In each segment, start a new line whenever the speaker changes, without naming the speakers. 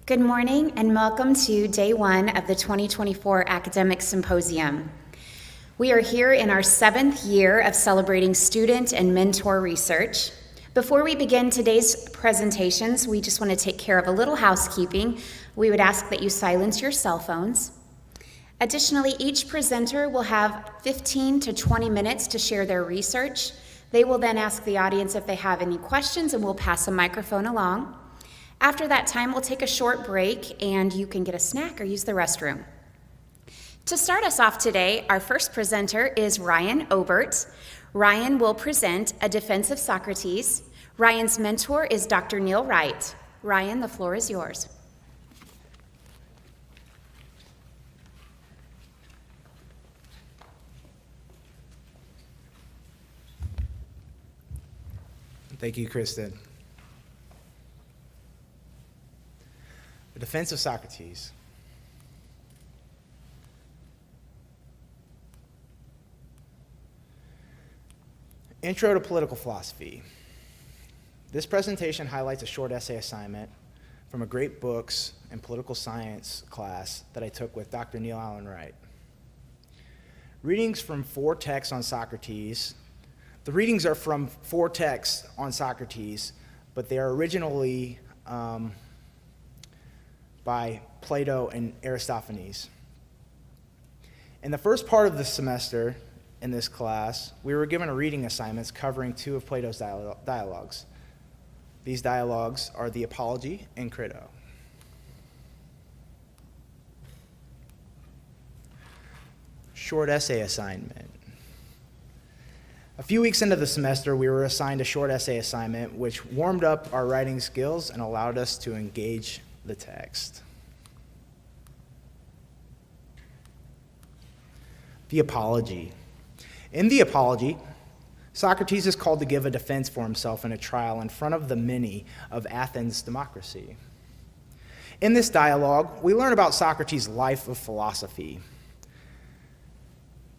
Good morning and welcome to day one of the 2024 Academic Symposium. We are here in our 7th year of celebrating student and mentor research. Before we begin today's presentations, we just want to take care of a little housekeeping. We would ask that you silence your cell phones. Additionally, each presenter will have 15 to 20 minutes to share their research. They will then ask the audience if they have any questions and we'll pass a microphone along. After that time, we'll take a short break and you can get a snack or use the restroom. To start us off today, our first presenter is Ryan Obert. Ryan will present A Defense of Socrates. Ryan's mentor is Dr. Neil Wright. Ryan, the floor is yours.
Thank you, Kristen. The Defense of Socrates. Intro to Political Philosophy. This presentation highlights a short essay assignment from a great books and political science class that I took with Dr. Neil Allen Wright. Readings from 4 texts on Socrates. The readings are from 4 texts on Socrates, but they are originally by Plato and Aristophanes. In the first part of the semester in this class, we were given a reading assignments covering 2 of Plato's dialogues. These dialogues are the Apology and Crito. Short essay assignment. A few weeks into the semester, we were assigned a short essay assignment which warmed up our writing skills and allowed us to engage the text. The Apology. In the Apology, Socrates is called to give a defense for himself in a trial in front of the many of Athens' democracy. In this dialogue, we learn about Socrates' life of philosophy.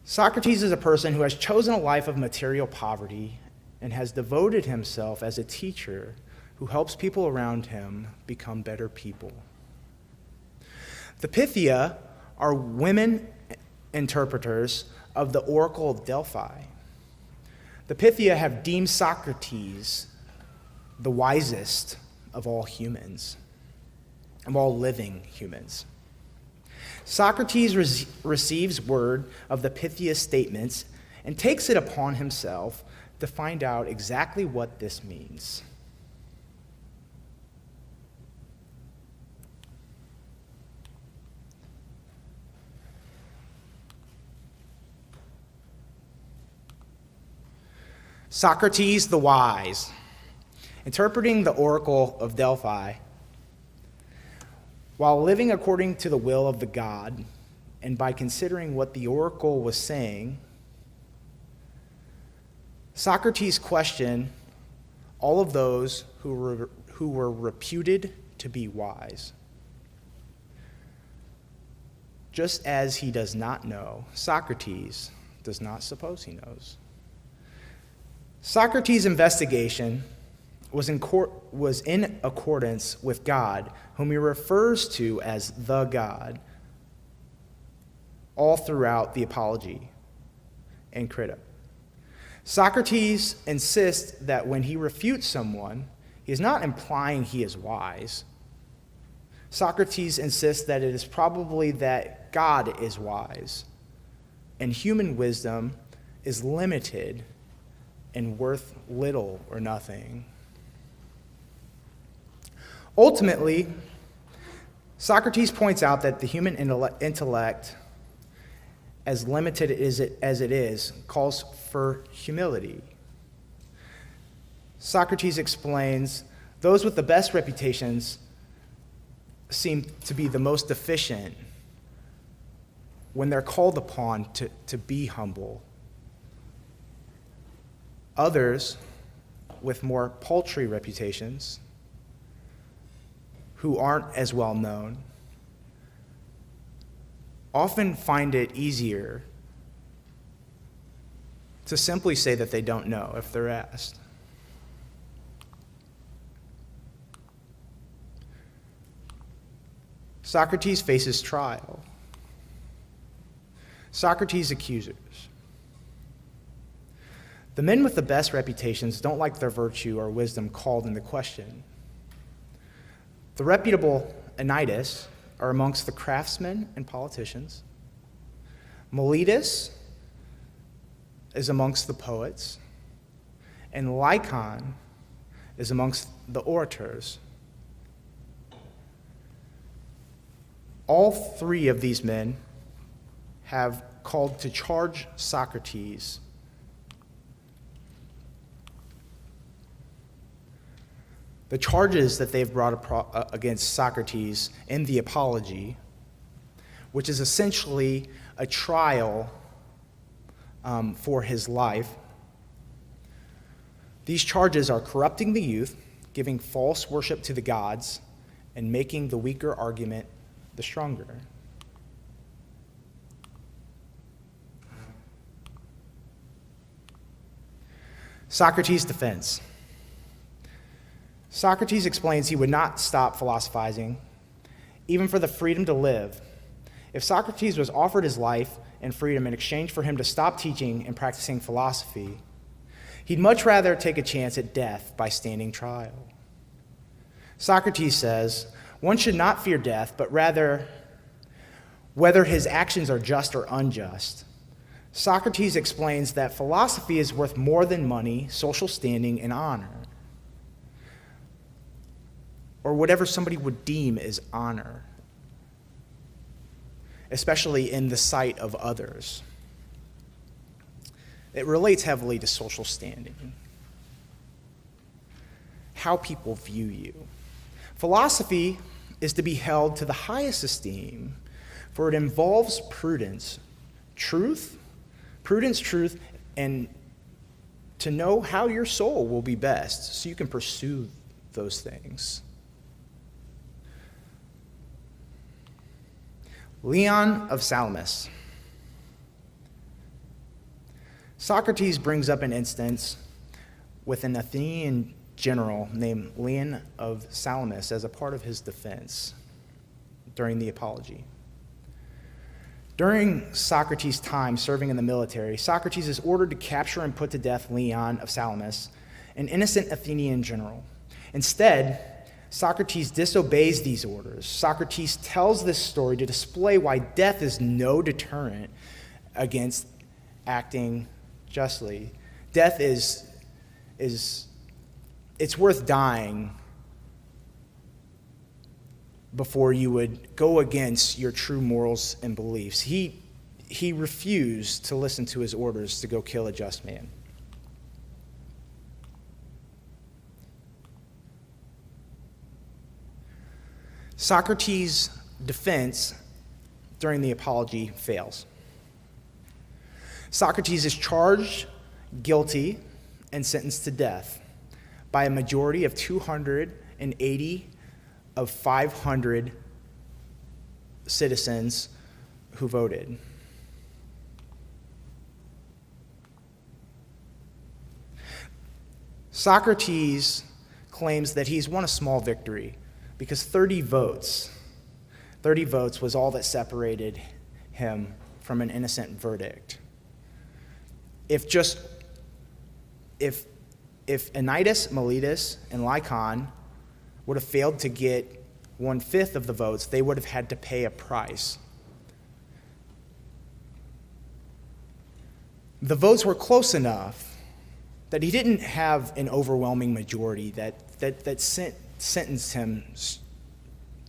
Socrates is a person who has chosen a life of material poverty and has devoted himself as a teacher who helps people around him become better people. The Pythia are women interpreters of the Oracle of Delphi. The Pythia have deemed Socrates the wisest of all humans, of all living humans. Socrates receives word of the Pythia's statements and takes it upon himself to find out exactly what this means. Socrates the Wise, interpreting the Oracle of Delphi. While living according to the will of the god, and by considering what the oracle was saying, Socrates questioned all of those who were reputed to be wise. Just as he does not know, Socrates does not suppose he knows. Socrates' investigation was in accordance with God, whom he refers to as the God, all throughout the Apology and Crito. Socrates insists that when he refutes someone, he is not implying he is wise. Socrates insists that it is probably that God is wise, and human wisdom is limited and worth little or nothing. Ultimately, Socrates points out that the human intellect, as limited as it is, calls for humility. Socrates explains those with the best reputations seem to be the most deficient when they're called upon to be humble. Others with more paltry reputations, who aren't as well known, often find it easier to simply say that they don't know if they're asked. Socrates faces trial. Socrates' accusers. The men with the best reputations don't like their virtue or wisdom called into question. The reputable Anytus are amongst the craftsmen and politicians. Meletus is amongst the poets. And Lycon is amongst the orators. All three of these men have called to charge Socrates. The charges that they've brought against Socrates in the Apology, which is essentially a trial for his life. These charges are corrupting the youth, giving false worship to the gods, and making the weaker argument the stronger. Socrates' defense. Socrates explains he would not stop philosophizing, even for the freedom to live. If Socrates was offered his life and freedom in exchange for him to stop teaching and practicing philosophy, he'd much rather take a chance at death by standing trial. Socrates says, one should not fear death, but rather whether his actions are just or unjust. Socrates explains that philosophy is worth more than money, social standing, and honor, or whatever somebody would deem as honor, especially in the sight of others. It relates heavily to social standing, how people view you. Philosophy is to be held to the highest esteem, for it involves prudence, truth, and to know how your soul will be best so you can pursue those things. Leon of Salamis. Socrates brings up an instance with an Athenian general named Leon of Salamis as a part of his defense during the Apology. During Socrates' time serving in the military, Socrates is ordered to capture and put to death Leon of Salamis, an innocent Athenian general. Instead, Socrates disobeys these orders. Socrates tells this story to display why death is no deterrent against acting justly. Death is it's worth dying before you would go against your true morals and beliefs. He refused to listen to his orders to go kill a just man. Socrates' defense during the Apology fails. Socrates is charged guilty and sentenced to death by a majority of 280 of 500 citizens who voted. Socrates claims that he's won a small victory because 30 votes was all that separated him from an innocent verdict. If Anytus, Meletus, and Lycon would have failed to get 1/5 of the votes, they would have had to pay a price. The votes were close enough that he didn't have an overwhelming majority that sentenced him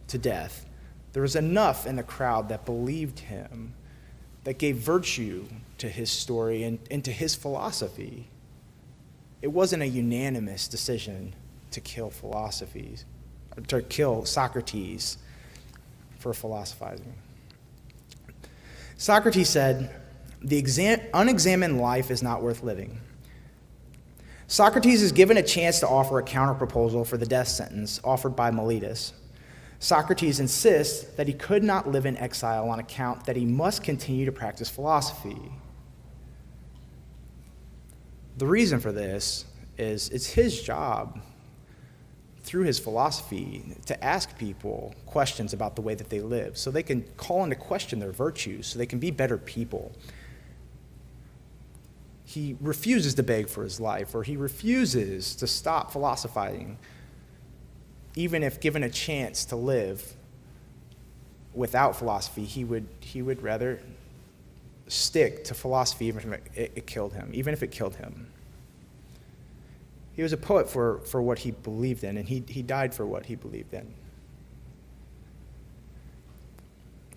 to death. There was enough in the crowd that believed him, that gave virtue to his story and to his philosophy. It wasn't a unanimous decision to kill Socrates for philosophizing. Socrates said, "The unexamined life is not worth living." Socrates is given a chance to offer a counterproposal for the death sentence offered by Meletus. Socrates insists that he could not live in exile on account that he must continue to practice philosophy. The reason for this is it's his job through his philosophy, to ask people questions about the way that they live, so they can call into question their virtues, so they can be better people. He refuses to beg for his life, or he refuses to stop philosophizing, even if given a chance to live without philosophy. He would rather stick to philosophy even if it killed him, He was a poet for what he believed in, and he died for what he believed in.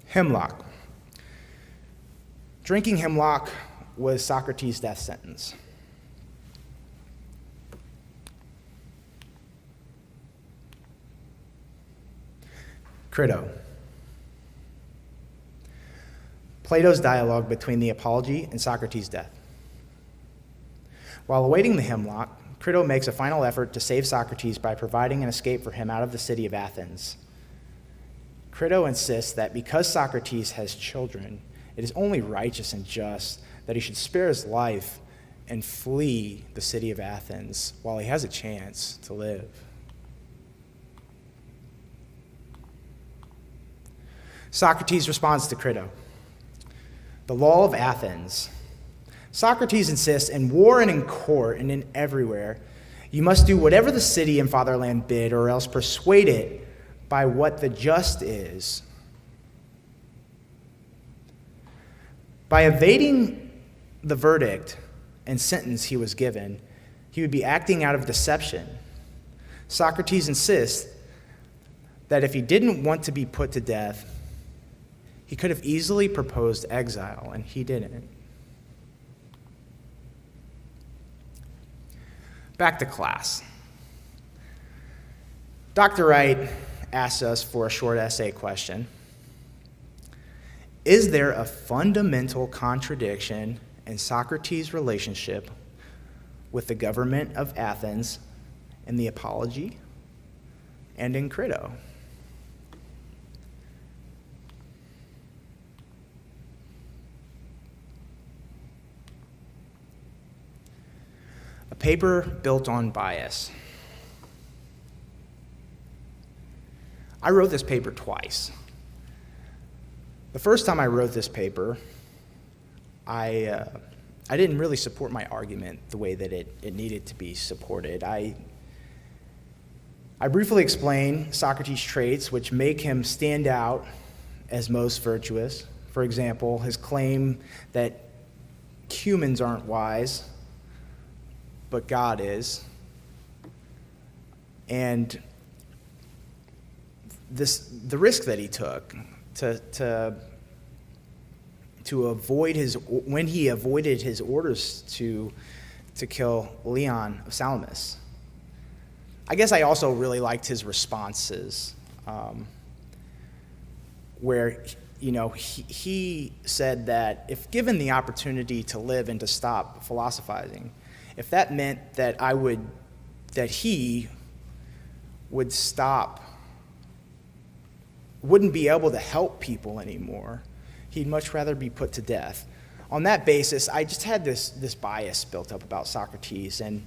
Hemlock. Drinking hemlock was Socrates' death sentence. Crito. Plato's dialogue between the Apology and Socrates' death. While awaiting the hemlock, Crito makes a final effort to save Socrates by providing an escape for him out of the city of Athens. Crito insists that because Socrates has children, it is only righteous and just that he should spare his life and flee the city of Athens while he has a chance to live. Socrates responds to Crito. The law of Athens. Socrates insists in war and in court and in everywhere, you must do whatever the city and fatherland bid, or else persuade it by what the just is. By evading the verdict and sentence he was given, he would be acting out of deception. Socrates insists that if he didn't want to be put to death, he could have easily proposed exile, and he didn't. Back to class. Dr. Wright asks us for a short essay question. Is there a fundamental contradiction in Socrates' relationship with the government of Athens in the Apology and in Crito? A paper built on bias. I wrote this paper twice. The first time I wrote this paper, I didn't really support my argument the way that it needed to be supported. I briefly explained Socrates' traits which make him stand out as most virtuous. For example, his claim that humans aren't wise, but God is. And the risk that he took to avoid when he avoided his orders to kill Leon of Salamis. I guess I also really liked his responses, where he said that if given the opportunity to live and to stop philosophizing, if that meant that he would stop, wouldn't be able to help people anymore, he'd much rather be put to death. On that basis, I just had this bias built up about Socrates, and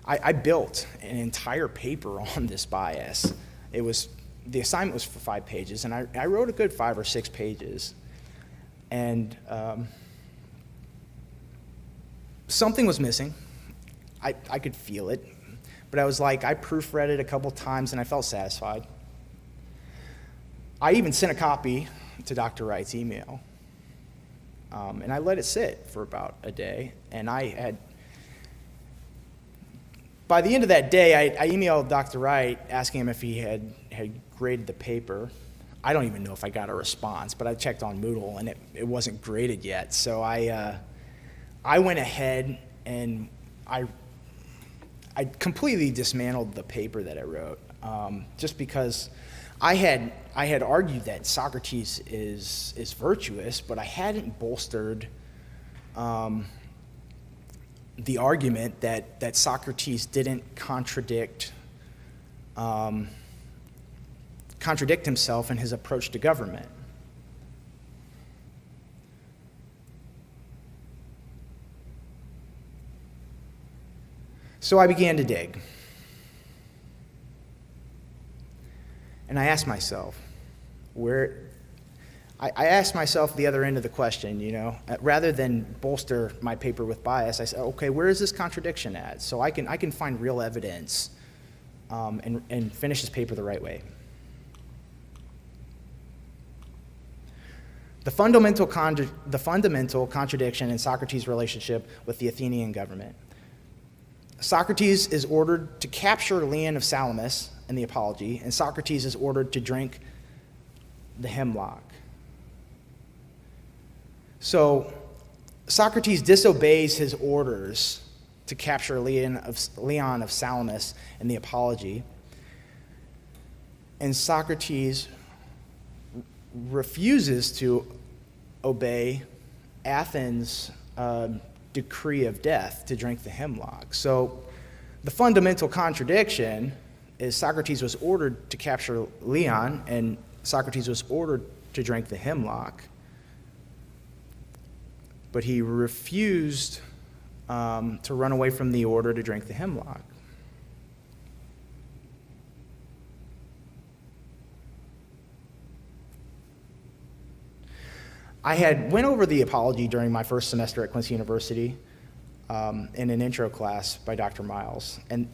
I built an entire paper on this bias. The assignment was for 5 pages, and I wrote a good 5 or 6 pages. And something was missing. I could feel it, but I proofread it a couple times, and I felt satisfied. I even sent a copy to Dr. Wright's email, and I let it sit for about a day, and by the end of that day, I emailed Dr. Wright asking him if he had graded the paper. I don't even know if I got a response, but I checked on Moodle, and it wasn't graded yet. So I went ahead and I completely dismantled the paper that I wrote, just because I had argued that Socrates is virtuous, but I hadn't bolstered the argument that Socrates didn't contradict himself in his approach to government. So I began to dig. And I asked myself, I asked myself the other end of the question, rather than bolster my paper with bias, I said, okay, where is this contradiction at? So I can find real evidence and finish this paper the right way. The fundamental contradiction in Socrates' relationship with the Athenian government. Socrates is ordered to capture Leon of Salamis in the Apology, and Socrates is ordered to drink the hemlock. So Socrates disobeys his orders to capture Leon of Salamis in the Apology, and Socrates refuses to obey Athens' decree of death to drink the hemlock. So the fundamental contradiction is Socrates was ordered to capture Leon, and Socrates was ordered to drink the hemlock, but he refused to run away from the order to drink the hemlock. I had went over the Apology during my first semester at Quincy University in an intro class by Dr. Miles, and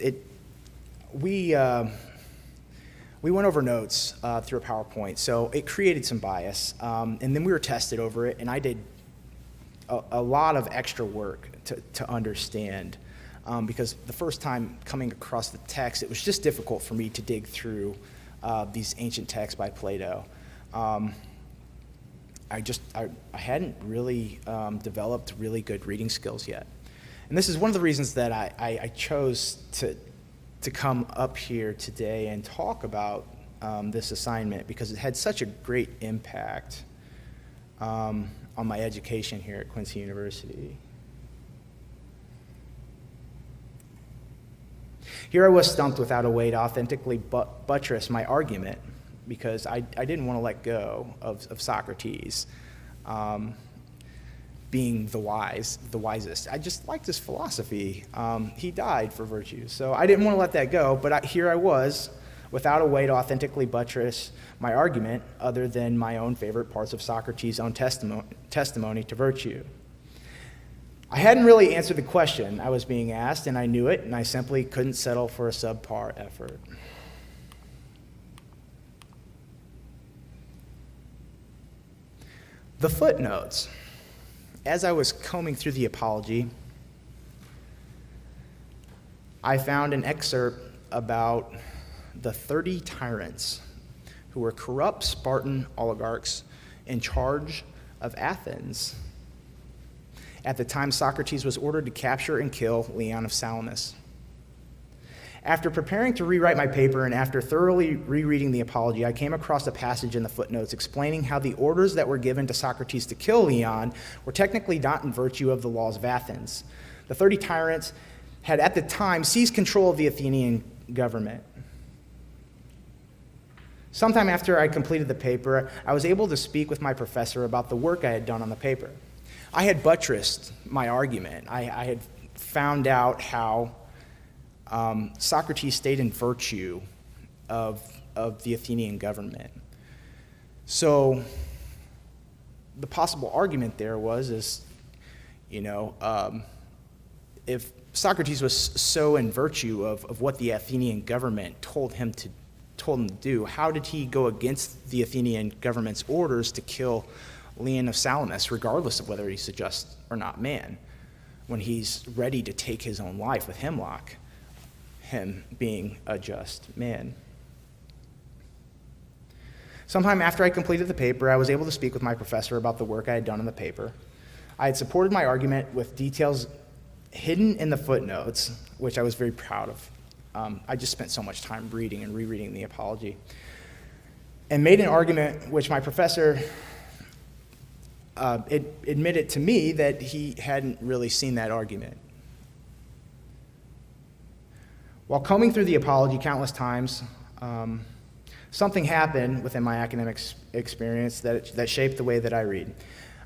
we went over notes through a PowerPoint, so it created some bias, and then we were tested over it, and I did a lot of extra work to understand, because the first time coming across the text, it was just difficult for me to dig through these ancient texts by Plato. I hadn't really developed really good reading skills yet. And this is one of the reasons that I chose to come up here today and talk about this assignment, because it had such a great impact on my education here at Quincy University. Here I was stumped without a way to authentically buttress my argument, because I didn't want to let go of Socrates being the wisest. I just liked his philosophy. He died for virtue, so I didn't want to let that go, but here I was without a way to authentically buttress my argument other than my own favorite parts of Socrates' own testimony to virtue. I hadn't really answered the question I was being asked, and I knew it, and I simply couldn't settle for a subpar effort. The footnotes. As I was combing through the Apology, I found an excerpt about the 30 tyrants who were corrupt Spartan oligarchs in charge of Athens at the time Socrates was ordered to capture and kill Leon of Salamis. After preparing to rewrite my paper and after thoroughly rereading the Apology, I came across a passage in the footnotes explaining how the orders that were given to Socrates to kill Leon were technically not in virtue of the laws of Athens. The 30 tyrants had at the time seized control of the Athenian government. Sometime after I completed the paper, I was able to speak with my professor about the work I had done on the paper. I had buttressed my argument. I had found out how Socrates stayed in virtue of the Athenian government. So the possible argument there was, if Socrates was so in virtue of what the Athenian government told him to do, how did he go against the Athenian government's orders to kill Leon of Salamis, regardless of whether he's a just or not man, when he's ready to take his own life with hemlock, him being a just man? Sometime after I completed the paper, I was able to speak with my professor about the work I had done on the paper. I had supported my argument with details hidden in the footnotes, which I was very proud of. I just spent so much time reading and rereading the Apology, and made an argument which my professor admitted to me that he hadn't really seen that argument. While combing through the Apology countless times, something happened within my academic experience that shaped the way that I read.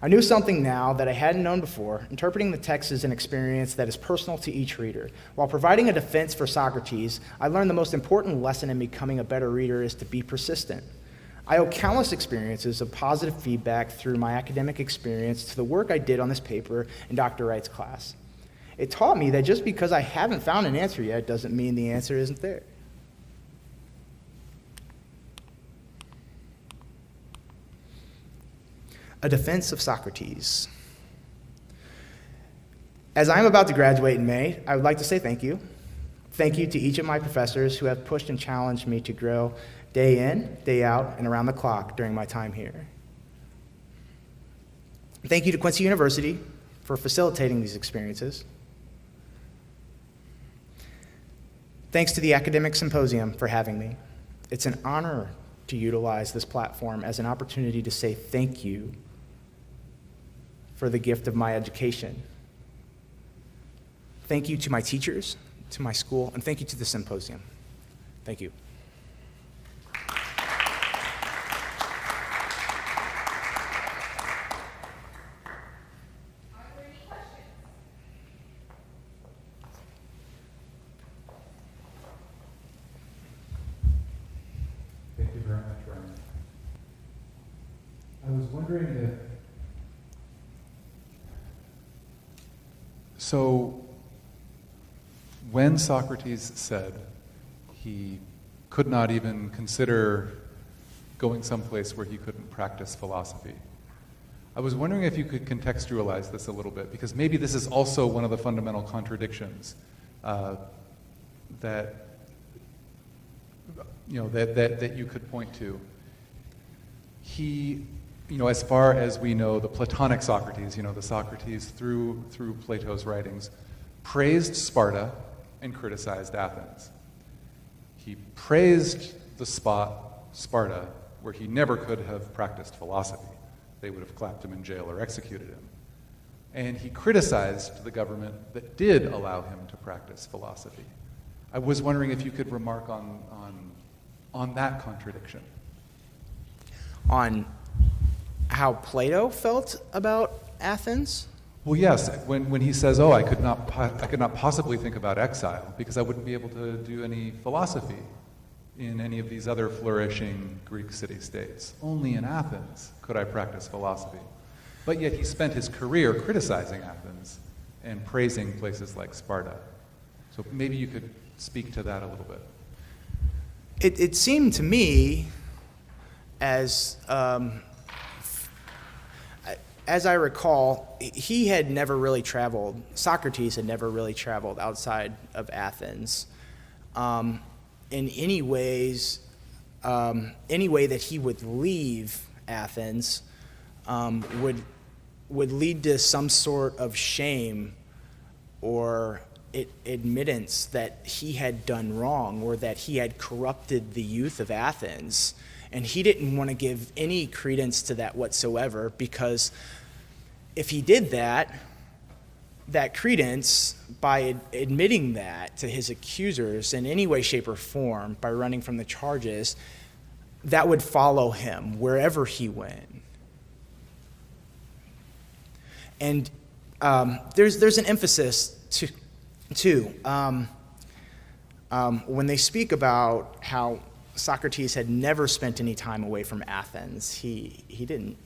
I knew something now that I hadn't known before. Interpreting the text is an experience that is personal to each reader. While providing a defense for Socrates, I learned the most important lesson in becoming a better reader is to be persistent. I owe countless experiences of positive feedback through my academic experience to the work I did on this paper in Dr. Wright's class. It taught me that just because I haven't found an answer yet doesn't mean the answer isn't there. A defense of Socrates. As I'm about to graduate in May, I would like to say thank you. Thank you to each of my professors who have pushed and challenged me to grow day in, day out, and around the clock during my time here. Thank you to Quincy University for facilitating these experiences. Thanks to the Academic Symposium for having me. It's an honor to utilize this platform as an opportunity to say thank you for the gift of my education. Thank you to my teachers, to my school, and thank you to the symposium. Thank you.
Thank you very much, Ryan. I was wondering if, so when Socrates said he could not even consider going someplace where he couldn't practice philosophy, I was wondering if you could contextualize this a little bit, because maybe this is also one of the fundamental contradictions that you could point to. He, as far as we know, the Platonic Socrates, the Socrates through Plato's writings, praised Sparta and criticized Athens. He praised the spot, Sparta, where he never could have practiced philosophy. They would have clapped him in jail or executed him. And he criticized the government that did allow him to practice philosophy. I was wondering if you could remark on that contradiction.
On how Plato felt about Athens?
Well, yes. When he says, "Oh, I could not possibly think about exile because I wouldn't be able to do any philosophy in any of these other flourishing Greek city-states. Only in Athens could I practice philosophy." But yet he spent his career criticizing Athens and praising places like Sparta. So maybe you could speak to that a little bit.
It seemed to me, as I recall, he had never really traveled, Socrates had never really traveled outside of Athens. In any way that he would leave Athens would lead to some sort of shame or admittance that he had done wrong or that he had corrupted the youth of Athens. And he didn't want to give any credence to that whatsoever, because if he did that credence, by admitting that to his accusers in any way, shape, or form, by running from the charges, that would follow him wherever he went. And there's an emphasis too, when they speak about how Socrates had never spent any time away from Athens. He didn't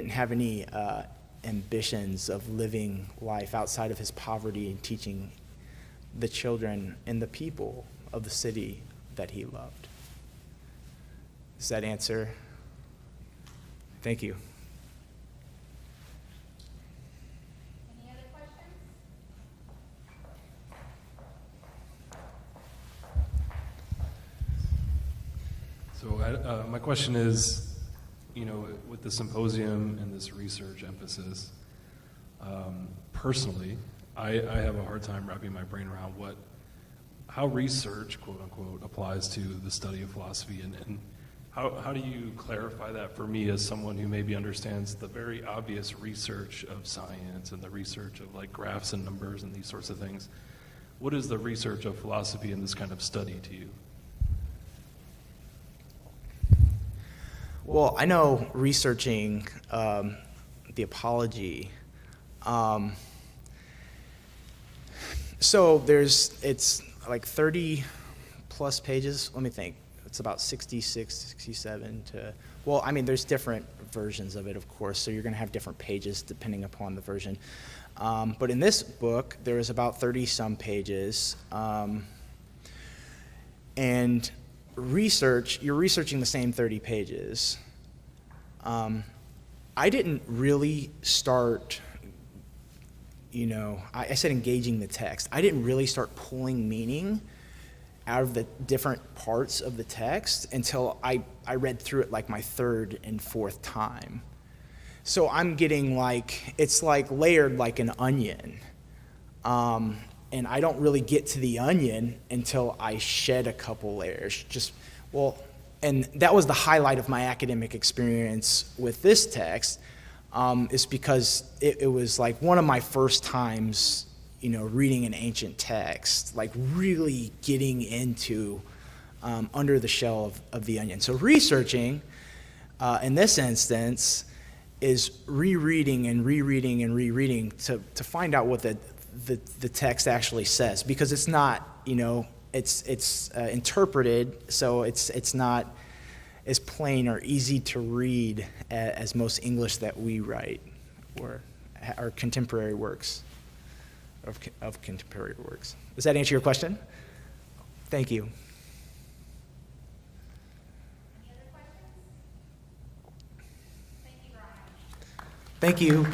have any ambitions of living life outside of his poverty and teaching the children and the people of the city that he loved. Does that answer? Thank you.
Any other questions?
So my question is, with the symposium and this research emphasis, personally, I have a hard time wrapping my brain around how research, quote unquote, applies to the study of philosophy, and how do you clarify that for me as someone who maybe understands the very obvious research of science and the research of like graphs and numbers and these sorts of things? What is the research of philosophy in this kind of study to you?
Well, I know researching the apology. So it's like 30 plus pages. Let me think. It's about 66, 67 to, well, I mean, there's different versions of it, of course, so you're going to have different pages depending upon the version. But in this book, there is about 30-some pages. And you're researching the same 30 pages. I didn't really start, I said engaging the text. I didn't really start pulling meaning out of the different parts of the text until I read through it like my third and fourth time. So I'm getting it's like layered like an onion. And I don't really get to the onion until I shed a couple layers. And that was the highlight of my academic experience with this text, is because it was like one of my first times, reading an ancient text, like really getting into under the shell of the onion. So researching, in this instance, is rereading and rereading and rereading to find out what the text actually says, because it's not, it's interpreted, so it's not as plain or easy to read as most English that we write or contemporary works of contemporary works. Does that answer your question? Thank you.
Any other questions? Thank you, Brian.
Thank you.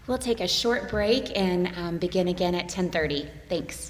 We'll take a short break and begin again at 10:30. Thanks.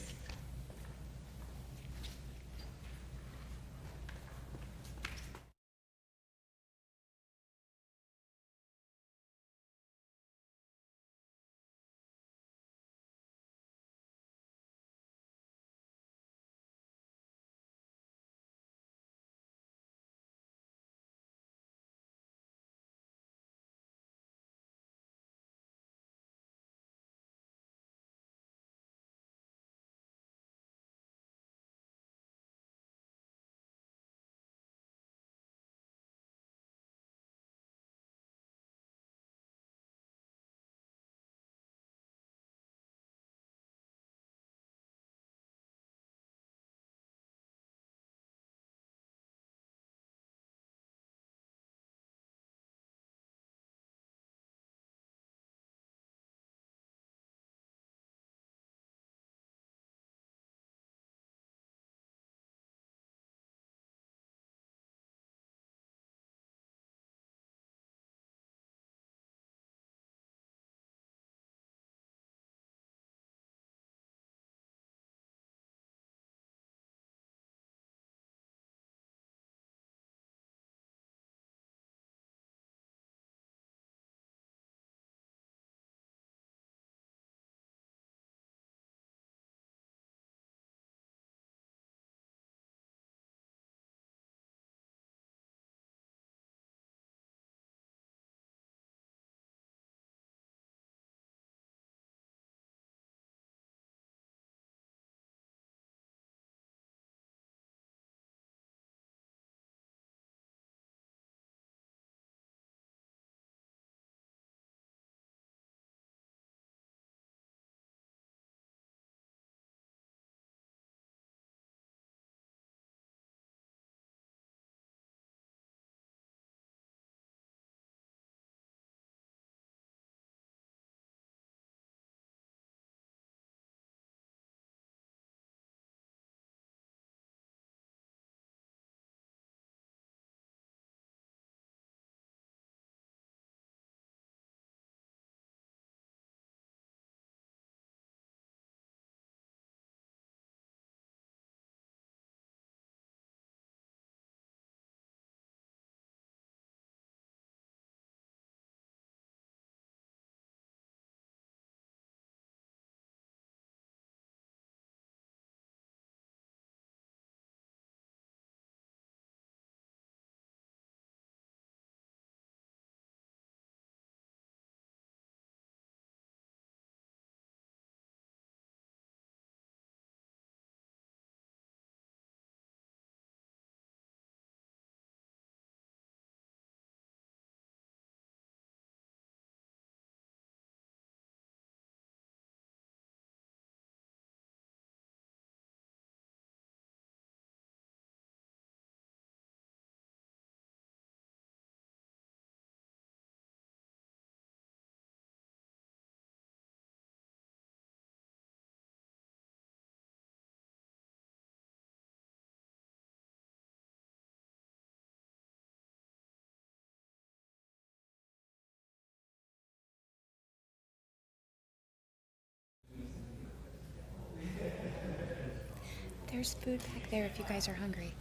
There's food back there if you guys are hungry.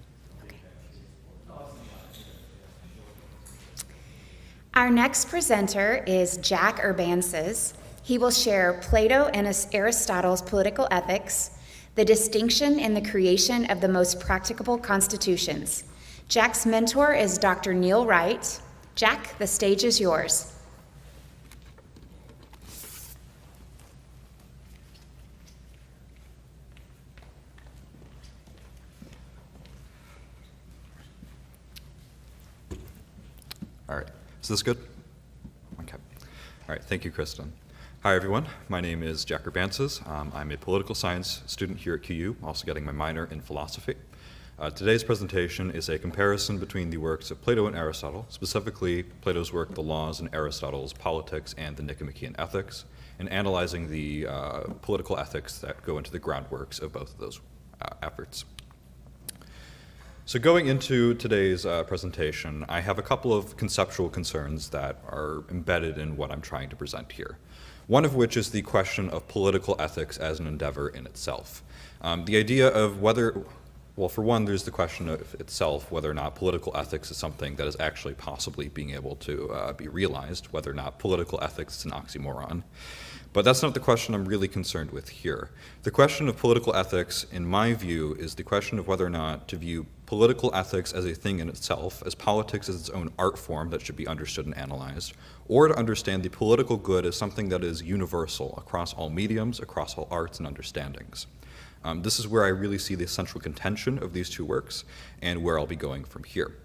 Okay. Our next presenter is Jack Urbances. He will share Plato and Aristotle's political ethics, the distinction in the creation of the most practicable constitutions. Jack's mentor is Dr. Neil Wright. Jack, the stage is yours.
All right, is this good? Okay. All right, thank you, Kristen. Hi, everyone. My name is Jack Urbances. I'm a political science student here at QU, also getting my minor in philosophy. Today's presentation is a comparison between the works of Plato and Aristotle, specifically Plato's work, The Laws, and Aristotle's Politics and the Nicomachean Ethics, and analyzing the political ethics that go into the groundworks of both of those efforts. So going into today's presentation, I have a couple of conceptual concerns that are embedded in what I'm trying to present here. One of which is the question of political ethics as an endeavor in itself. The idea of whether, well, for one, there's the question of itself, whether or not political ethics is something that is actually possibly being able to be realized, whether or not political ethics is an oxymoron. But that's not the question I'm really concerned with here. The question of political ethics, in my view, is the question of whether or not to view political ethics as a thing in itself, as politics as its own art form that should be understood and analyzed, or to understand the political good as something that is universal across all mediums, across all arts and understandings. This is where I really see the central contention of these two works and where I'll be going from here.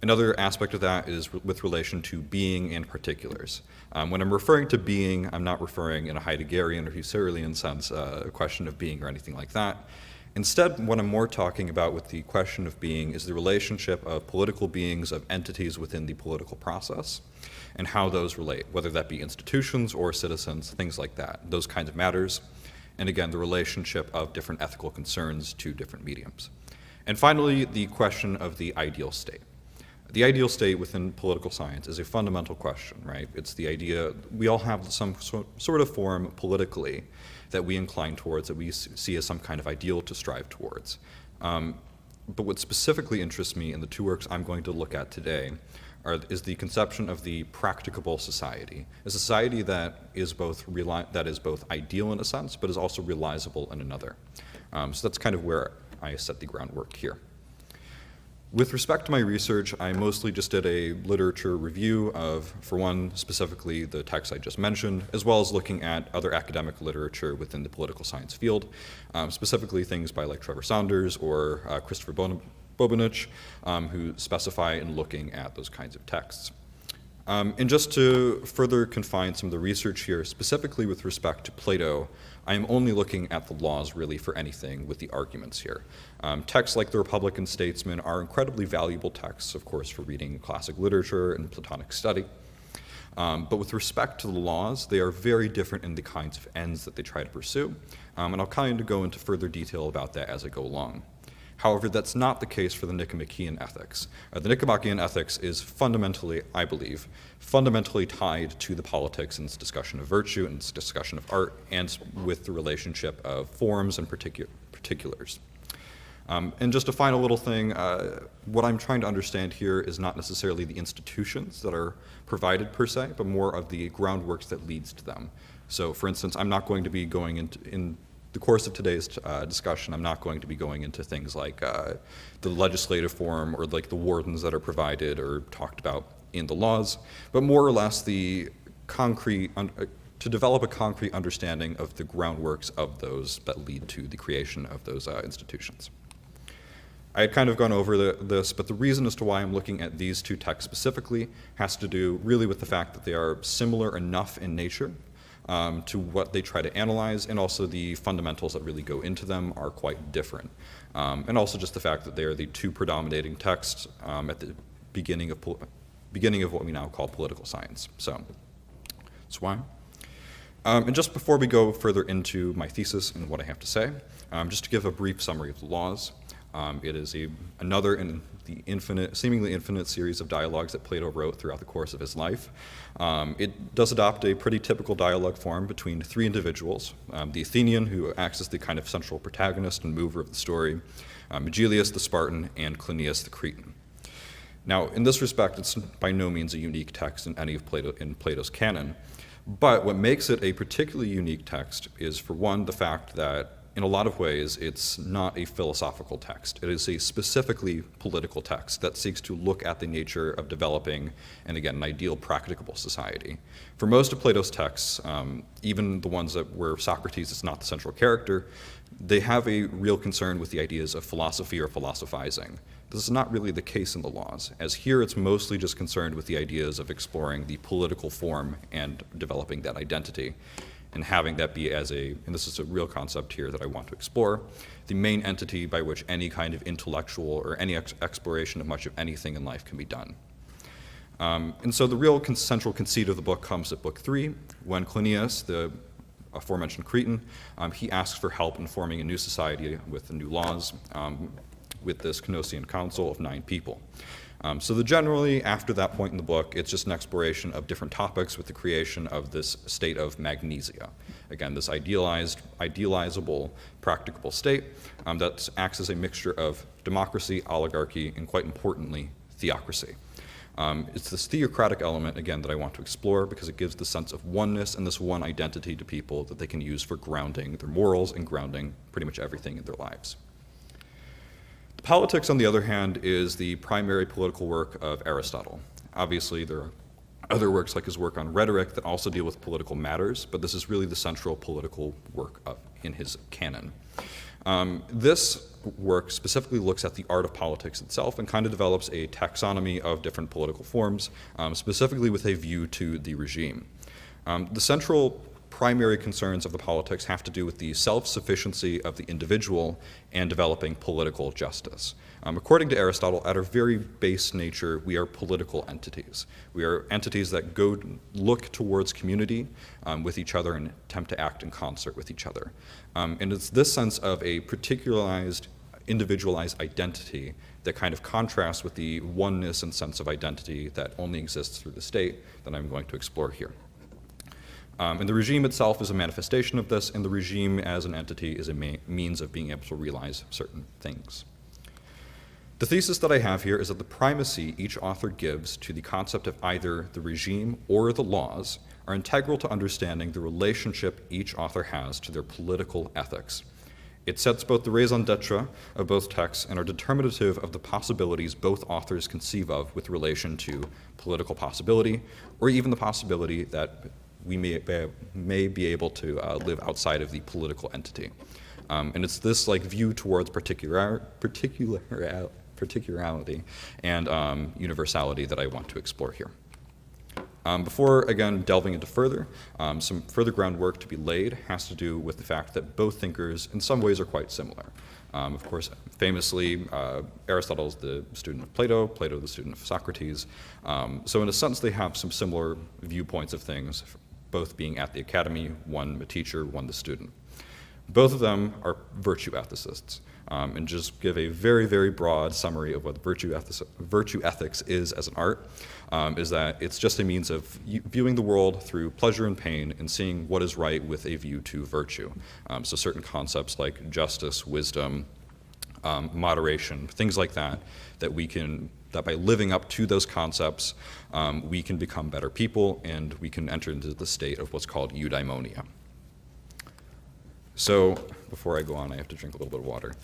Another aspect of that is with relation to being and particulars. When I'm referring to being, I'm not referring in a Heideggerian or Husserlian sense, a question of being or anything like that. Instead, what I'm more talking about with the question of being is the relationship of political beings, of entities within the political process, and how those relate, whether that be institutions or citizens, things like that, those kinds of matters. And again, the relationship of different ethical concerns to different mediums. And finally, the question of the ideal state. The ideal state within political science is a fundamental question, right? It's the idea, we all have some sort of form politically that we incline towards, that we see as some kind of ideal to strive towards. But what specifically interests me in the two works I'm going to look at today is the conception of the practicable society, a society that is both ideal in a sense, but is also realizable in another. So that's kind of where I set the groundwork here. With respect to my research, I mostly just did a literature review of, for one, specifically the text I just mentioned, as well as looking at other academic literature within the political science field, specifically things by like Trevor Saunders or Christopher Bobinich, who specify in looking at those kinds of texts. And just to further confine some of the research here, specifically with respect to Plato, I am only looking at the laws really for anything with the arguments here. Texts like the Republican Statesman are incredibly valuable texts, of course, for reading classic literature and Platonic study. But with respect to the laws, they are very different in the kinds of ends that they try to pursue. And I'll kind of go into further detail about that as I go along. However, that's not the case for the Nicomachean Ethics. The Nicomachean Ethics is fundamentally, I believe, fundamentally tied to the politics and its discussion of virtue and its discussion of art, and with the relationship of forms and particulars. And just a final little thing, what I'm trying to understand here is not necessarily the institutions that are provided per se, but more of the groundworks that leads to them. So for instance, I'm not going to be going in the course of today's discussion, I'm not going to be going into things like the legislative form or like the wardens that are provided or talked about in the laws, but more or less the concrete, to develop a concrete understanding of the groundworks of those that lead to the creation of those institutions. I had kind of gone over this, but the reason as to why I'm looking at these two texts specifically has to do really with the fact that they are similar enough in nature to what they try to analyze, and also the fundamentals that really go into them are quite different. And also just the fact that they are the two predominating texts at the beginning of what we now call political science. So that's why. And just before we go further into my thesis and what I have to say, just to give a brief summary of the laws. It is another in the seemingly infinite series of dialogues that Plato wrote throughout the course of his life. It does adopt a pretty typical dialogue form between three individuals: the Athenian, who acts as the kind of central protagonist and mover of the story, Megelius the Spartan, and Cleinias the Cretan. Now, in this respect, it's by no means a unique text in any of Plato's canon, but what makes it a particularly unique text is, for one, the fact that in a lot of ways, it's not a philosophical text. It is a specifically political text that seeks to look at the nature of developing, and again, an ideal practicable society. For most of Plato's texts, even the ones where Socrates is not the central character, they have a real concern with the ideas of philosophy or philosophizing. This is not really the case in the Laws, as here it's mostly just concerned with the ideas of exploring the political form and developing that identity, and having that be and this is a real concept here that I want to explore, the main entity by which any kind of intellectual or any exploration of much of anything in life can be done. And so the real central conceit of the book comes at book 3, when Cleinias, the aforementioned Cretan, he asks for help in forming a new society with the new laws, with this Cnosian council of 9 people. So generally, after that point in the book, it's just an exploration of different topics with the creation of this state of magnesia. Again, this idealizable, practicable state that acts as a mixture of democracy, oligarchy, and quite importantly, theocracy. It's this theocratic element, again, that I want to explore because it gives the sense of oneness and this one identity to people that they can use for grounding their morals and grounding pretty much everything in their lives. Politics, on the other hand, is the primary political work of Aristotle. Obviously, there are other works like his work on rhetoric that also deal with political matters, but this is really the central political work in his canon. This work specifically looks at the art of politics itself and kind of develops a taxonomy of different political forms, specifically with a view to the regime. The central primary concerns of the politics have to do with the self-sufficiency of the individual and developing political justice. According to Aristotle, at our very base nature, we are political entities. We are entities that look towards community with each other and attempt to act in concert with each other. And it's this sense of a particularized, individualized identity that kind of contrasts with the oneness and sense of identity that only exists through the state that I'm going to explore here. And the regime itself is a manifestation of this, and the regime as an entity is a means of being able to realize certain things. The thesis that I have here is that the primacy each author gives to the concept of either the regime or the laws are integral to understanding the relationship each author has to their political ethics. It sets both the raison d'etre of both texts and are determinative of the possibilities both authors conceive of with relation to political possibility, or even the possibility that we may be able to live outside of the political entity. And it's this view towards particularity and universality that I want to explore here. Before, again, delving into some further groundwork to be laid has to do with the fact that both thinkers in some ways are quite similar. Of course, famously, Aristotle is the student of Plato, Plato the student of Socrates. So in a sense, they have some similar viewpoints of things, both being at the academy, one the teacher, one the student. Both of them are virtue ethicists, and just give a very, very broad summary of what virtue ethics is as an art, is that it's just a means of viewing the world through pleasure and pain and seeing what is right with a view to virtue. So certain concepts like justice, wisdom, moderation, things like that, that by living up to those concepts, we can become better people and we can enter into the state of what's called eudaimonia. So before I go on, I have to drink a little bit of water.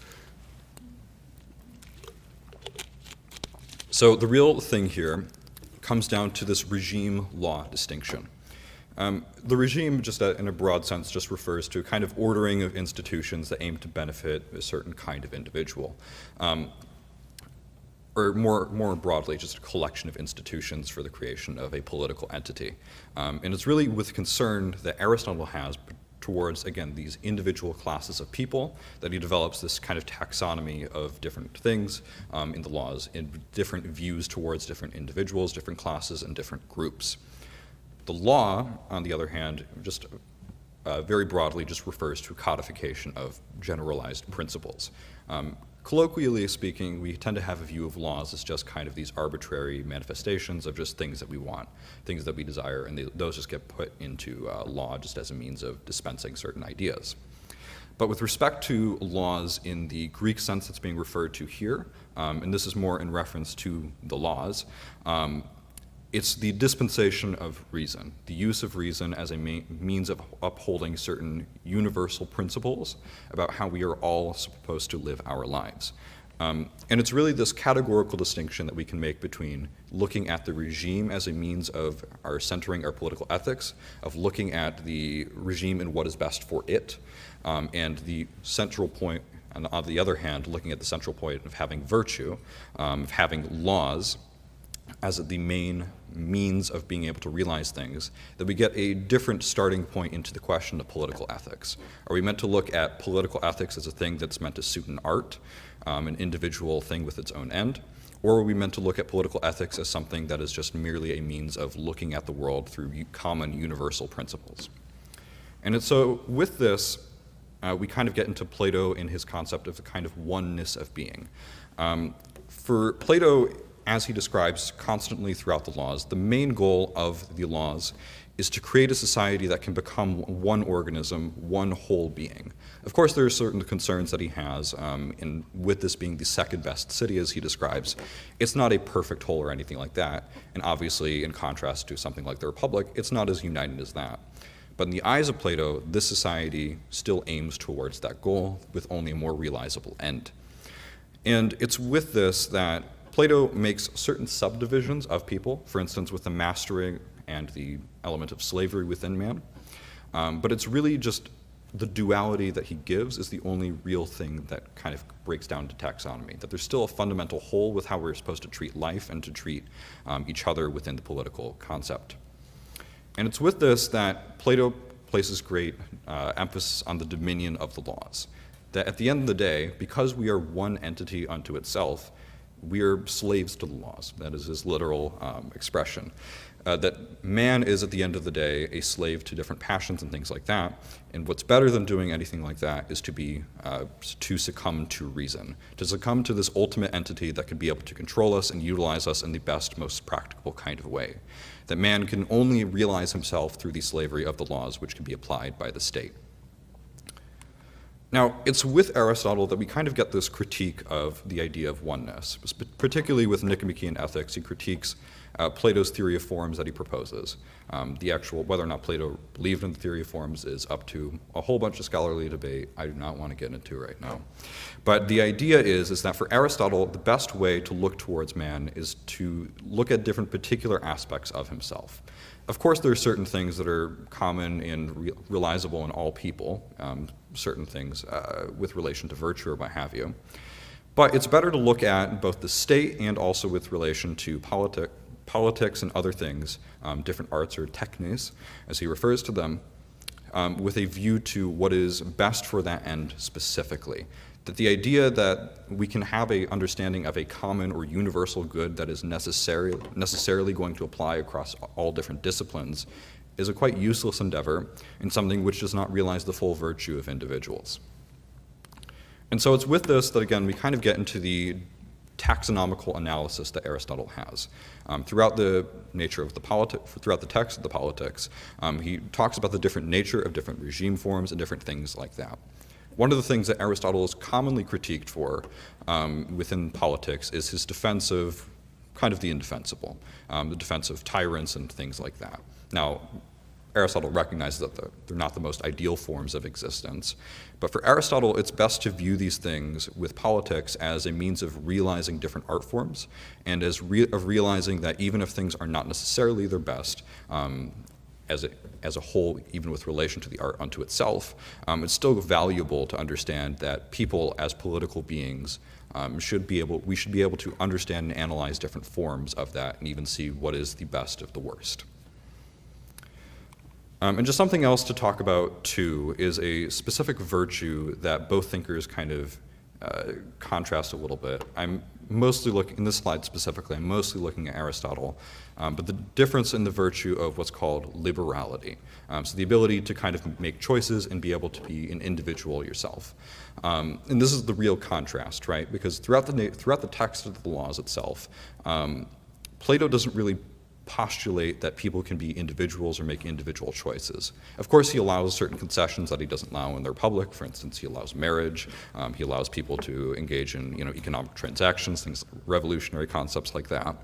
So the real thing here comes down to this regime-law distinction. The regime, just in a broad sense, just refers to a kind of ordering of institutions that aim to benefit a certain kind of individual. Or more broadly, just a collection of institutions for the creation of a political entity. And it's really with concern that Aristotle has towards, again, these individual classes of people that he develops this kind of taxonomy of different things in the laws, in different views towards different individuals, different classes, and different groups. The law, on the other hand, just very broadly just refers to codification of generalized principles. colloquially speaking, we tend to have a view of laws as just kind of these arbitrary manifestations of just things that we want, things that we desire, and those just get put into law just as a means of dispensing certain ideas. But with respect to laws in the Greek sense that's being referred to here, and this is more in reference to the laws, it's the dispensation of reason, the use of reason as a means of upholding certain universal principles about how we are all supposed to live our lives. And it's really this categorical distinction that we can make between looking at the regime as a means of centering our political ethics, of looking at the regime and what is best for it, and the central point, and on the other hand, looking at the central point of having virtue, of having laws as the main means of being able to realize things, that we get a different starting point into the question of political ethics. Are we meant to look at political ethics as a thing that's meant to suit an art, an individual thing with its own end? Or are we meant to look at political ethics as something that is just merely a means of looking at the world through common universal principles? And so with this, we kind of get into Plato in his concept of the kind of oneness of being. For Plato, as he describes constantly throughout the laws, the main goal of the laws is to create a society that can become one organism, one whole being. Of course, there are certain concerns that he has, and with this being the second best city, as he describes, it's not a perfect whole or anything like that, and obviously, in contrast to something like the Republic, it's not as united as that. But in the eyes of Plato, this society still aims towards that goal with only a more realizable end. And it's with this that Plato makes certain subdivisions of people, for instance, with the mastering and the element of slavery within man. But it's really just the duality that he gives is the only real thing that kind of breaks down to taxonomy, that there's still a fundamental whole with how we're supposed to treat life and to treat each other within the political concept. And it's with this that Plato places great emphasis on the dominion of the laws, that at the end of the day, because we are one entity unto itself, we are slaves to the laws. That is his literal expression. That man is, at the end of the day, a slave to different passions and things like that. And what's better than doing anything like that is to succumb to reason, to succumb to this ultimate entity that can be able to control us and utilize us in the best, most practical kind of way. That man can only realize himself through the slavery of the laws, which can be applied by the state. Now, it's with Aristotle that we kind of get this critique of the idea of oneness. Particularly with Nicomachean Ethics, he critiques Plato's theory of forms that he proposes. The actual, whether or not Plato believed in the theory of forms is up to a whole bunch of scholarly debate I do not want to get into right now. But the idea is that for Aristotle, the best way to look towards man is to look at different particular aspects of himself. Of course, there are certain things that are common and realizable in all people, certain things with relation to virtue or what have you. But it's better to look at both the state and also with relation to politics and other things, different arts or technes, as he refers to them, with a view to what is best for that end specifically. That the idea that we can have an understanding of a common or universal good that is necessarily going to apply across all different disciplines is a quite useless endeavor and something which does not realize the full virtue of individuals. And so it's with this that, again, we kind of get into the taxonomical analysis that Aristotle has. Throughout the nature of throughout the text of the Politics, he talks about the different nature of different regime forms and different things like that. One of the things that Aristotle is commonly critiqued for within politics is his defense of kind of the indefensible, the defense of tyrants and things like that. Now, Aristotle recognizes that they're not the most ideal forms of existence, but for Aristotle, it's best to view these things with politics as a means of realizing different art forms and of realizing that even if things are not necessarily their best, as a whole, even with relation to the art unto itself, it's still valuable to understand that people as political beings we should be able to understand and analyze different forms of that and even see what is the best of the worst. And just something else to talk about, too, is a specific virtue that both thinkers kind of contrast a little bit. I'm mostly looking, in this slide specifically, I'm mostly looking at Aristotle, but the difference in the virtue of what's called liberality. So the ability to kind of make choices and be able to be an individual yourself. And this is the real contrast, right? Because throughout the text of the laws itself, Plato doesn't really postulate that people can be individuals or make individual choices. Of course, he allows certain concessions that he doesn't allow in the Republic. For instance, he allows marriage. He allows people to engage in economic transactions, things, revolutionary concepts like that.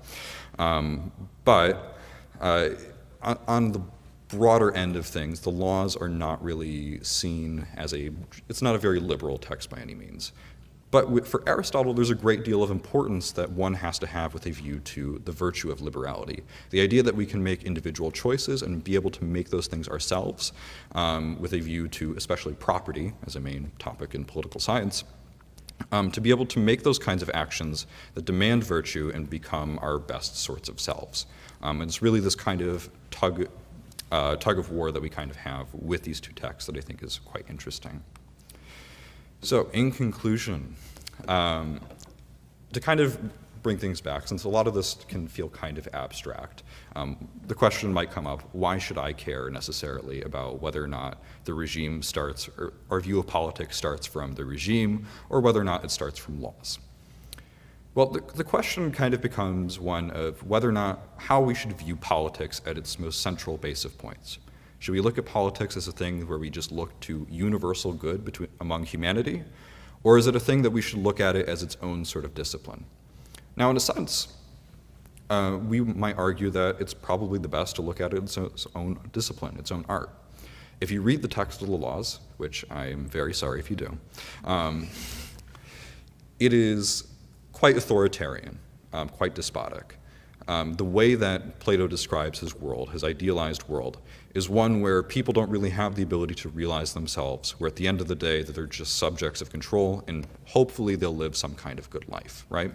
But on the broader end of things, the laws are not really seen as it's not a very liberal text by any means. But for Aristotle, there's a great deal of importance that one has to have with a view to the virtue of liberality. The idea that we can make individual choices and be able to make those things ourselves with a view to especially property as a main topic in political science, to be able to make those kinds of actions that demand virtue and become our best sorts of selves. And it's really this kind of tug of war that we kind of have with these two texts that I think is quite interesting. So, in conclusion, to kind of bring things back, since a lot of this can feel kind of abstract, the question might come up, why should I care necessarily about whether or not the regime starts, or our view of politics starts from the regime, or whether or not it starts from laws? Well, the question kind of becomes one of whether or not, how we should view politics at its most central base of points. Should we look at politics as a thing where we just look to universal good among humanity? Or is it a thing that we should look at it as its own sort of discipline? Now, in a sense, we might argue that it's probably the best to look at it as its own discipline, its own art. If you read the text of the laws, which I am very sorry if you do, it is quite authoritarian, quite despotic. The way that Plato describes his world, his idealized world, is one where people don't really have the ability to realize themselves, where at the end of the day that they're just subjects of control, and hopefully they'll live some kind of good life, right?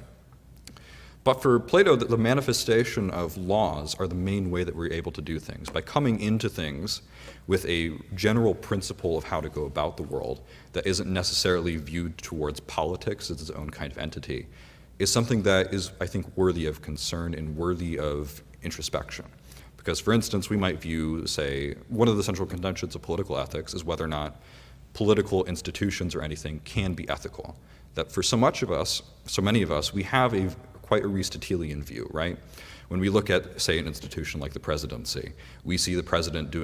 But for Plato, the manifestation of laws are the main way that we're able to do things. By coming into things with a general principle of how to go about the world that isn't necessarily viewed towards politics as its own kind of entity, is something that is, I think, worthy of concern and worthy of introspection. Because, for instance, we might view, say, one of the central contentions of political ethics is whether or not political institutions or anything can be ethical. That for so many of us, we have quite Aristotelian view, right? When we look at, say, an institution like the presidency, we see the president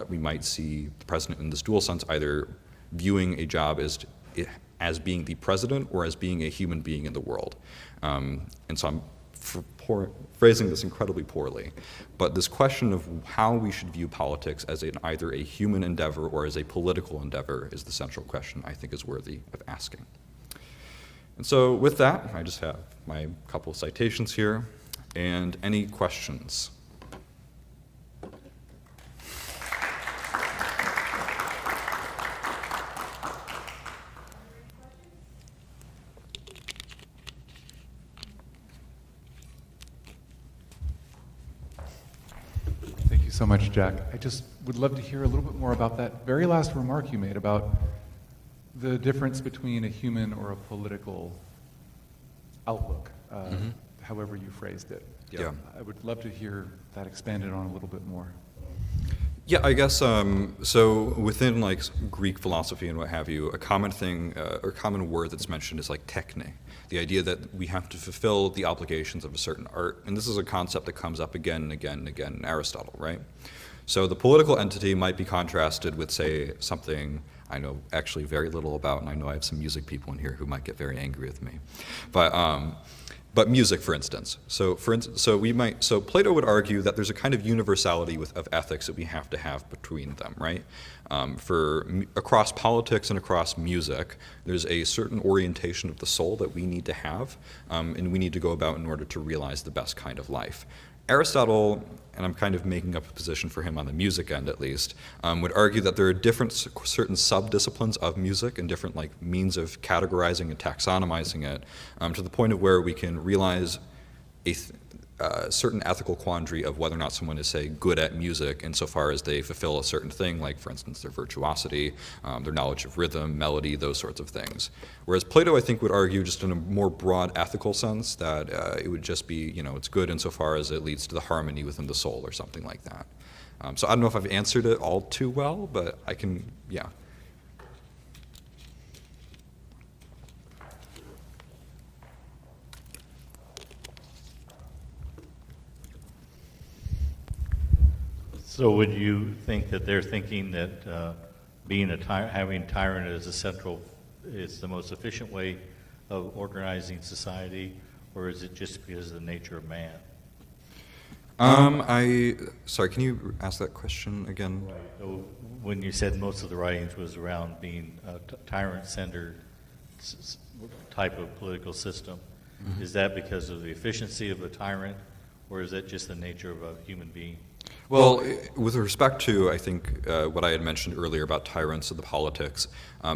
we might see the president in this dual sense, either viewing a job as being the president or as being a human being in the world. And so I'm phrasing this incredibly poorly, but this question of how we should view politics as either a human endeavor or as a political endeavor is the central question I think is worthy of asking. And so with that, I just have my couple of citations here, and any questions?
So much, Jack. I just would love to hear a little bit more about that very last remark you made about the difference between a human or a political outlook, however you phrased it.
Yeah.
I would love to hear that expanded on a little bit more.
Yeah, I guess, so within like Greek philosophy and what have you, a common thing, or common word that's mentioned is like techne, the idea that we have to fulfill the obligations of a certain art. And this is a concept that comes up again and again and again in Aristotle, right? So the political entity might be contrasted with, say, something I know actually very little about, and I know I have some music people in here who might get very angry with me. But music, for instance. So Plato would argue that there's a kind of universality of ethics that we have to have between them, right? Across politics and across music, there's a certain orientation of the soul that we need to have, and we need to go about in order to realize the best kind of life. Aristotle, and I'm kind of making up a position for him on the music end at least, would argue that there are different certain sub-disciplines of music and different like means of categorizing and taxonomizing it to the point of where we can realize certain ethical quandary of whether or not someone is, say, good at music insofar as they fulfill a certain thing, like, for instance, their virtuosity, their knowledge of rhythm, melody, those sorts of things. Whereas Plato, I think, would argue just in a more broad ethical sense that it would just be, it's good insofar as it leads to the harmony within the soul or something like that. So I don't know if I've answered it all too well, but I can, yeah.
So would you think that they're thinking that having tyrant as is the most efficient way of organizing society, or is it just because of the nature of man?
Sorry, can you ask that question again?
Right. So when you said most of the writings was around being a tyrant-centered type of political system, is that because of the efficiency of a tyrant, or is that just the nature of a human being?
Well, with respect to, I think, what I had mentioned earlier about tyrants of the politics,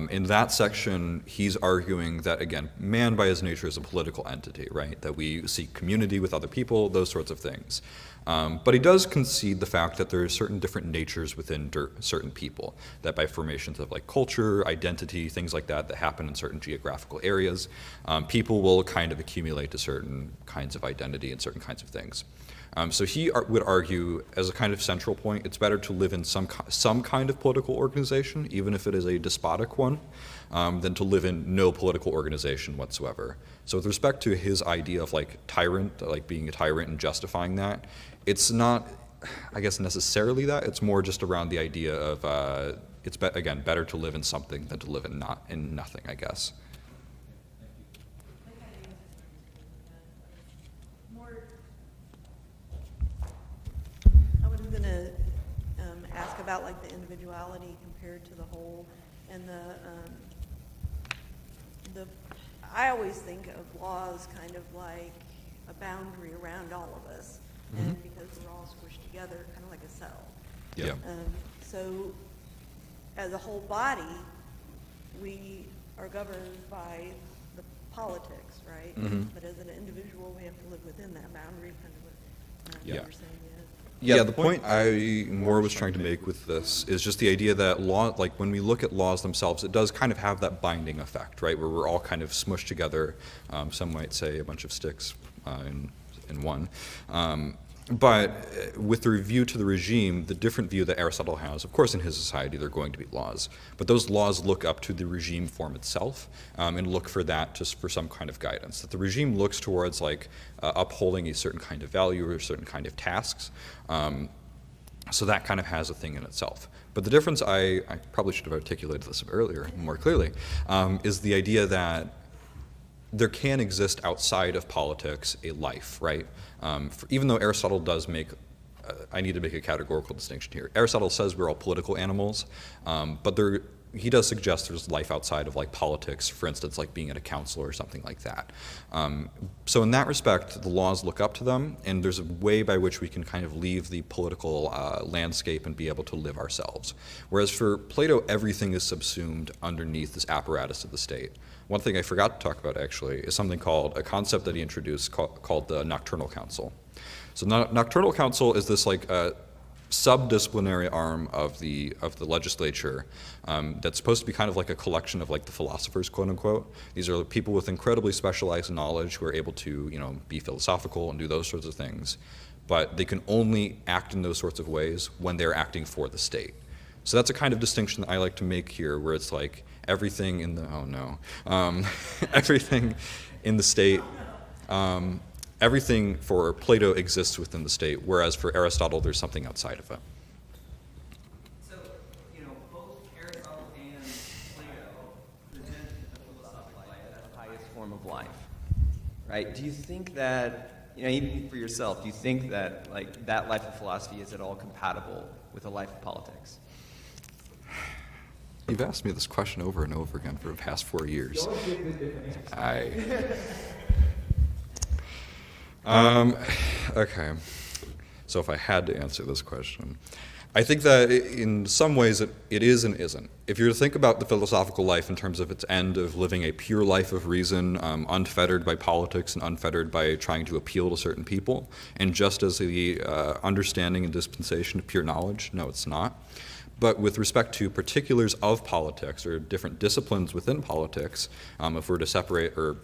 in that section, he's arguing that, again, man by his nature is a political entity, right? That we seek community with other people, those sorts of things. But he does concede the fact that there are certain different natures within certain people, that by formations of like culture, identity, things like that happen in certain geographical areas, people will kind of accumulate to certain kinds of identity and certain kinds of things. So he would argue, as a kind of central point, it's better to live in some kind of political organization, even if it is a despotic one, than to live in no political organization whatsoever. So with respect to his idea of like tyrant, like being a tyrant and justifying that, it's not, I guess, necessarily that. It's more just around the idea of again, better to live in something than to live in nothing, I guess.
I was going to ask about like the individuality compared to the whole, and I always think of laws kind of like a boundary around all of us, and because we're all squished together, kind of like a cell.
Yeah.
So, as a whole body, we are governed by the politics, right? But as an individual, we have to live within that boundary, kind of what you were saying.
Yeah, the point I more was trying to make with this is just the idea that law, like when we look at laws themselves, it does kind of have that binding effect, right? Where we're all kind of smushed together. Some might say a bunch of sticks in one. But with the review to the regime, the different view that Aristotle has, of course in his society there are going to be laws, but those laws look up to the regime form itself and look for that just for some kind of guidance. That the regime looks towards like upholding a certain kind of value or a certain kind of tasks. So that kind of has a thing in itself. But the difference, I probably should have articulated this earlier more clearly, is the idea that there can exist outside of politics a life, right? Even though Aristotle does make, I need to make a categorical distinction here. Aristotle says we're all political animals, but he does suggest there's life outside of like politics, for instance, like being at a council or something like that. So in that respect, the laws look up to them, and there's a way by which we can kind of leave the political landscape and be able to live ourselves. Whereas for Plato, everything is subsumed underneath this apparatus of the state. One thing I forgot to talk about, actually, is something called a concept that he introduced called the nocturnal council. So nocturnal council is this like sub-disciplinary arm of the legislature that's supposed to be kind of like a collection of like the philosophers, quote unquote. These are people with incredibly specialized knowledge who are able to, be philosophical and do those sorts of things, but they can only act in those sorts of ways when they're acting for the state. So that's a kind of distinction that I like to make here, where it's like everything in the, everything in the state, everything for Plato exists within the state, whereas for Aristotle, there's something outside of it.
So, both Aristotle and Plato present the philosophical life as the highest form of life, right? Do you think that, even for yourself, do you think that, like, that life of philosophy is at all compatible with a life of politics?
You've asked me this question over and over again for the past 4 years. Okay. So if I had to answer this question, I think that in some ways it is and isn't. If you're to think about the philosophical life in terms of its end of living a pure life of reason, unfettered by politics and unfettered by trying to appeal to certain people, and just as the understanding and dispensation of pure knowledge, no, it's not. But with respect to particulars of politics or different disciplines within politics, if we're to separate, or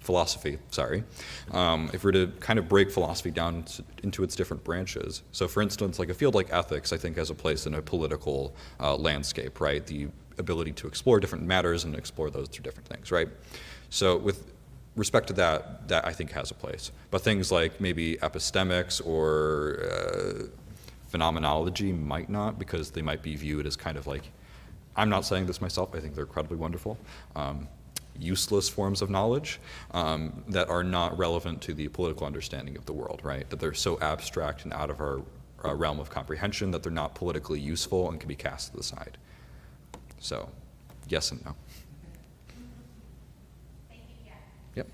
philosophy, sorry, if we're to kind of break philosophy down into its different branches. So for instance, like a field like ethics, I think has a place in a political landscape, right? The ability to explore different matters and explore those through different things, right? So with respect to that I think has a place. But things like maybe epistemics or phenomenology might not, because they might be viewed as kind of like, I'm not saying this myself, I think they're incredibly wonderful, useless forms of knowledge that are not relevant to the political understanding of the world, right? That they're so abstract and out of our realm of comprehension that they're not politically useful and can be cast to the side. So, yes and no.
Thank you, Jack.
Yep.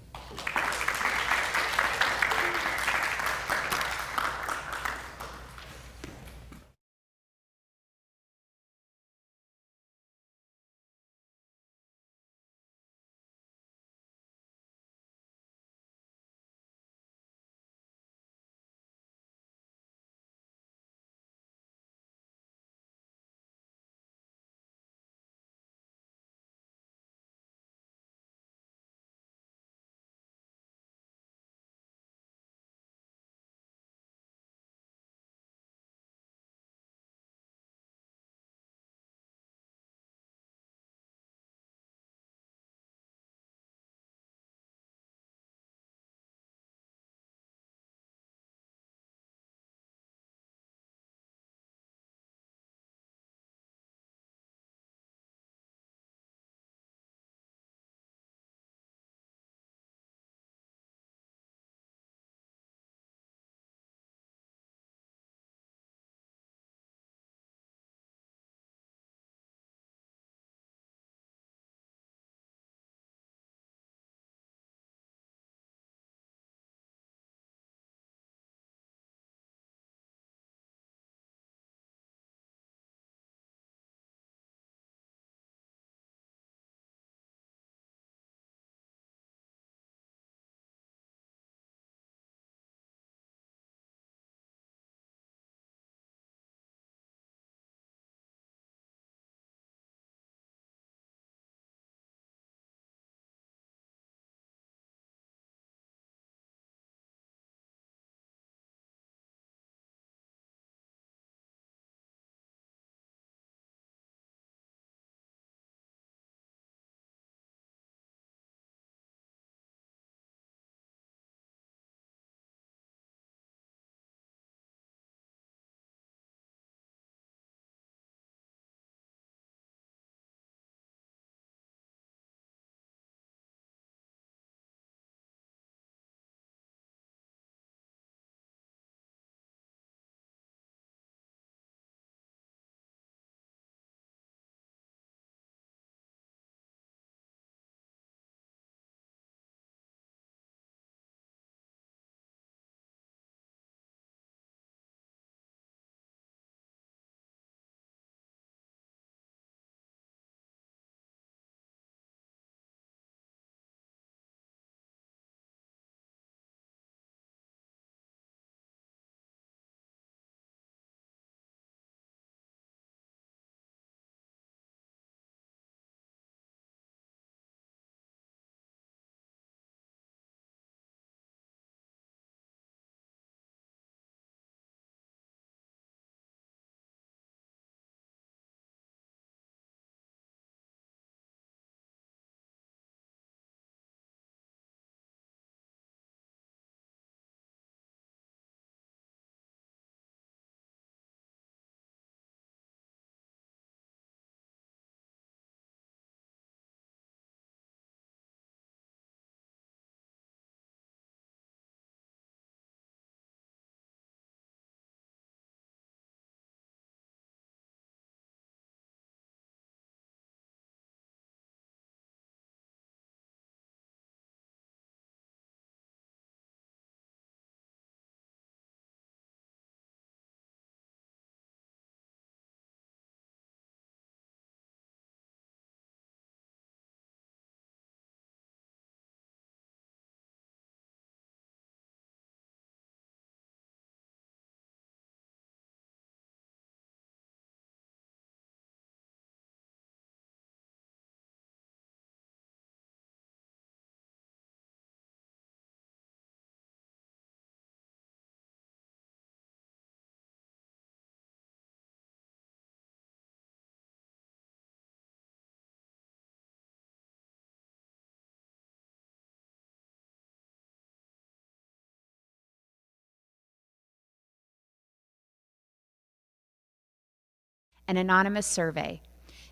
an anonymous survey.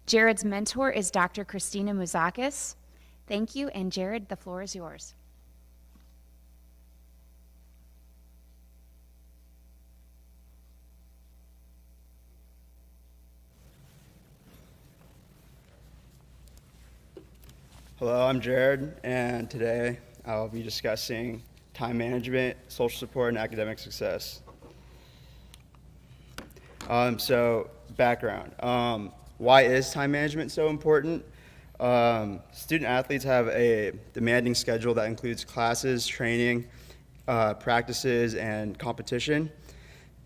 Jared's mentor is Dr. Christina Mouzakis. Thank you, and Jared, the floor is yours.
Hello, I'm Jared, and today I'll be discussing time management, social support, and academic success. So, background. Why is time management so important? Student athletes have a demanding schedule that includes classes, training, practices, and competition.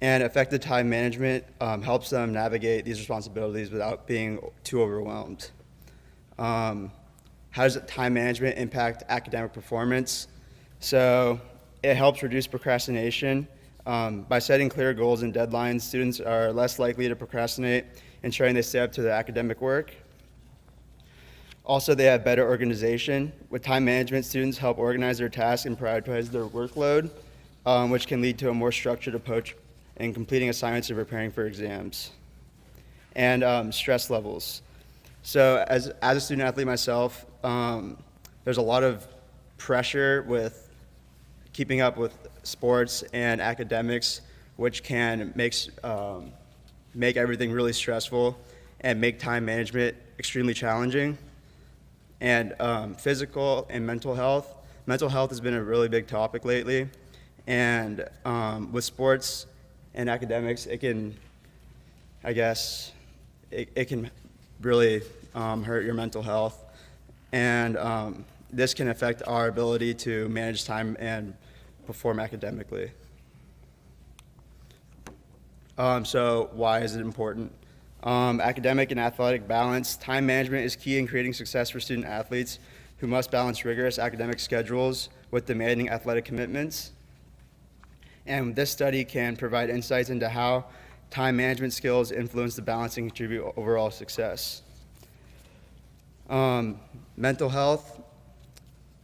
And effective time management helps them navigate these responsibilities without being too overwhelmed. How does time management impact academic performance? So it helps reduce procrastination. By setting clear goals and deadlines, students are less likely to procrastinate, ensuring they stay up to their academic work. Also, they have better organization. With time management, students help organize their tasks and prioritize their workload, which can lead to a more structured approach in completing assignments and preparing for exams. And stress levels. So as a student athlete myself, there's a lot of pressure with keeping up with sports and academics, which can make everything really stressful and make time management extremely challenging. And physical and mental health. Mental health has been a really big topic lately. And with sports and academics, it can, I guess, it can really hurt your mental health. And this can affect our ability to manage time and perform academically. So why is it important? Academic and athletic balance. Time management is key in creating success for student athletes who must balance rigorous academic schedules with demanding athletic commitments. And this study can provide insights into how time management skills influence the balance and contribute to overall success. Mental health.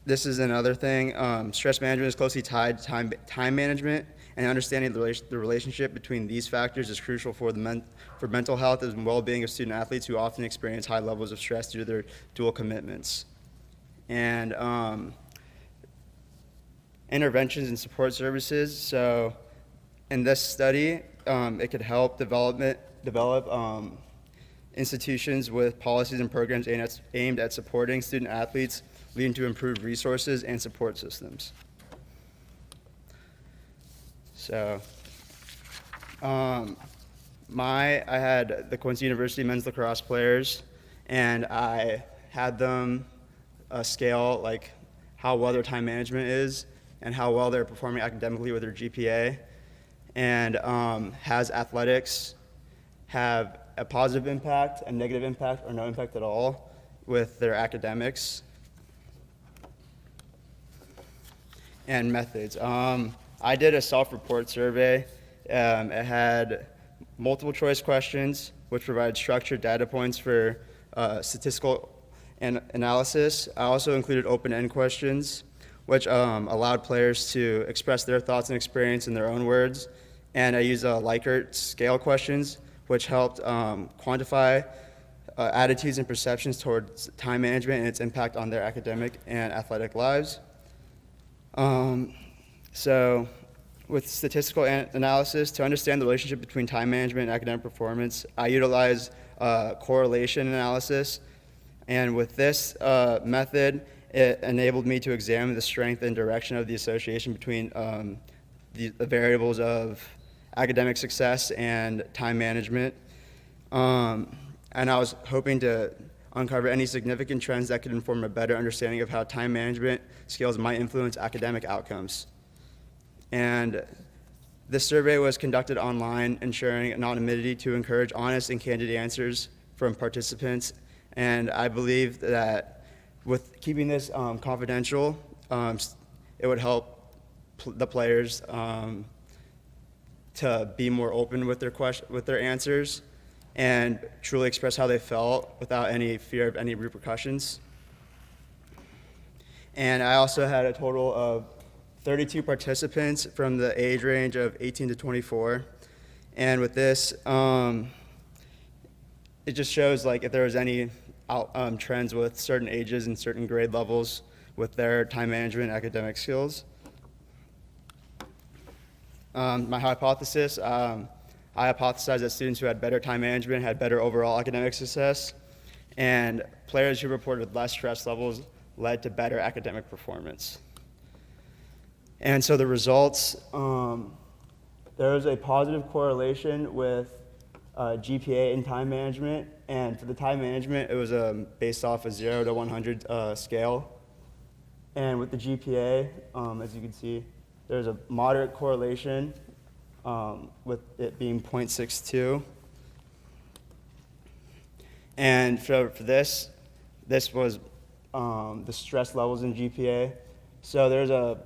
This is another thing. Stress management is closely tied to time management, and understanding the relationship between these factors is crucial for mental health and well-being of student athletes who often experience high levels of stress due to their dual commitments. And interventions and support services. So in this study, it could help develop institutions with policies and programs aimed at supporting student athletes, leading to improved resources and support systems. So, I had the Quincy University men's lacrosse players, and I had them scale like how well their time management is and how well they're performing academically with their GPA, and has athletics have a positive impact, a negative impact, or no impact at all with their academics. And methods. I did a self-report survey. It had multiple choice questions, which provided structured data points for statistical analysis. I also included open-end questions, which allowed players to express their thoughts and experience in their own words. And I used Likert scale questions, which helped quantify attitudes and perceptions towards time management and its impact on their academic and athletic lives. So with statistical analysis, to understand the relationship between time management and academic performance, I utilize correlation analysis. And with this method, it enabled me to examine the strength and direction of the association between the variables of academic success and time management. And I was hoping to uncover any significant trends that could inform a better understanding of how time management skills might influence academic outcomes. And this survey was conducted online, ensuring anonymity to encourage honest and candid answers from participants. And I believe that with keeping this confidential, it would help the players to be more open with their answers and truly express how they felt without any fear of any repercussions. And I also had a total of 32 participants from the age range of 18 to 24. And with this, it just shows like if there was any trends with certain ages and certain grade levels with their time management and academic skills. My hypothesis, I hypothesized that students who had better time management had better overall academic success, and players who reported less stress levels led to better academic performance. And so the results, there was a positive correlation with GPA and time management, and for the time management, it was based off a 0 to 100 scale. And with the GPA, as you can see, there's a moderate correlation with it being 0.62. And for this was the stress levels in GPA. So there's a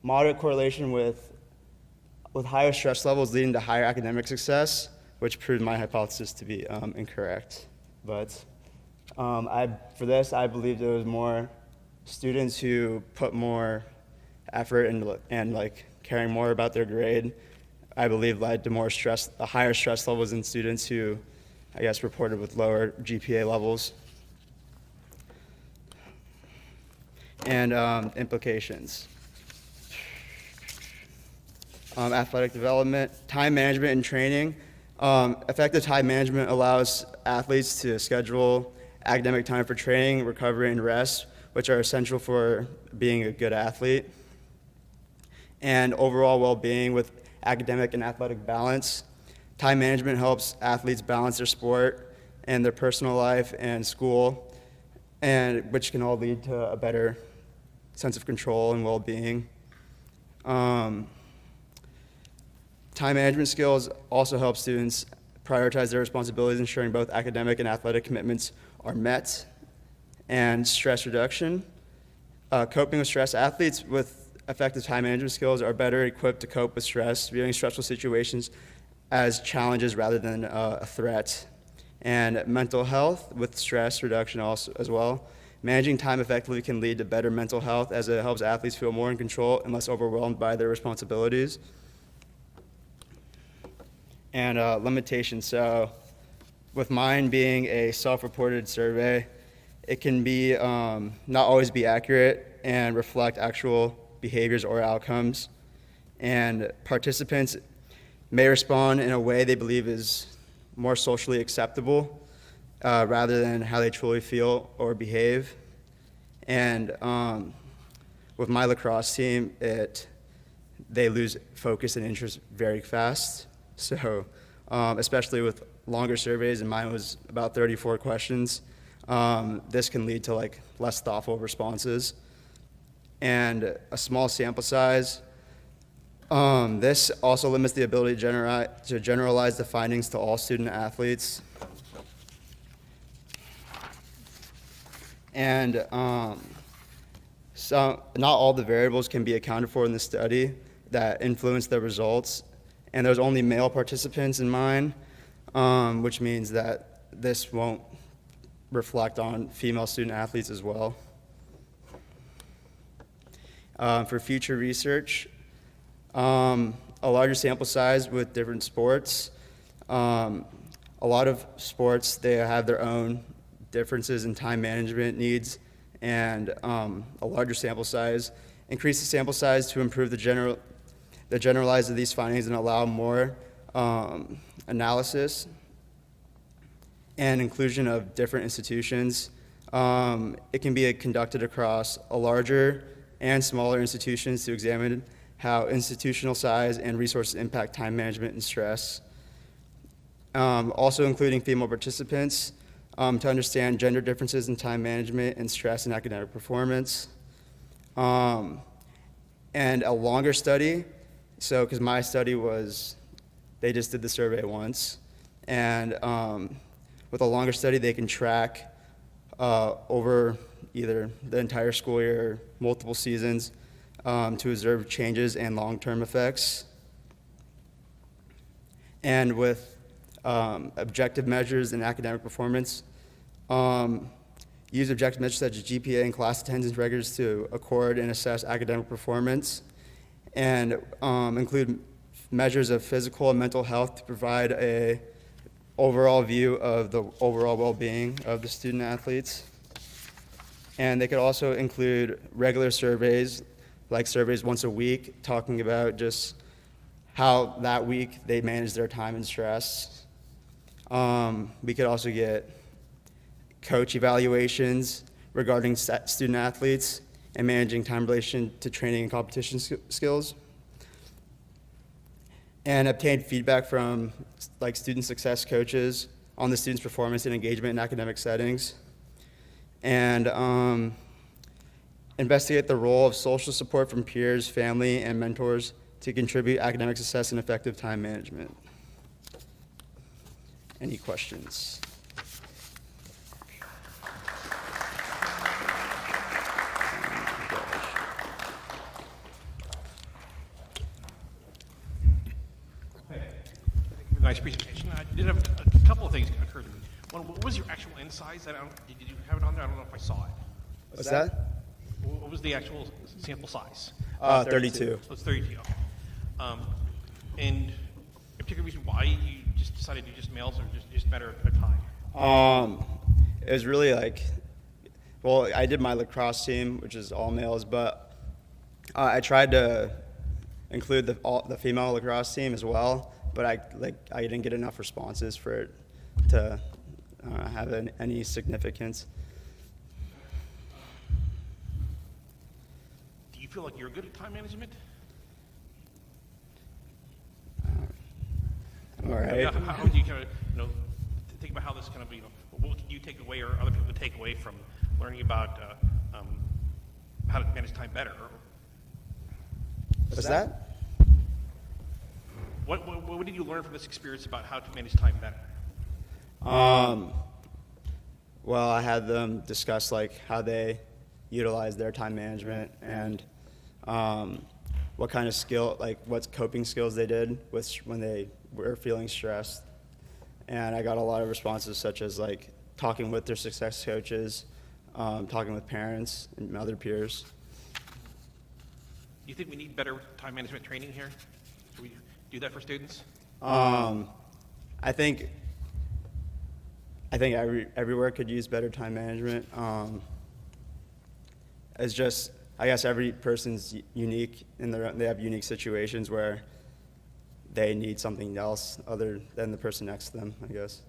moderate correlation with higher stress levels leading to higher academic success, which proved my hypothesis to be incorrect. But for this, I believed it was more students who put more effort and like caring more about their grade, I believe led to more stress, higher stress levels in students who, I guess, reported with lower GPA levels. And implications. Athletic development, time management and training. Effective time management allows athletes to schedule academic time for training, recovery, and rest, which are essential for being a good athlete. And overall well-being with academic and athletic balance. Time management helps athletes balance their sport and their personal life and school, and which can all lead to a better sense of control and well-being. Time management skills also help students prioritize their responsibilities, ensuring both academic and athletic commitments are met. And stress reduction. Coping with stress. Athletes with effective time management skills are better equipped to cope with stress, viewing stressful situations as challenges rather than a threat. And mental health with stress reduction also as well. Managing time effectively can lead to better mental health as it helps athletes feel more in control and less overwhelmed by their responsibilities. And limitations. So with mine being a self-reported survey, it can be not always be accurate and reflect actual behaviors or outcomes. And participants may respond in a way they believe is more socially acceptable rather than how they truly feel or behave. And with my lacrosse team, they lose focus and interest very fast. So especially with longer surveys, and mine was about 34 questions, this can lead to like less thoughtful responses. And a small sample size. This also limits the ability to generalize the findings to all student athletes. And so not all the variables can be accounted for in the study that influence the results. And there's only male participants in mine, which means that this won't reflect on female student athletes as well. For future research, a larger sample size with different sports. A lot of sports, they have their own differences in time management needs, and a larger sample size. Increase the sample size to improve the generalize of these findings and allow more analysis and inclusion of different institutions. It can be conducted across a larger and smaller institutions to examine how institutional size and resources impact time management and stress. Also including female participants to understand gender differences in time management and stress and academic performance. And a longer study, so because my study was, they just did the survey once, and with a longer study they can track over either the entire school year or multiple seasons to observe changes and long-term effects. And with objective measures in academic performance, use objective measures such as GPA and class attendance records to accord and assess academic performance, and include measures of physical and mental health to provide a overall view of the overall well-being of the student athletes. And they could also include regular surveys, like surveys once a week, talking about just how that week they manage their time and stress. We could also get coach evaluations regarding student athletes and managing time in relation to training and competition skills. And obtain feedback from like student success coaches on the students' performance and engagement in academic settings. And investigate the role of social support from peers, family, and mentors to contribute academic success and effective time management. Any questions?
Nice presentation. I did have a couple of things that occurred to me. One, what was your actual end size? Did you have it on there? I don't know if I saw it.
What's that?
What was the actual sample size?
32.
So it's 32. Okay. And a particular reason why you just decided to do just males or just matter of time?
It was really like, well, I did my lacrosse team, which is all males, but I tried to include the female lacrosse team as well, but I didn't get enough responses for it to have any significance.
Do you feel like you're good at time management?
All right.
How would you kind of, think about how this kind of, what can you take away or other people take away from learning about how to manage time better?
What's that?
What did you learn from this experience about how to manage time better?
Well, I had them discuss like how they utilize their time management and what kind of what coping skills they did when they were feeling stressed. And I got a lot of responses such as like talking with their success coaches, talking with parents and other peers.
Do you think we need better time management training here? Should we do that for students?
I think everywhere could use better time management. It's just, I guess every person's unique and they have unique situations where they need something else other than the person next to them, I guess.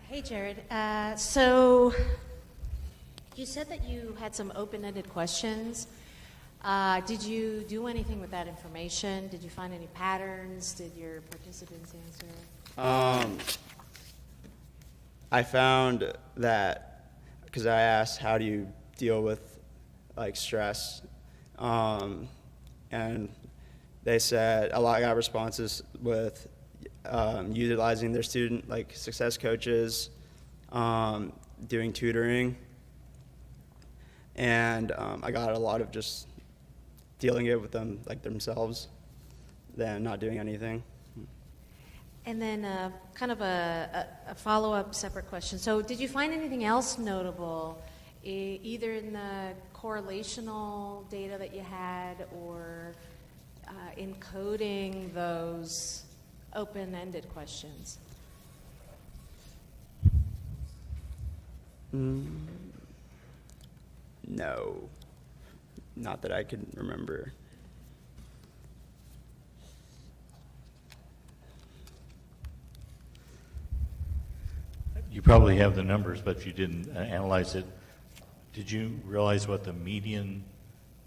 Hey, Jared. So you said that you had some open-ended questions. Did you do anything with that information? Did you find any patterns? Did your participants answer?
I found that because I asked, how do you deal with like stress? And they said a lot got responses with utilizing their student like success coaches, doing tutoring, and I got a lot of just dealing it with them like themselves than not doing anything.
And then kind of a follow-up separate question. So did you find anything else notable, either in the correlational data that you had or in coding those open-ended questions?
No, not that I can remember.
You probably have the numbers, but you didn't analyze it. Did you realize what the median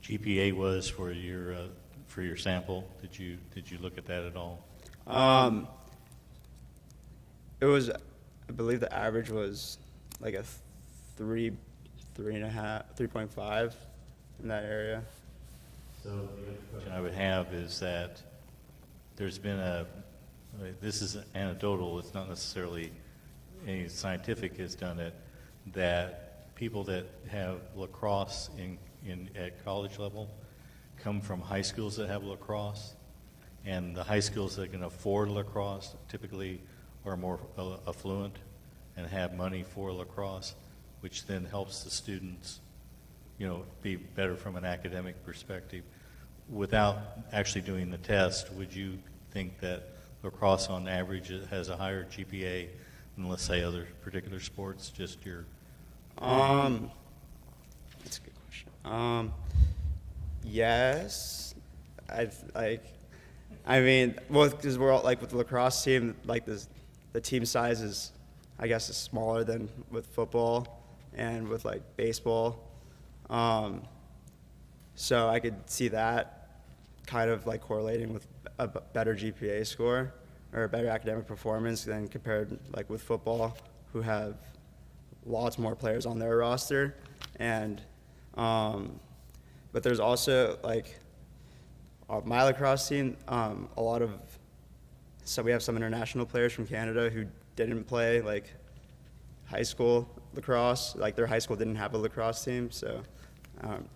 GPA was for your sample? Did you look at that at all?
It was, I believe the average was like a 3.5 in that area.
So the other question I would have is that there's been this is anecdotal, it's not necessarily any scientific has done it, that people that have lacrosse at college level come from high schools that have lacrosse, and the high schools that can afford lacrosse typically are more affluent and have money for lacrosse, which then helps the students, be better from an academic perspective. without actually doing the test, would you think that lacrosse on average has a higher GPA than, let's say, other particular sports? Just your...
That's a good question. Yes. I mean, well, because we're all, like, with the lacrosse team, like, the team size is, I guess, is smaller than with football and with, like, baseball. So I could see that kind of, like, correlating with a better GPA score or a better academic performance than compared, like, with football, who have lots more players on their roster. And but there's also, like, my lacrosse team, so we have some international players from Canada who didn't play, like, high school lacrosse. Like, their high school didn't have a lacrosse team, so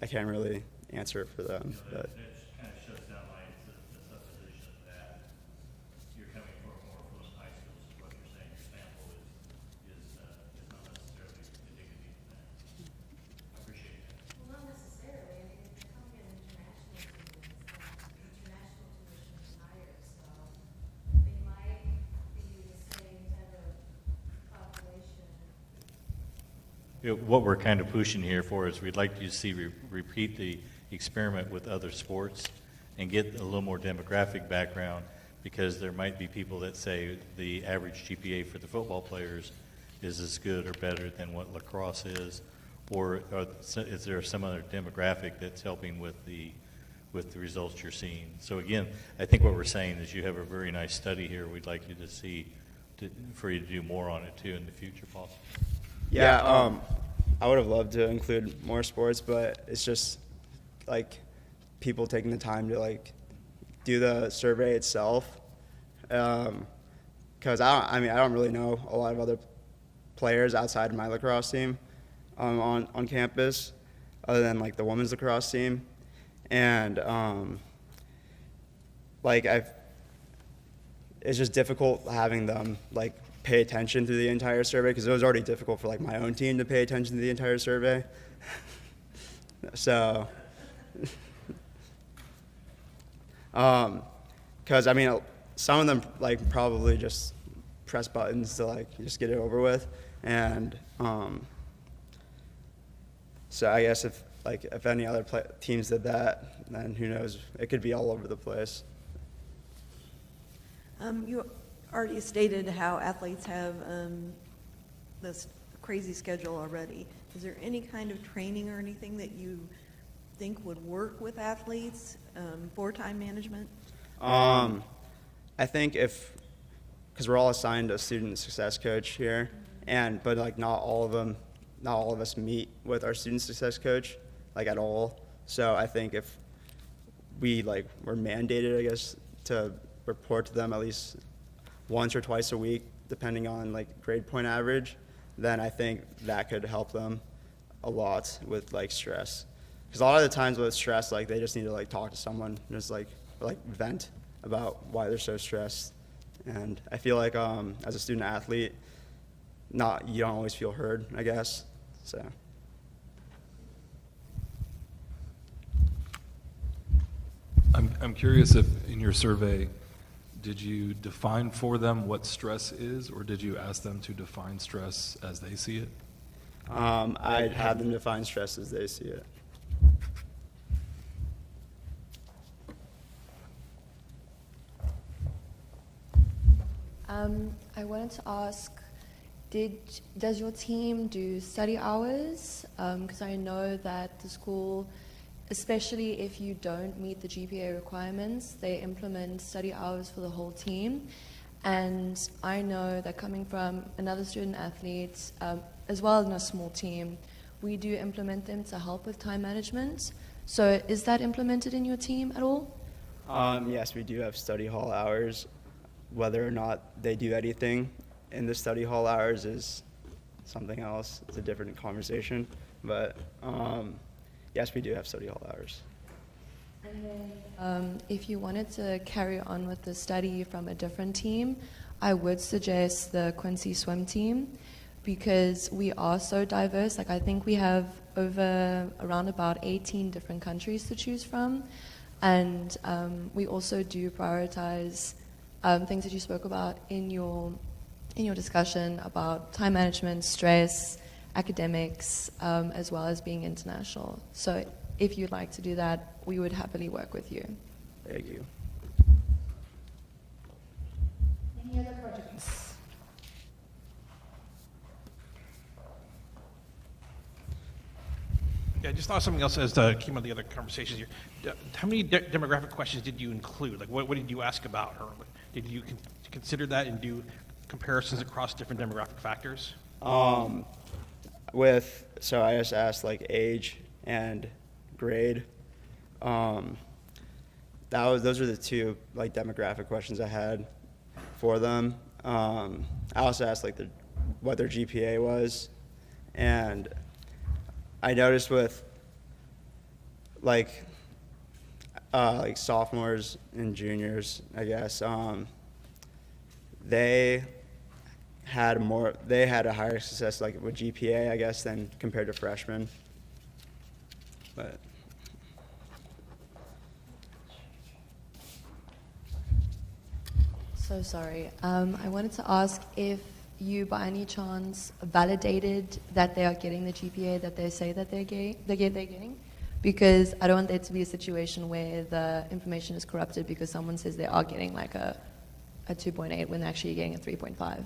I can't really answer it for them. But.
That kind of shuts down the supposition that you're coming from more affluent high schools, is what you're saying. Your sample is not necessarily indicative of that. I appreciate that.
Well, not necessarily. I mean, if you're coming in international students, international tuition is higher, so they might be the same type of population.
What we're kind of pushing here for is we'd like you to see repeat the experiment with other sports and get a little more demographic background, because there might be people that say the average GPA for the football players is as good or better than what lacrosse is, or is there some other demographic that's helping with the results you're seeing? So again, I think what we're saying is you have a very nice study here. We'd like you to see, for you to do more on it too in the future, possibly.
Yeah, I would have loved to include more sports, but it's just, like, people taking the time to, like, do the survey itself. Because I don't really know a lot of other players outside of my lacrosse team on campus, other than, like, the women's lacrosse team. And like, it's just difficult having them, like, pay attention to the entire survey, because it was already difficult for, like, my own team to pay attention to the entire survey. So, because, I mean, some of them, like, probably just press buttons to, like, just get it over with. And so I guess if any other teams did that, then who knows, it could be all over the place.
You already stated how athletes have this crazy schedule already. Is there any kind of training or anything that you think would work with athletes for time management?
I think because we're all assigned a student success coach here, but, like, not all of us meet with our student success coach, like, at all. So I think if we, like, were mandated, I guess, to report to them at least once or twice a week, depending on, like, grade point average, then I think that could help them a lot with, like, stress. Because a lot of the times with stress, like, they just need to, like, talk to someone, just like vent about why they're so stressed. And I feel like as a student athlete, you don't always feel heard, I guess. So.
I'm curious if in your survey, did you define for them what stress is, or did you ask them to define stress as they see it?
I'd have them define stress as they see it.
I wanted to ask, does your team do study hours? Because I know that the school, especially if you don't meet the GPA requirements, they implement study hours for the whole team. And I know that coming from another student athlete, as well as in a small team, we do implement them to help with time management. So is that implemented in your team at all?
Yes, we do have study hall hours. Whether or not they do anything in the study hall hours is something else. It's a different conversation. But yes, we do have study hall hours.
And then if you wanted to carry on with the study from a different team, I would suggest the Quincy swim team, because we are so diverse. Like, I think we have around about 18 different countries to choose from. And we also do prioritize things that you spoke about in your discussion about time management, stress, academics, as well as being international. So if you'd like to do that, we would happily work with you.
Thank you.
Any other projects?
Yeah, I just thought something else as came out of the other conversations here. How many demographic questions did you include? Like, what did you ask about her? Did you consider that and do comparisons across different demographic factors?
So I just asked like age and grade. Those are the two like demographic questions I had for them. I also asked like what their GPA was, and I noticed with like sophomores and juniors, I guess, they had a higher success like with GPA, I guess, than compared to freshmen. But
So sorry. I wanted to ask if you, by any chance, validated that they are getting the GPA that they say that they're getting, because I don't want there to be a situation where the information is corrupted because someone says they are getting like a 2.8 when they're actually getting a 3.5.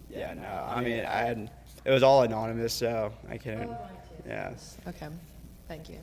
yeah, no, I mean, it was all anonymous, so I couldn't. Yeah.
Okay. Thank you.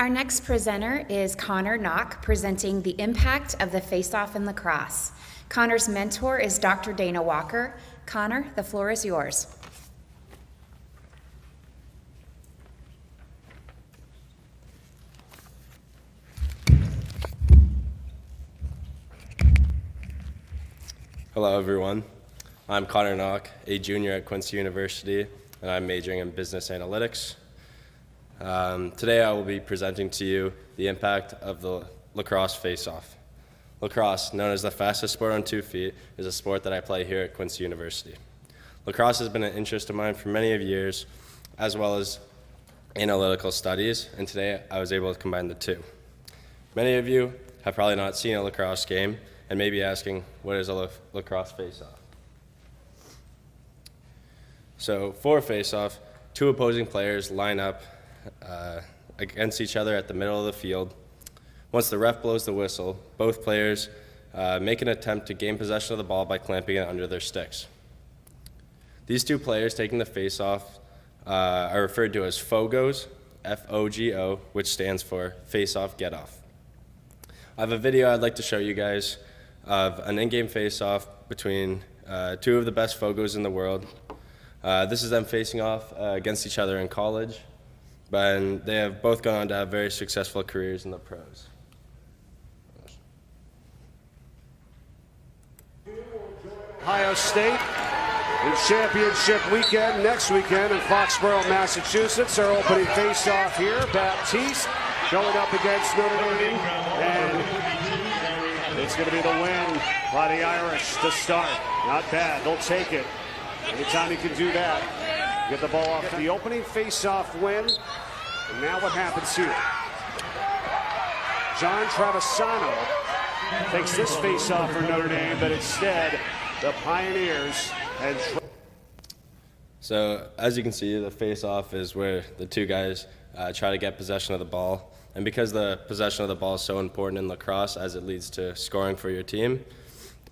Our next presenter is Connor Knock, presenting the impact of the face-off in lacrosse. Connor's mentor is Dr. Dana Walker. Connor, the floor is yours.
Hello, everyone. I'm Connor Knock, a junior at Quincy University, and I'm majoring in business analytics. Today I will be presenting to you the impact of the lacrosse face-off. Lacrosse, known as the fastest sport on 2 feet, is a sport that I play here at Quincy University. Lacrosse has been an interest of mine for many years, as well as analytical studies, and today I was able to combine the two. Many of you have probably not seen a lacrosse game and may be asking, what is a lacrosse face-off? So for a face-off, 2 opposing players line up against each other at the middle of the field. Once the ref blows the whistle, both players make an attempt to gain possession of the ball by clamping it under their sticks. These 2 players taking the face-off are referred to as FOGOs, F-O-G-O, which stands for face-off, get-off. I have a video I'd like to show you guys of an in-game face-off between 2 of the best FOGOs in the world. This is them facing off against each other in college, but they have both gone on to have very successful careers in the pros.
Ohio State in championship weekend, next weekend in Foxborough, Massachusetts. Our opening face-off here. Baptiste going up against Notre Dame, and it's going to be the win by the Irish to start. Not bad. They'll take it. Anytime you can do that, get the ball off. The opening face-off win. And now what happens here? John Travisano takes this face-off for Notre Dame, but instead the Pioneers and
So as you can see, the face-off is where the 2 guys try to get possession of the ball. And because the possession of the ball is so important in lacrosse as it leads to scoring for your team,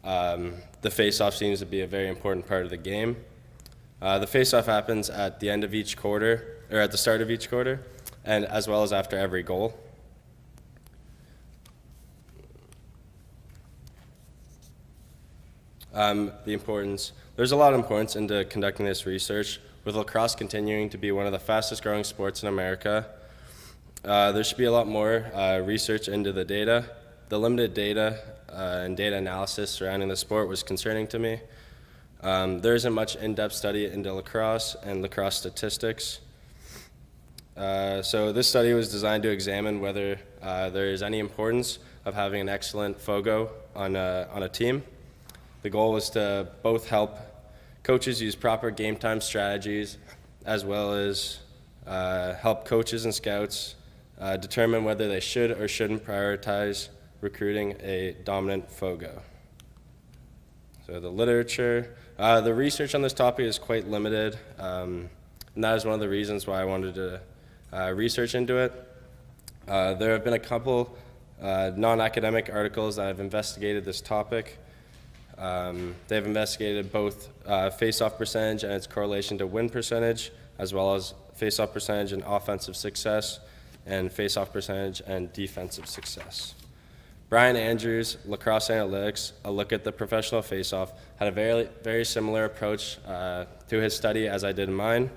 the face-off seems to be a very important part of the game. The face-off happens at the end of each quarter, or at the start of each quarter, and as well as after every goal. There's a lot of importance into conducting this research, with lacrosse continuing to be one of the fastest growing sports in America. There should be a lot more research into the data. The limited data and data analysis surrounding the sport was concerning to me. There isn't much in-depth study into lacrosse and lacrosse statistics. So this study was designed to examine whether there is any importance of having an excellent FOGO on a team. The goal was to both help coaches use proper game time strategies, as well as help coaches and scouts determine whether they should or shouldn't prioritize recruiting a dominant FOGO. So the literature, the research on this topic is quite limited, and that is one of the reasons why I wanted to research into it. There have been a couple non-academic articles that have investigated this topic. They've investigated both face-off percentage and its correlation to win percentage, as well as face-off percentage and offensive success, and face-off percentage and defensive success. Brian Andrews, Lacrosse Analytics, a look at the professional face-off, had a very similar approach to his study as I did in mine.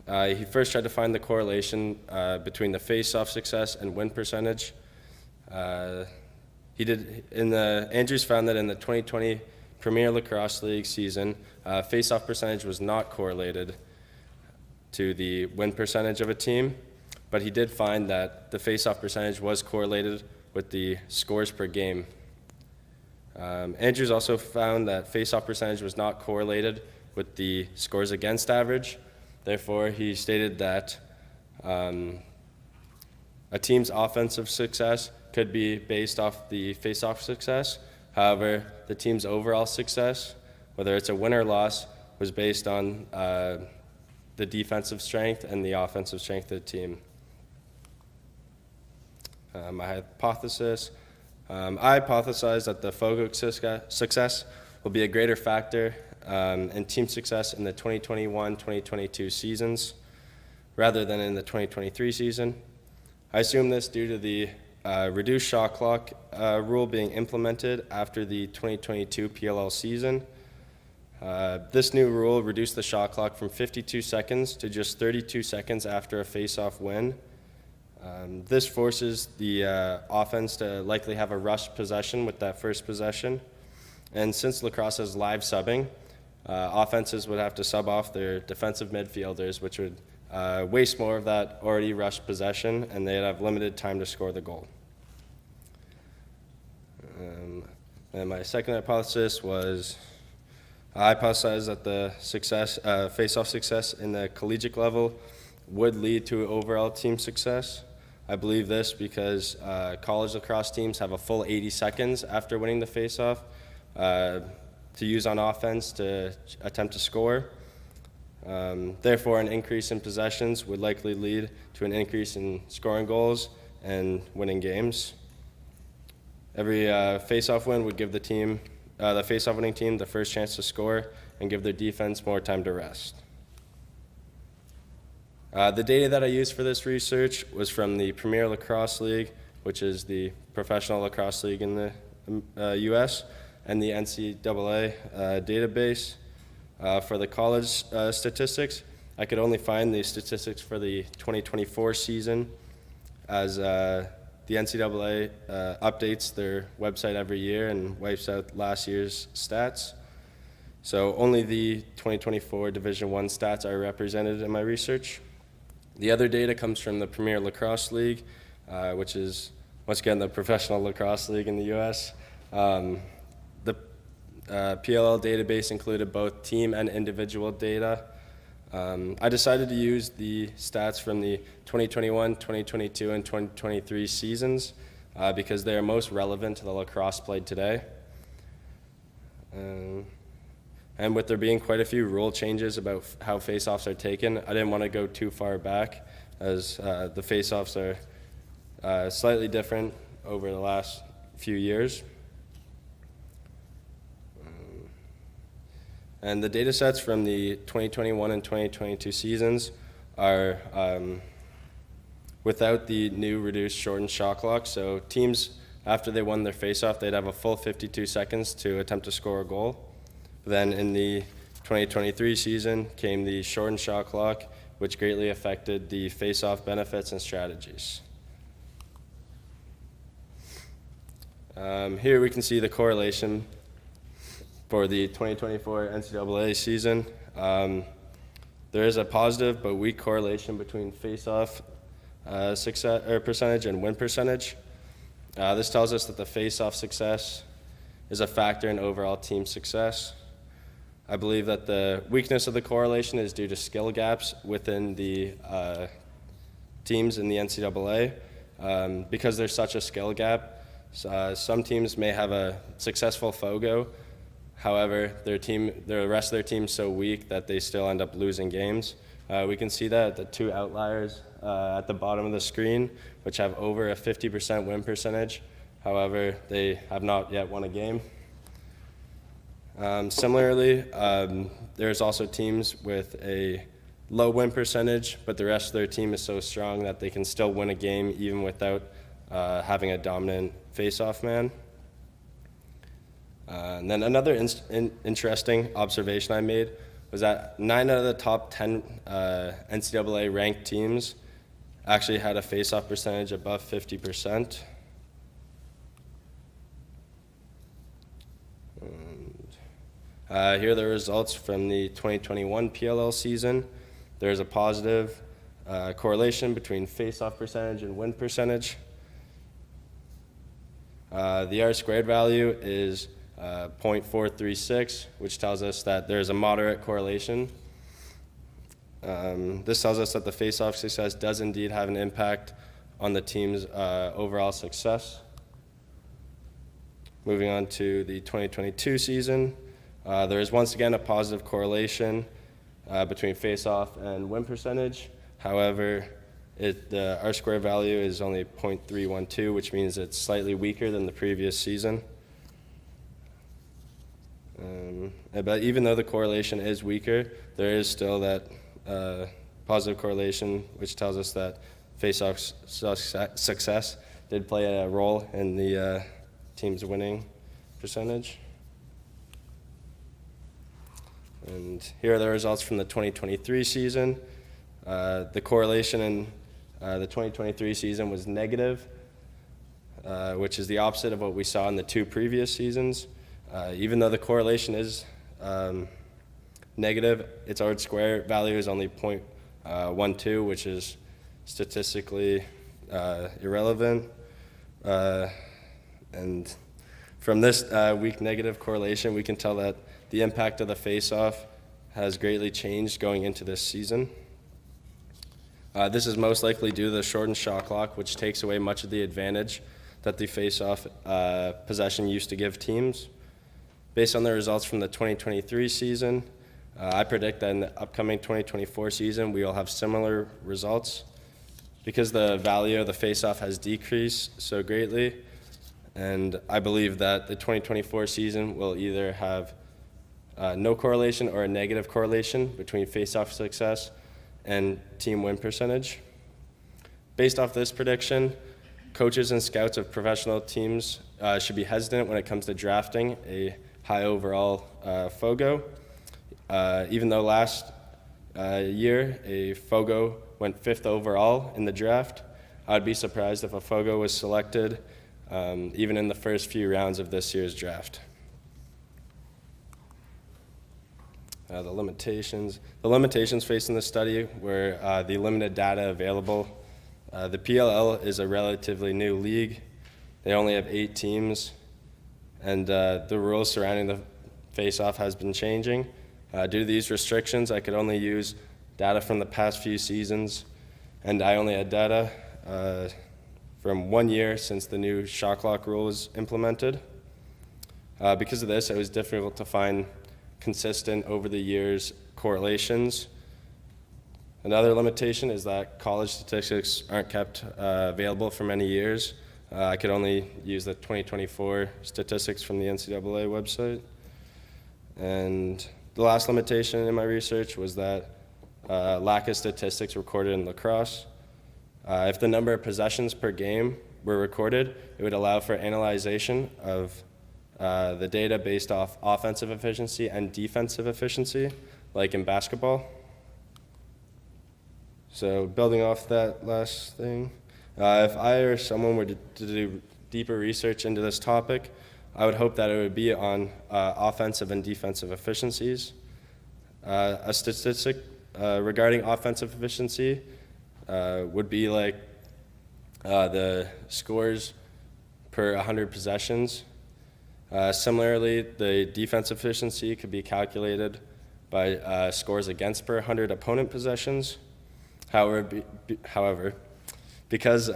He first tried to find the correlation between the face-off success and win percentage. Andrews found that in the 2020 Premier Lacrosse League season, face-off percentage was not correlated to the win percentage of a team, but he did find that the face-off percentage was correlated with the scores per game. Andrews also found that face-off percentage was not correlated with the scores against average. Therefore, he stated that a team's offensive success could be based off the face-off success. However, the team's overall success, whether it's a win or loss, was based on the defensive strength and the offensive strength of the team. My hypothesis, I hypothesized that the FOGO success will be a greater factor in team success in the 2021-2022 seasons rather than in the 2023 season. I assume this due to the reduced shot clock rule being implemented after the 2022 PLL season. This new rule reduced the shot clock from 52 seconds to just 32 seconds after a face-off win. This forces the offense to likely have a rush possession with that first possession. And since lacrosse has live subbing, offenses would have to sub off their defensive midfielders, which would waste more of that already rushed possession, and they'd have limited time to score the goal. And my second hypothesis was, I hypothesized that the face-off success in the collegiate level would lead to overall team success. I believe this because college lacrosse teams have a full 80 seconds after winning the face-off to use on offense to attempt to score. Therefore, an increase in possessions would likely lead to an increase in scoring goals and winning games. Every face-off win would give the face-off winning team the first chance to score and give their defense more time to rest. The data that I used for this research was from the Premier Lacrosse League, which is the professional lacrosse league in the U.S., and the NCAA database. For the college statistics, I could only find the statistics for the 2024 season, as the NCAA updates their website every year and wipes out last year's stats. So only the 2024 Division I stats are represented in my research. The other data comes from the Premier Lacrosse League, which is, once again, the professional lacrosse league in the U.S. The PLL database included both team and individual data. I decided to use the stats from the 2021, 2022, and 2023 seasons because they are most relevant to the lacrosse played today. And with there being quite a few rule changes about how face-offs are taken, I didn't want to go too far back, as the face-offs are slightly different over the last few years. And the data sets from the 2021 and 2022 seasons are without the new reduced shortened shot clock. So teams, after they won their face-off, they'd have a full 52 seconds to attempt to score a goal. Then in the 2023 season came the shortened shot clock, which greatly affected the face-off benefits and strategies. Here we can see the correlation for the 2024 NCAA season. There is a positive but weak correlation between face-off success or percentage and win percentage. This tells us that the face-off success is a factor in overall team success. I believe that the weakness of the correlation is due to skill gaps within the teams in the NCAA. Because there's such a skill gap, some teams may have a successful FOGO. However, the rest of their team is so weak that they still end up losing games. We can see that the two outliers at the bottom of the screen, which have over a 50% win percentage. However, they have not yet won a game. Similarly, there's also teams with a low win percentage, but the rest of their team is so strong that they can still win a game even without having a dominant face-off man. And then another interesting observation I made was that 9 out of the top 10 NCAA ranked teams actually had a face-off percentage above 50%. Here are the results from the 2021 PLL season. There's a positive correlation between face-off percentage and win percentage. The R-squared value is 0.436, which tells us that there's a moderate correlation. This tells us that the face-off success does indeed have an impact on the team's overall success. Moving on to the 2022 season, there is once again a positive correlation between face-off and win percentage. However, the R-squared value is only 0.312, which means it's slightly weaker than the previous season. But even though the correlation is weaker, there is still that positive correlation, which tells us that face-off success did play a role in the team's winning percentage. And here are the results from the 2023 season. The correlation in the 2023 season was negative, which is the opposite of what we saw in the 2 previous seasons. Even though the correlation is negative, its R-square value is only 0.12, which is statistically irrelevant. And from this weak negative correlation, we can tell that the impact of the face-off has greatly changed going into this season. This is most likely due to the shortened shot clock, which takes away much of the advantage that the face-off possession used to give teams. Based on the results from the 2023 season, I predict that in the upcoming 2024 season, we will have similar results. Because the value of the face-off has decreased so greatly, and I believe that the 2024 season will either have no correlation or a negative correlation between face-off success and team win percentage. Based off this prediction, coaches and scouts of professional teams should be hesitant when it comes to drafting a high overall FOGO. Even though last year a FOGO went 5th overall in the draft, I'd be surprised if a FOGO was selected even in the first few rounds of this year's draft. The limitations facing the study were the limited data available. The PLL is a relatively new league. They only have 8 teams, and the rules surrounding the face-off has been changing. Due to these restrictions, I could only use data from the past few seasons, and I only had data from 1 year since the new shot clock rule was implemented. Because of this, it was difficult to find consistent over the years correlations. Another limitation is that college statistics aren't kept available for many years. I could only use the 2024 statistics from the NCAA website. And the last limitation in my research was that lack of statistics recorded in lacrosse. If the number of possessions per game were recorded, it would allow for analyzation of the data based off offensive efficiency and defensive efficiency, like in basketball. So building off that last thing, if I or someone were to do deeper research into this topic, I would hope that it would be on offensive and defensive efficiencies. A statistic regarding offensive efficiency would be like the scores per 100 possessions. Similarly, the defensive efficiency could be calculated by scores against per 100 opponent possessions. However, because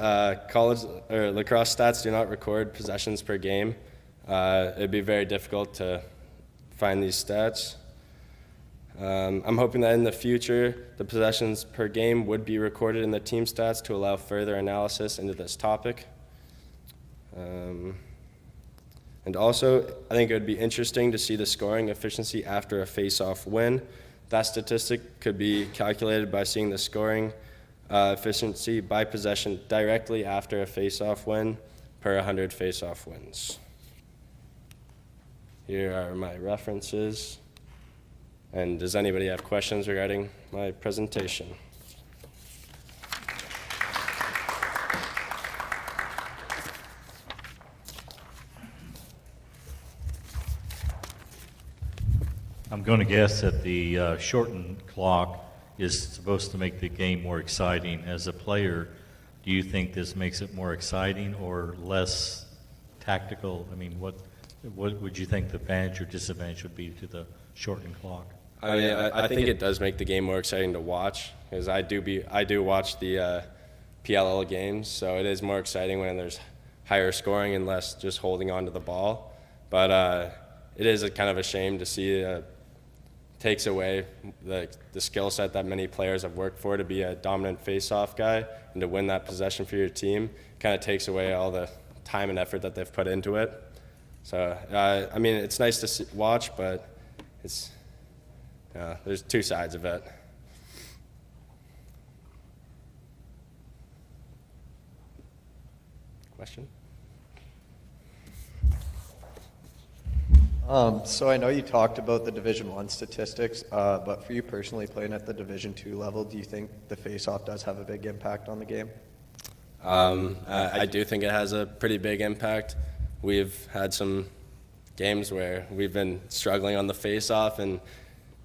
college or lacrosse stats do not record possessions per game, it'd be very difficult to find these stats. I'm hoping that in the future, the possessions per game would be recorded in the team stats to allow further analysis into this topic. And also, I think it would be interesting to see the scoring efficiency after a face-off win. That statistic could be calculated by seeing the scoring efficiency by possession directly after a face-off win per 100 face-off wins. Here are my references. And does anybody have questions regarding my presentation?
I'm going to guess that the shortened clock is supposed to make the game more exciting. As a player, do you think this makes it more exciting or less tactical? I mean, what would you think the advantage or disadvantage would be to the shortened clock?
I mean, I think it does make the game more exciting to watch, because I do watch the PLL games, so it is more exciting when there's higher scoring and less just holding on to the ball. But it is a kind of a shame to see takes away the skill set that many players have worked for to be a dominant face-off guy and to win that possession for your team. Kind of takes away all the time and effort that they've put into it. So, I mean, it's nice to watch, but it's there's two sides of it. question.
So I know you talked about the Division I statistics, but for you personally playing at the Division II level, do you think the face-off does have a big impact on the game?
I do think it has a pretty big impact. We've had some games where we've been struggling on the face-off, and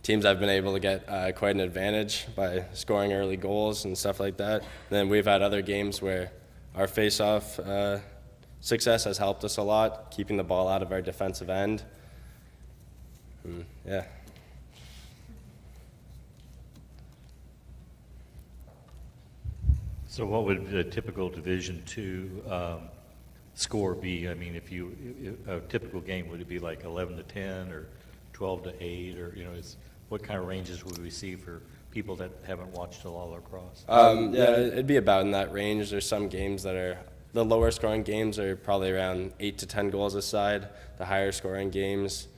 teams have been able to get quite an advantage by scoring early goals and stuff like that. And then we've had other games where our face-off success has helped us a lot, keeping the ball out of our defensive end. Yeah.
So what would a typical Division II score be? I mean, a typical game, would it be like 11 to 10 or 12 to 8, or what kind of ranges would we see for people that haven't watched a lot of lacrosse?
Yeah, it'd be about in that range. There's some games that are, the lower scoring games are probably around 8 to 10 goals a side. The higher scoring games,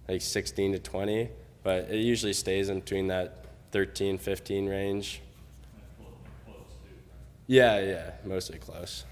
like 16 to 20, but it usually stays in between that 13, 15 range. Yeah, mostly close.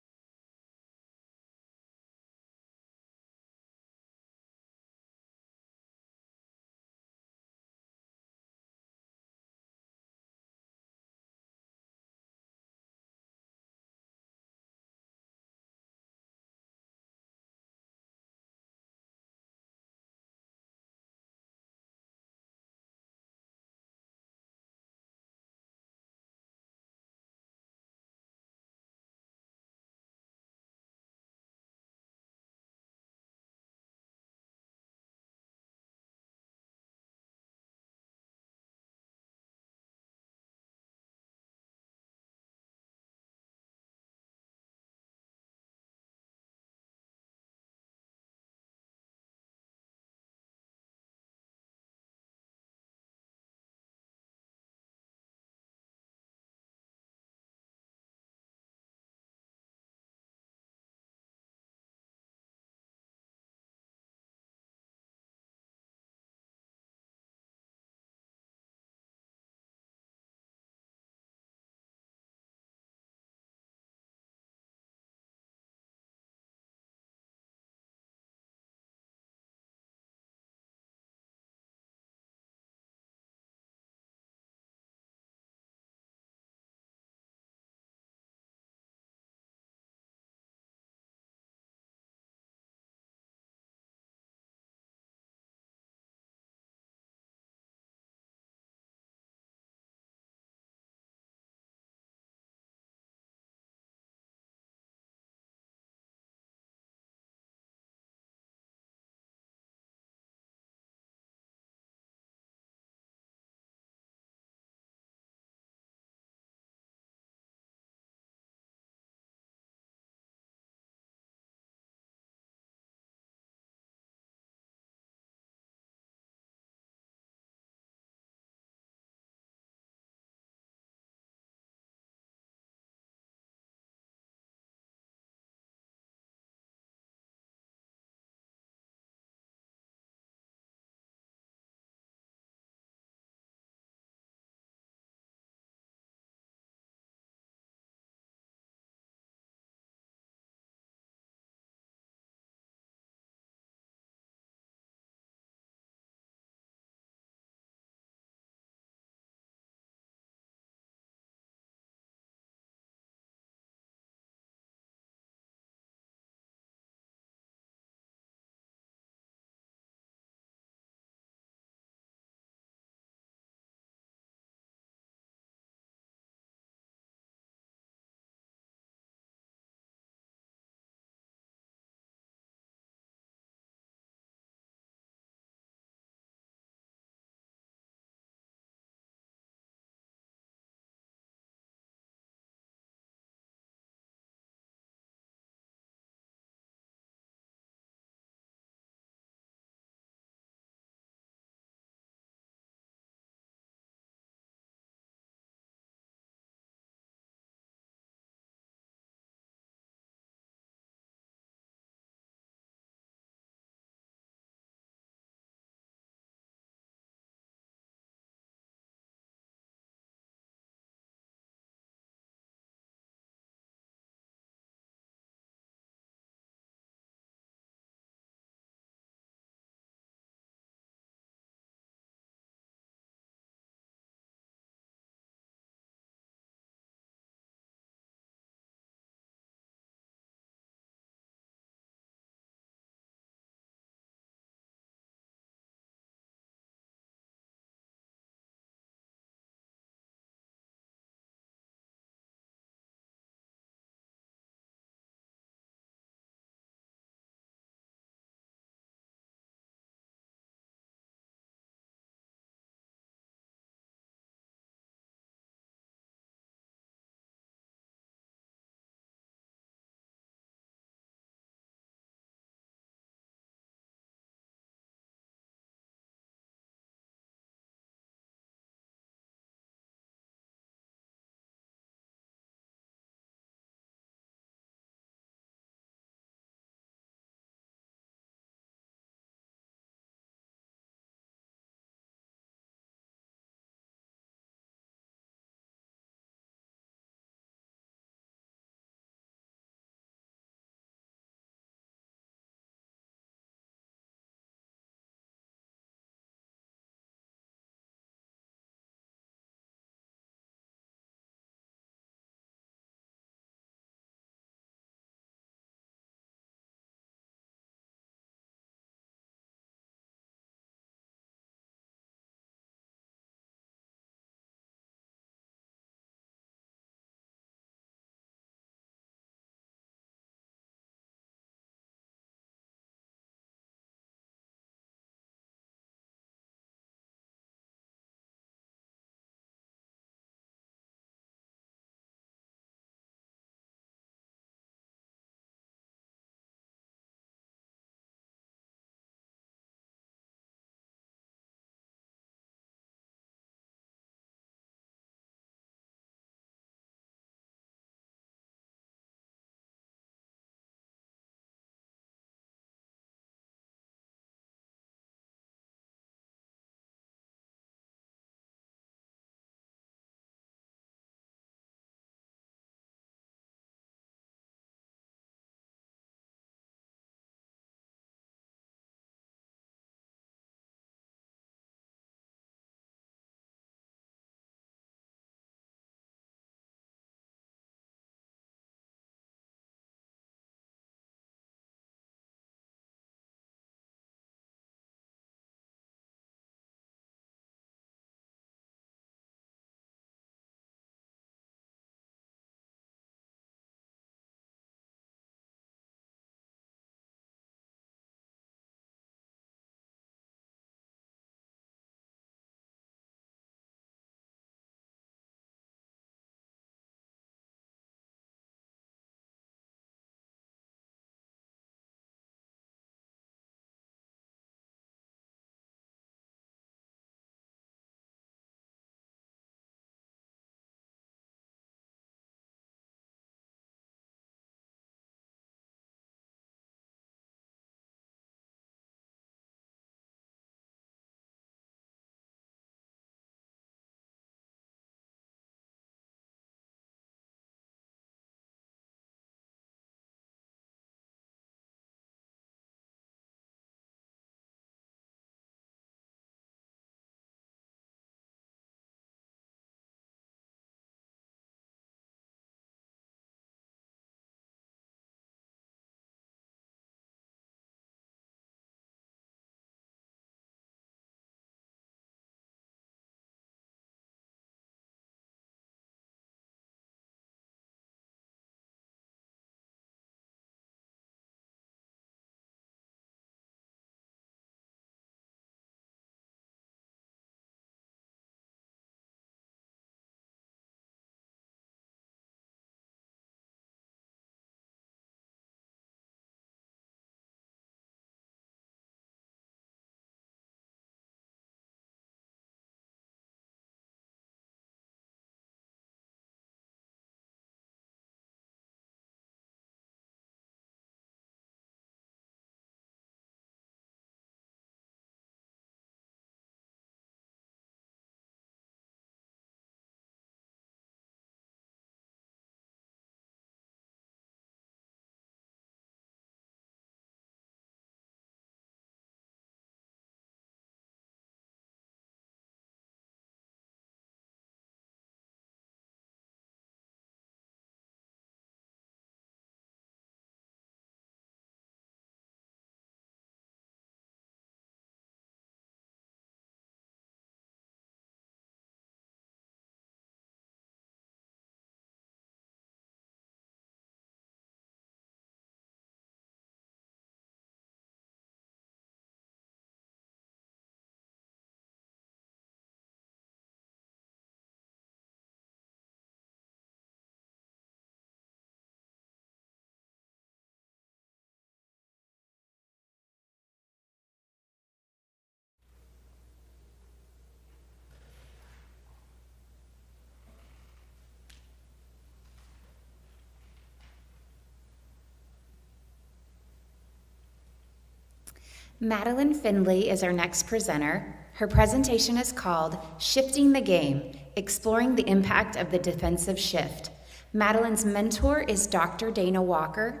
Madeline Findley is our next presenter. Her presentation is called Shifting the Game, Exploring the Impact of the Defensive Shift. Madeline's mentor is Dr. Dana Walker.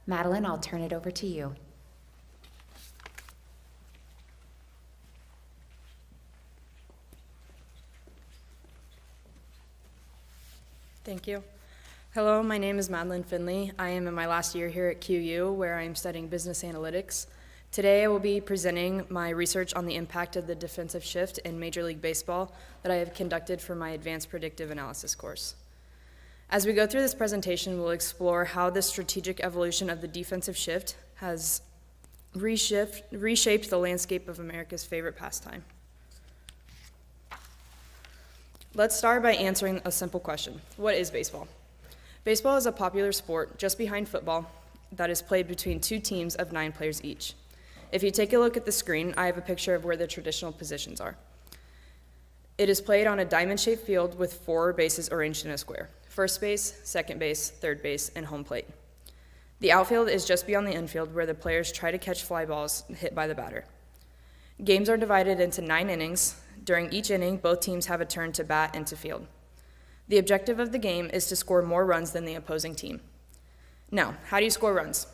Madeline, I'll turn it over to you.
Thank you. Hello, my name is Madeline Findley. I am in my last year here at QU, where I am studying business analytics. Today I will be presenting my research on the impact of the defensive shift in Major League Baseball that I have conducted for my advanced predictive analysis course. As we go through this presentation, we'll explore how the strategic evolution of the defensive shift has reshaped the landscape of America's favorite pastime. Let's start by answering a simple question. What is baseball? Baseball is a popular sport just behind football that is played between two teams of 9 players each. If you take a look at the screen, I have a picture of where the traditional positions are. It is played on a diamond-shaped field with 4 bases arranged in a square: first base, second base, third base, and home plate. The outfield is just beyond the infield, where the players try to catch fly balls hit by the batter. Games are divided into 9 innings. During each inning, both teams have a turn to bat and to field. The objective of the game is to score more runs than the opposing team. Now, how do you score runs?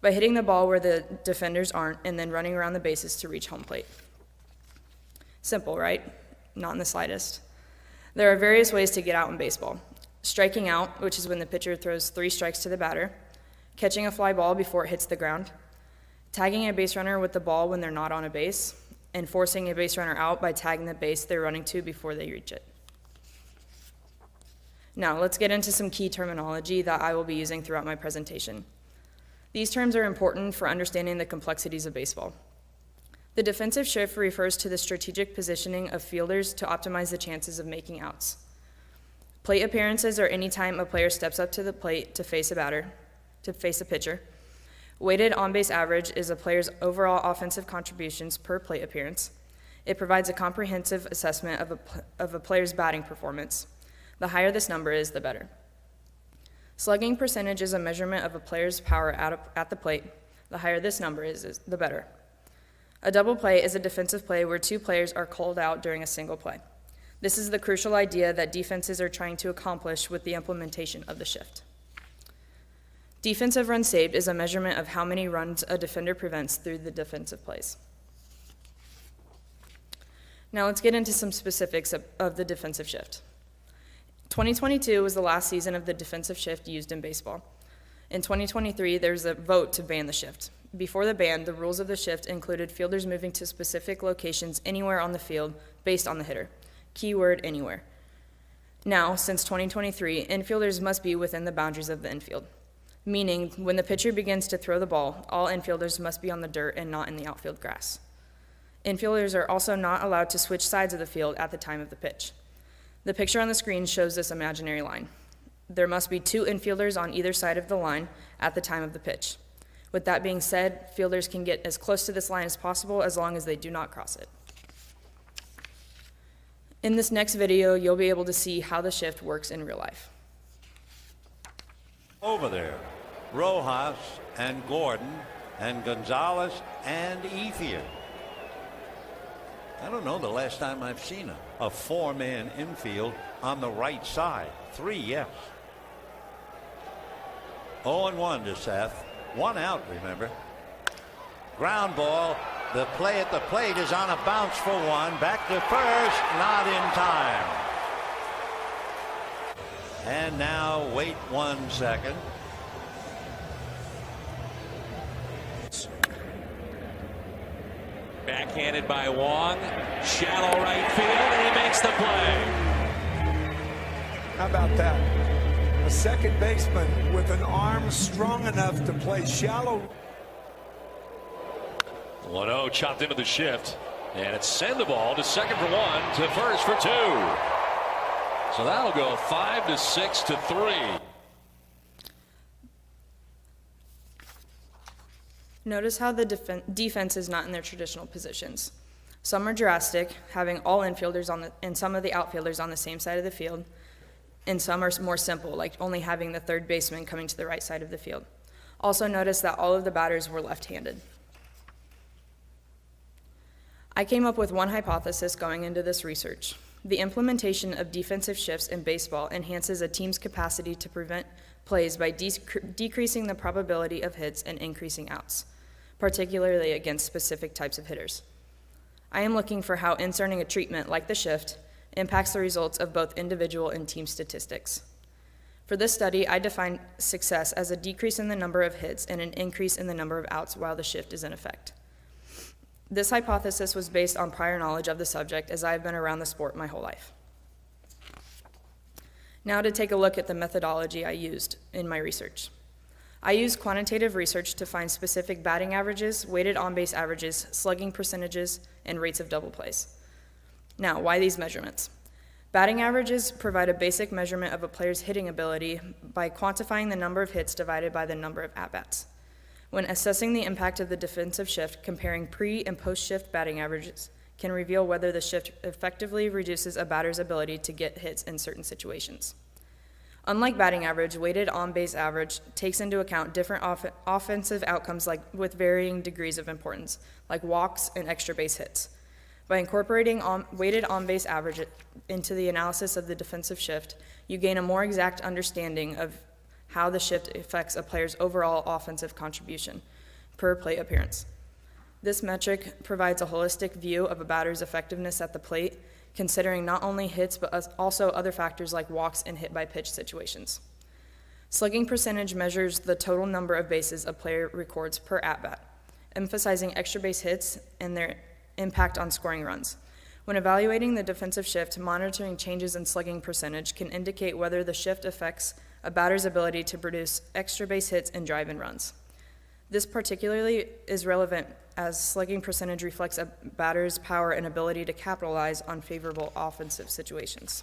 By hitting the ball where the defenders aren't and then running around the bases to reach home plate. Simple, right? Not in the slightest. There are various ways to get out in baseball. Striking out, which is when the pitcher throws 3 strikes to the batter, catching a fly ball before it hits the ground, tagging a base runner with the ball when they're not on a base, and forcing a base runner out by tagging the base they're running to before they reach it. Now, let's get into some key terminology that I will be using throughout my presentation. These terms are important for understanding the complexities of baseball. The defensive shift refers to the strategic positioning of fielders to optimize the chances of making outs. Plate appearances are any time a player steps up to the plate to face a pitcher. Weighted on-base average is a player's overall offensive contributions per plate appearance. It provides a comprehensive assessment of a player's batting performance. The higher this number is, the better. Slugging percentage is a measurement of a player's power at the plate. The higher this number is, the better. A double play is a defensive play where 2 players are called out during a single play. This is the crucial idea that defenses are trying to accomplish with the implementation of the shift. Defensive runs saved is a measurement of how many runs a defender prevents through the defensive plays. Now let's get into some specifics of the defensive shift. 2022 was the last season of the defensive shift used in baseball. In 2023, there's a vote to ban the shift. Before the ban, the rules of the shift included fielders moving to specific locations anywhere on the field based on the hitter. Keyword, anywhere. Now, since 2023, infielders must be within the boundaries of the infield, meaning when the pitcher begins to throw the ball, all infielders must be on the dirt and not in the outfield grass. Infielders are also not allowed to switch sides of the field at the time of the pitch. The picture on the screen shows this imaginary line. There must be 2 infielders on either side of the line at the time of the pitch. With that being said, fielders can get as close to this line as possible as long as they do not cross it. In this next video, you'll be able to see how the shift works in real life.
Over there, Rojas and Gordon and Gonzalez and Ethier. I don't know the last time I've seen a 4-man infield on the right side. 3, yes. 0-1 to Seth. 1 out, remember. Ground ball. The play at the plate is on a bounce for 1. Back to first. Not in time. And now wait 1 second.
Backhanded by Wong, shallow right field, and he makes the play.
How about that? A second baseman with an arm strong enough to play shallow.
1-0 chopped into the shift, and it's send the ball to second for 1, to first for 2. So that'll go 5 to 6 to 3.
Notice how the defense is not in their traditional positions. Some are drastic, having all infielders and some of the outfielders on the same side of the field, and some are more simple, like only having the third baseman coming to the right side of the field. Also notice that all of the batters were left-handed. I came up with one hypothesis going into this research. The implementation of defensive shifts in baseball enhances a team's capacity to prevent plays by decreasing the probability of hits and increasing outs, particularly against specific types of hitters. I am looking for how inserting a treatment like the shift impacts the results of both individual and team statistics. For this study, I defined success as a decrease in the number of hits and an increase in the number of outs while the shift is in effect. This hypothesis was based on prior knowledge of the subject, as I have been around the sport my whole life. Now to take a look at the methodology I used in my research. I used quantitative research to find specific batting averages, weighted on-base averages, slugging percentages, and rates of double plays. Now, why these measurements? Batting averages provide a basic measurement of a player's hitting ability by quantifying the number of hits divided by the number of at-bats. When assessing the impact of the defensive shift, comparing pre- and post-shift batting averages can reveal whether the shift effectively reduces a batter's ability to get hits in certain situations. Unlike batting average, weighted on-base average takes into account different offensive outcomes with varying degrees of importance, like walks and extra base hits. By incorporating weighted on-base average into the analysis of the defensive shift, you gain a more exact understanding of how the shift affects a player's overall offensive contribution per plate appearance. This metric provides a holistic view of a batter's effectiveness at the plate, considering not only hits but also other factors like walks and hit-by-pitch situations. Slugging percentage measures the total number of bases a player records per at-bat, emphasizing extra base hits and their impact on scoring runs. When evaluating the defensive shift, monitoring changes in slugging percentage can indicate whether the shift affects a batter's ability to produce extra base hits and drive-in runs. This particularly is relevant as slugging percentage reflects a batter's power and ability to capitalize on favorable offensive situations.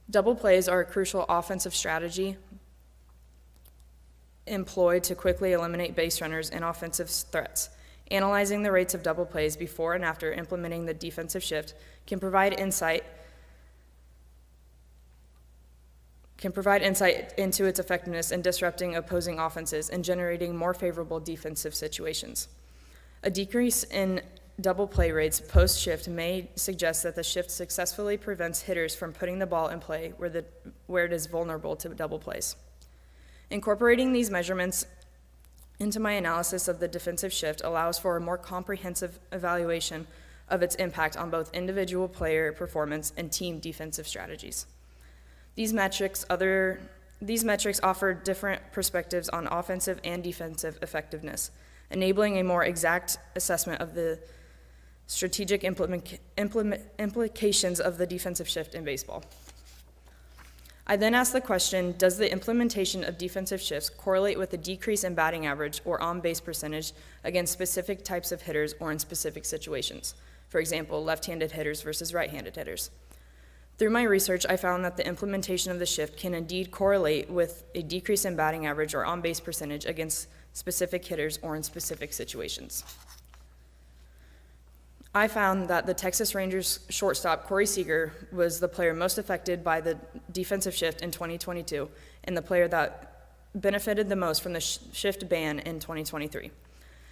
Double plays are a crucial offensive strategy employed to quickly eliminate base runners and offensive threats. Analyzing the rates of double plays before and after implementing the defensive shift can provide insight into its effectiveness in disrupting opposing offenses and generating more favorable defensive situations. A decrease in double play rates post-shift may suggest that the shift successfully prevents hitters from putting the ball in play where it is vulnerable to double plays. Incorporating these measurements into my analysis of the defensive shift allows for a more comprehensive evaluation of its impact on both individual player performance and team defensive strategies. These metrics offer different perspectives on offensive and defensive effectiveness, enabling a more exact assessment of the strategic implications of the defensive shift in baseball. I then asked the question, does the implementation of defensive shifts correlate with a decrease in batting average or on-base percentage against specific types of hitters or in specific situations? For example, left-handed hitters versus right-handed hitters. Through my research, I found that the implementation of the shift can indeed correlate with a decrease in batting average or on-base percentage against specific hitters or in specific situations. I found that the Texas Rangers shortstop Corey Seager was the player most affected by the defensive shift in 2022 and the player that benefited the most from the shift ban in 2023.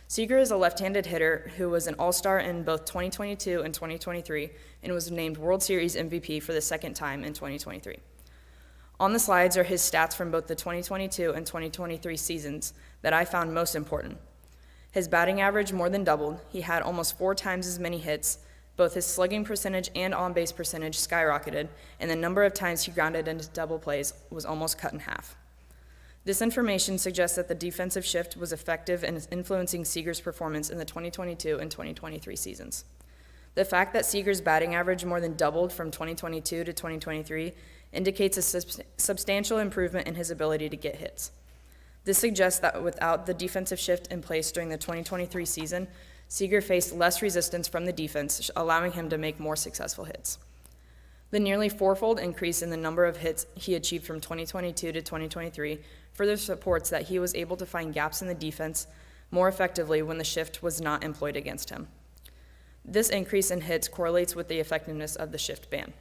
Seager is a left-handed hitter who was an all-star in both 2022 and 2023 and was named World Series MVP for the second time in 2023. On the slides are his stats from both the 2022 and 2023 seasons that I found most important. His batting average more than doubled. He had almost 4 times as many hits. Both his slugging percentage and on-base percentage skyrocketed, and the number of times he grounded into double plays was almost cut in half. This information suggests that the defensive shift was effective in influencing Seager's performance in the 2022 and 2023 seasons. The fact that Seager's batting average more than doubled from 2022 to 2023 indicates a substantial improvement in his ability to get hits. This suggests that without the defensive shift in place during the 2023 season, Seager faced less resistance from the defense, allowing him to make more successful hits. The nearly 4-fold increase in the number of hits he achieved from 2022 to 2023 further supports that he was able to find gaps in the defense more effectively when the shift was not employed against him. This increase in hits correlates with the effectiveness of the shift ban.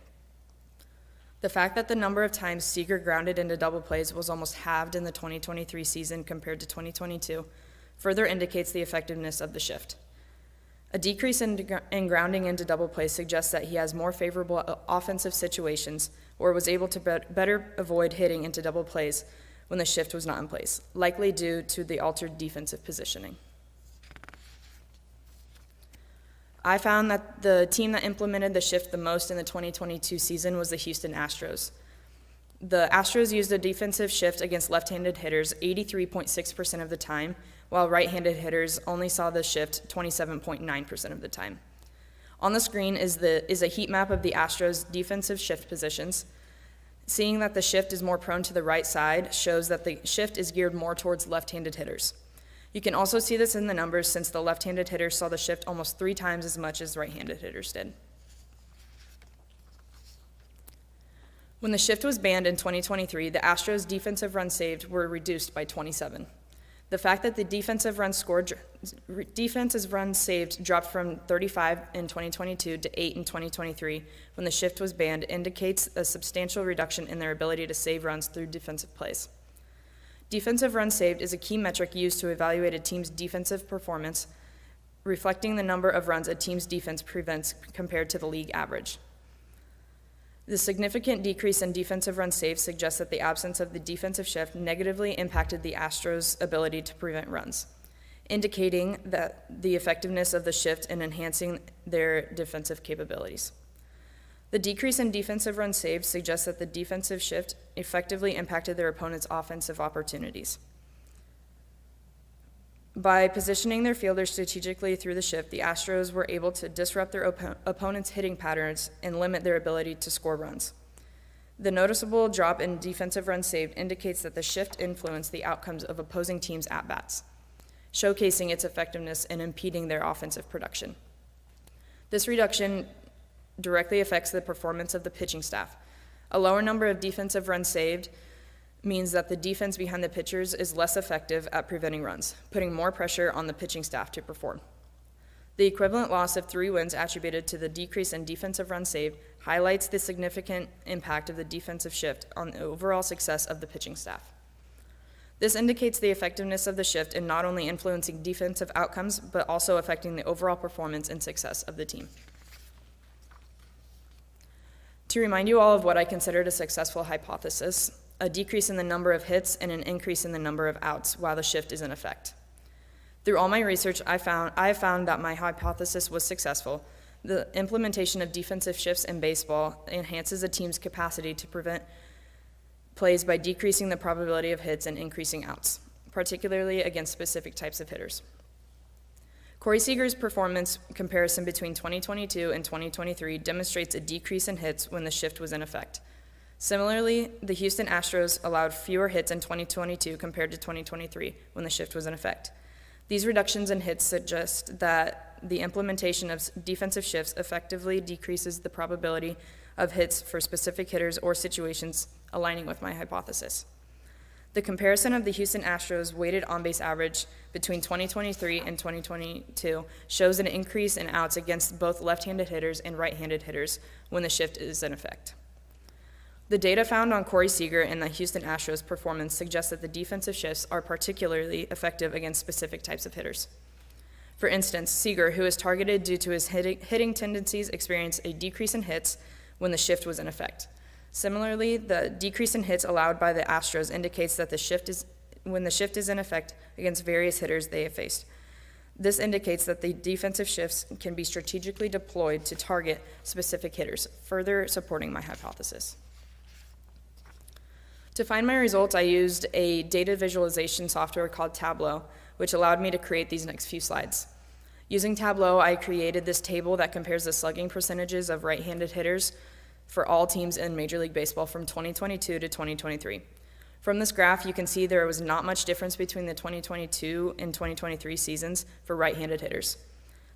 The fact that the number of times Seager grounded into double plays was almost halved in the 2023 season compared to 2022 further indicates the effectiveness of the shift. A decrease in grounding into double play suggests that he has more favorable offensive situations or was able to better avoid hitting into double plays when the shift was not in place, likely due to the altered defensive positioning. I found that the team that implemented the shift the most in the 2022 season was the Houston Astros. The Astros used a defensive shift against left-handed hitters 83.6% of the time, while right-handed hitters only saw the shift 27.9% of the time. On the screen is a heat map of the Astros' defensive shift positions. Seeing that the shift is more prone to the right side shows that the shift is geared more towards left-handed hitters. You can also see this in the numbers since the left-handed hitters saw the shift almost 3 times as much as right-handed hitters did. When the shift was banned in 2023, the Astros' defensive runs saved were reduced by 27. The fact that the defensive runs saved dropped from 35 in 2022 to 8 in 2023 when the shift was banned indicates a substantial reduction in their ability to save runs through defensive plays. Defensive runs saved is a key metric used to evaluate a team's defensive performance, reflecting the number of runs a team's defense prevents compared to the league average. The significant decrease in defensive runs saved suggests that the absence of the defensive shift negatively impacted the Astros' ability to prevent runs, indicating that the effectiveness of the shift in enhancing their defensive capabilities. The decrease in defensive runs saved suggests that the defensive shift effectively impacted their opponent's offensive opportunities. By positioning their fielders strategically through the shift, the Astros were able to disrupt their opponent's hitting patterns and limit their ability to score runs. The noticeable drop in defensive runs saved indicates that the shift influenced the outcomes of opposing teams' at-bats, showcasing its effectiveness in impeding their offensive production. This reduction directly affects the performance of the pitching staff. A lower number of defensive runs saved means that the defense behind the pitchers is less effective at preventing runs, putting more pressure on the pitching staff to perform. The equivalent loss of 3 wins attributed to the decrease in defensive runs saved highlights the significant impact of the defensive shift on the overall success of the pitching staff. This indicates the effectiveness of the shift in not only influencing defensive outcomes, but also affecting the overall performance and success of the team. To remind you all of what I considered a successful hypothesis, a decrease in the number of hits and an increase in the number of outs while the shift is in effect. Through all my research, I have found that my hypothesis was successful. The implementation of defensive shifts in baseball enhances a team's capacity to prevent plays by decreasing the probability of hits and increasing outs, particularly against specific types of hitters. Corey Seager's performance comparison between 2022 and 2023 demonstrates a decrease in hits when the shift was in effect. Similarly, the Houston Astros allowed fewer hits in 2022 compared to 2023 when the shift was in effect. These reductions in hits suggest that the implementation of defensive shifts effectively decreases the probability of hits for specific hitters or situations, aligning with my hypothesis. The comparison of the Houston Astros' weighted on-base average between 2023 and 2022 shows an increase in outs against both left-handed hitters and right-handed hitters when the shift is in effect. The data found on Corey Seager and the Houston Astros' performance suggests that the defensive shifts are particularly effective against specific types of hitters. For instance, Seager, who is targeted due to his hitting tendencies, experienced a decrease in hits when the shift was in effect. Similarly, the decrease in hits allowed by the Astros indicates that when the shift is in effect against various hitters they have faced. This indicates that the defensive shifts can be strategically deployed to target specific hitters, further supporting my hypothesis. To find my results, I used a data visualization software called Tableau, which allowed me to create these next few slides. Using Tableau, I created this table that compares the slugging percentages of right-handed hitters for all teams in Major League Baseball from 2022 to 2023. From this graph, you can see there was not much difference between the 2022 and 2023 seasons for right-handed hitters.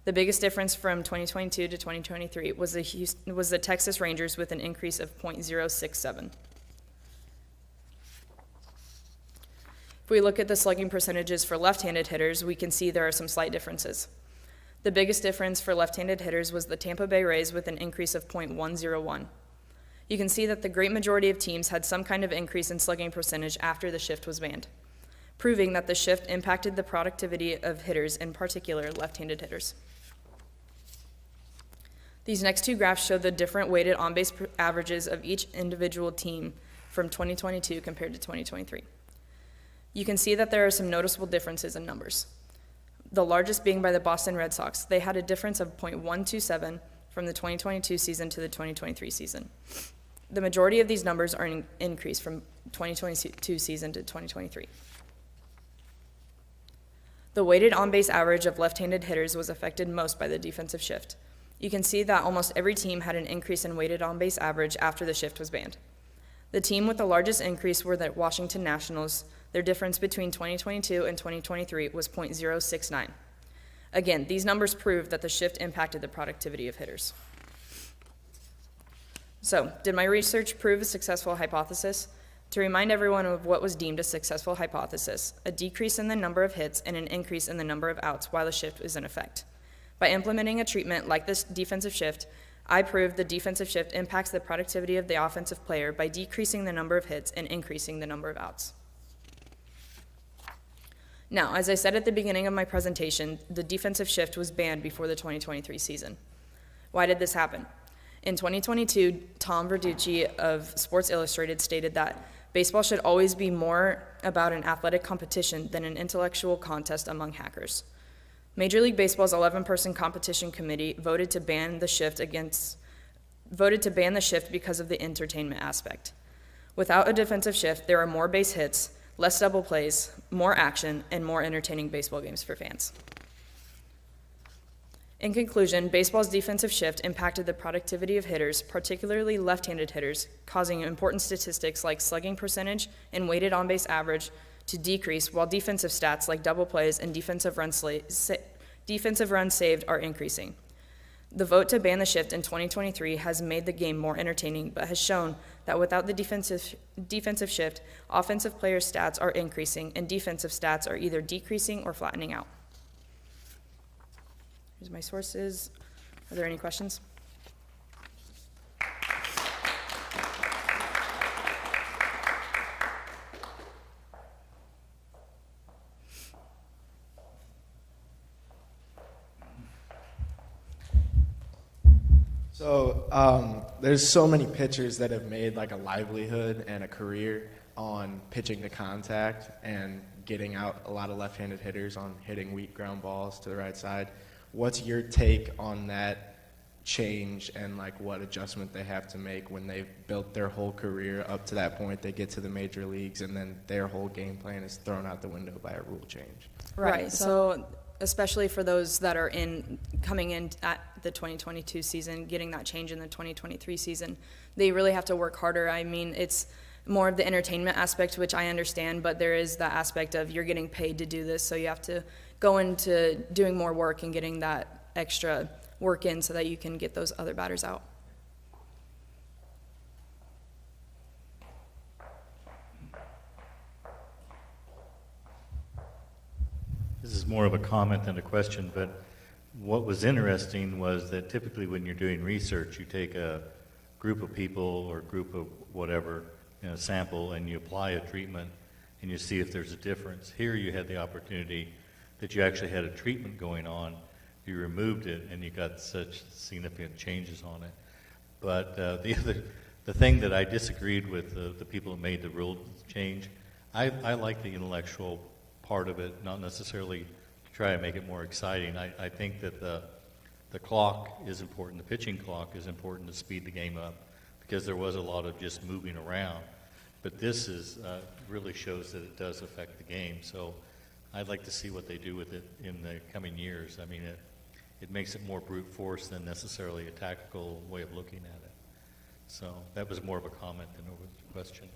The biggest difference from 2022 to 2023 was the Texas Rangers with an increase of 0.067. If we look at the slugging percentages for left-handed hitters, we can see there are some slight differences. The biggest difference for left-handed hitters was the Tampa Bay Rays with an increase of 0.101. You can see that the great majority of teams had some kind of increase in slugging percentage after the shift was banned, proving that the shift impacted the productivity of hitters, in particular left-handed hitters. These next two graphs show the different weighted on-base averages of each individual team from 2022 compared to 2023. You can see that there are some noticeable differences in numbers. The largest being by the Boston Red Sox. They had a difference of .127 from the 2022 season to the 2023 season. The majority of these numbers are an increase from 2022 season to 2023. The weighted on-base average of left-handed hitters was affected most by the defensive shift. You can see that almost every team had an increase in weighted on-base average after the shift was banned. The team with the largest increase were the Washington Nationals. Their difference between 2022 and 2023 was .069. Again, these numbers prove that the shift impacted the productivity of hitters. So, did my research prove a successful hypothesis? To remind everyone of what was deemed a successful hypothesis, a decrease in the number of hits and an increase in the number of outs while the shift is in effect. By implementing a treatment like this defensive shift, I proved the defensive shift impacts the productivity of the offensive player by decreasing the number of hits and increasing the number of outs. Now, as I said at the beginning of my presentation, the defensive shift was banned before the 2023 season. Why did this happen? In 2022, Tom Verducci of Sports Illustrated stated that baseball should always be more about an athletic competition than an intellectual contest among hackers. Major League Baseball's 11-person competition committee voted to ban the shift because of the entertainment aspect. Without a defensive shift, there are more base hits, less double plays, more action, and more entertaining baseball games for fans. In conclusion, baseball's defensive shift impacted the productivity of hitters, particularly left-handed hitters, causing important statistics like slugging percentage and weighted on-base average to decrease, while defensive stats like double plays and defensive runs saved are increasing. The vote to ban the shift in 2023 has made the game more entertaining, but has shown that without the defensive shift, offensive players' stats are increasing and defensive stats are either decreasing or flattening out. Here's my sources. Are there any questions?
So there's so many pitchers that have made like a livelihood and a career on pitching to contact and getting out a lot of left-handed hitters on hitting weak ground balls to the right side. What's your take on that change and like what adjustment they have to make when they've built their whole career up to that point, they get to the major leagues, and then their whole game plan is thrown out the window by a rule change?
Right. So especially for those that are coming in at the 2022 season, getting that change in the 2023 season, they really have to work harder. I mean, it's more of the entertainment aspect, which I understand, but there is that aspect of you're getting paid to do this, so you have to go into doing more work and getting that extra work in so that you can get those other batters out.
This is more of a comment than a question, but what was interesting was that typically when you're doing research, you take a group of people or group of whatever, sample, and you apply a treatment and you see if there's a difference. Here you had the opportunity that you actually had a treatment going on, you removed it, and you got such significant changes on it. But the thing that I disagreed with the people who made the rule change, I like the intellectual part of it, not necessarily to try to make it more exciting. I think that the clock is important, the pitching clock is important to speed the game up, because there was a lot of just moving around. But this really shows that it does affect the game. So I'd like to see what they do with it in the coming years. I mean, it makes it more brute force than necessarily a tactical way of looking at it. So that was more of a comment than a question.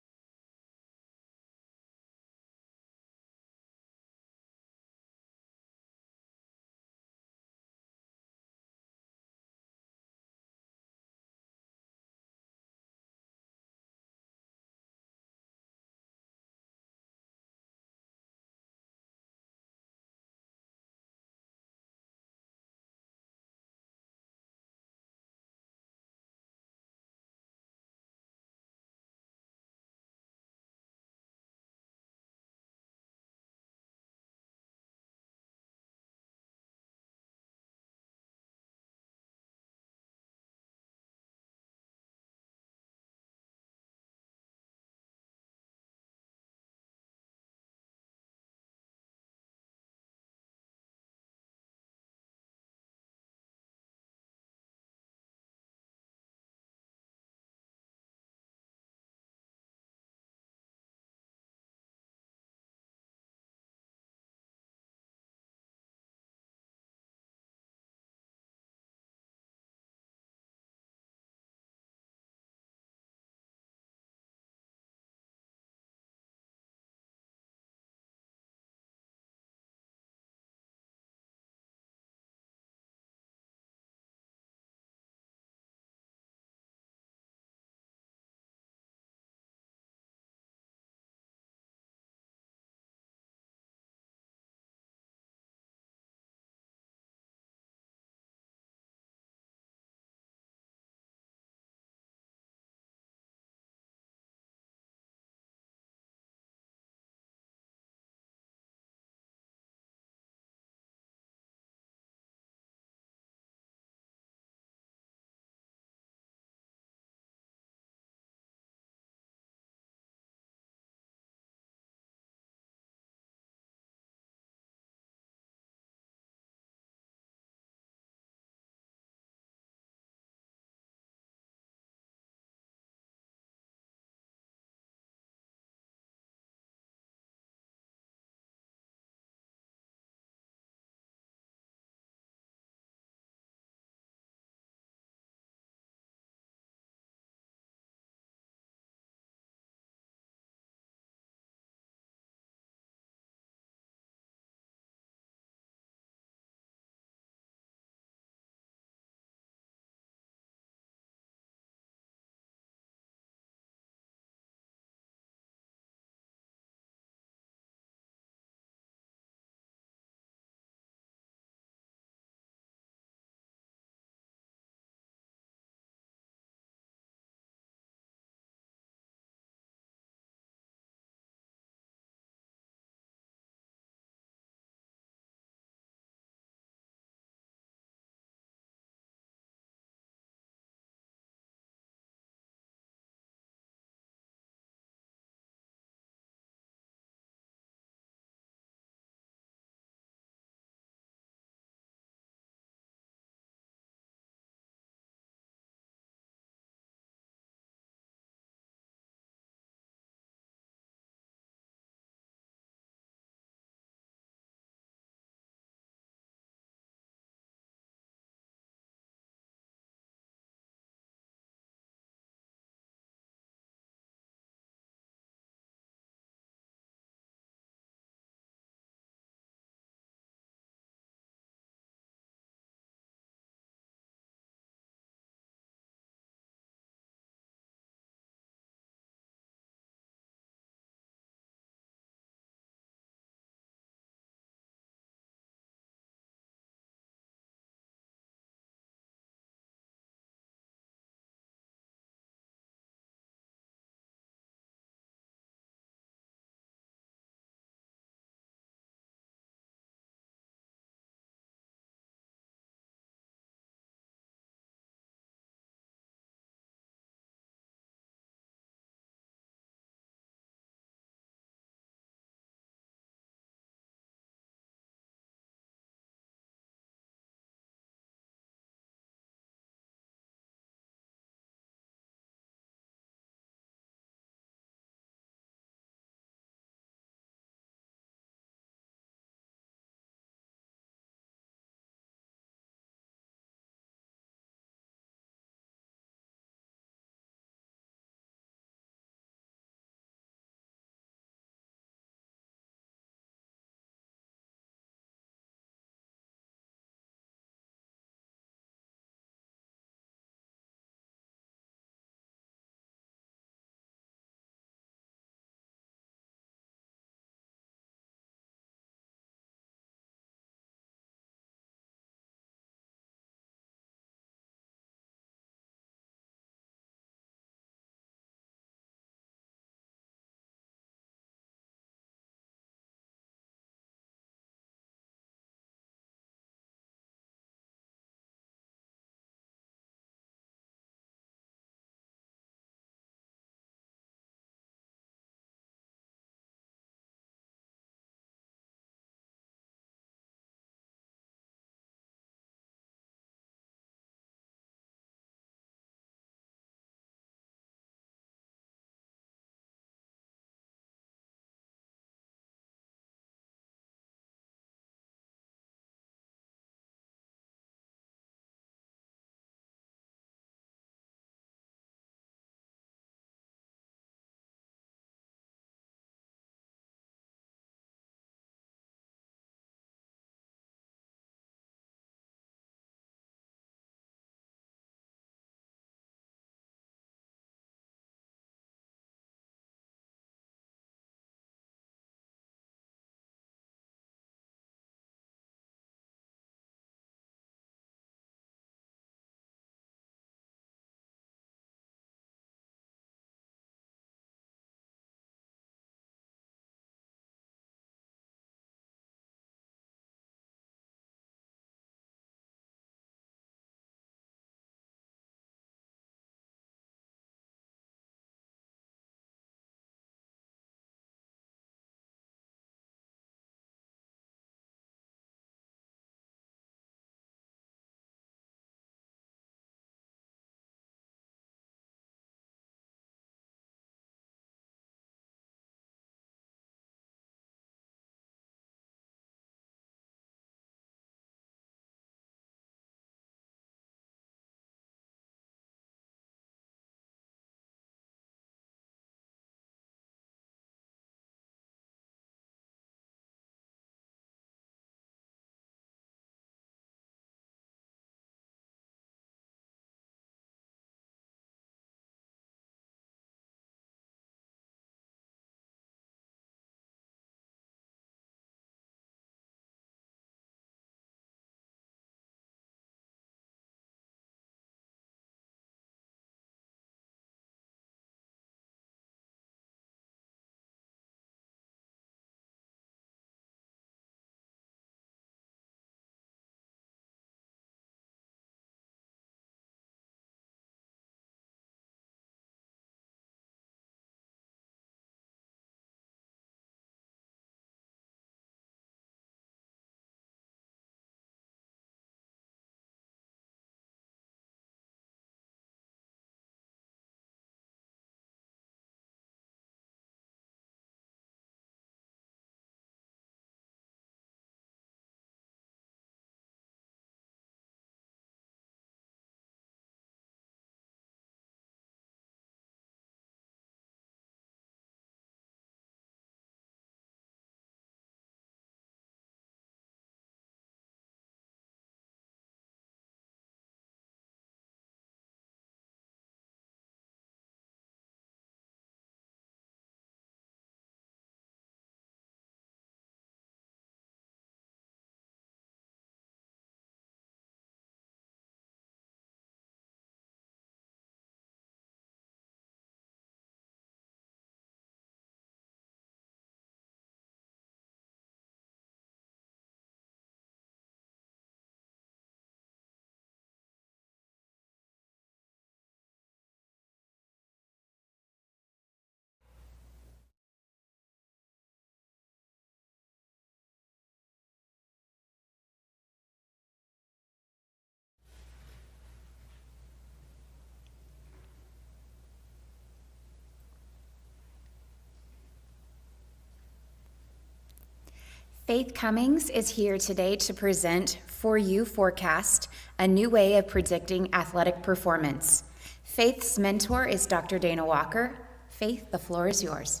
Faith Cummings is here today to present For You Forecast, a new way of predicting athletic performance. Faith's mentor is Dr. Dana Walker. Faith, the floor is yours.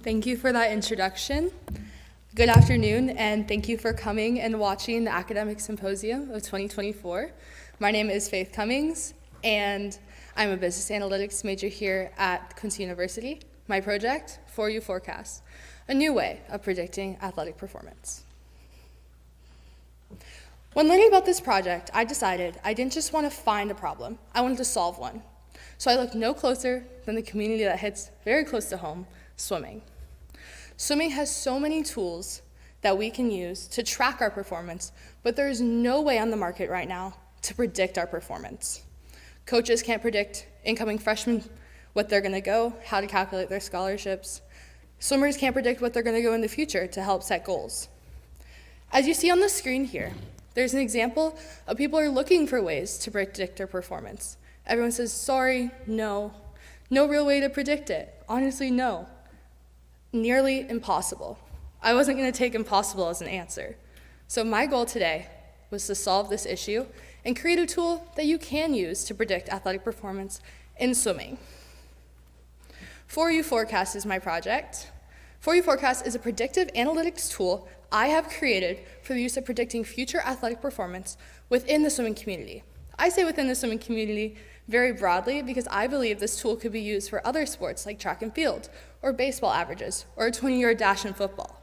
Thank you for that introduction. Good afternoon, and thank you for coming and watching the Academic Symposium of 2024. My name is Faith Cummings, and I'm a business analytics major here at Quincy University. My project, For You Forecast, a new way of predicting athletic performance. When learning about this project, I decided I didn't just want to find a problem, I wanted to solve one. So I looked no closer than the community that hits very close to home, swimming. Swimming has so many tools that we can use to track our performance, but there is no way on the market right now to predict our performance. Coaches can't predict incoming freshmen what they're going to go, how to calculate their scholarships. Swimmers can't predict what they're going to go in the future to help set goals. As you see on the screen here, there's an example of people are looking for ways to predict their performance. Everyone says, sorry, no real way to predict it. Honestly, no. Nearly impossible. I wasn't going to take impossible as an answer. So my goal today was to solve this issue and create a tool that you can use to predict athletic performance in swimming. For You Forecast is my project. For You Forecast is a predictive analytics tool I have created for the use of predicting future athletic performance within the swimming community. I say within the swimming community very broadly because I believe this tool could be used for other sports like track and field, or baseball averages, or a 20-yard dash in football.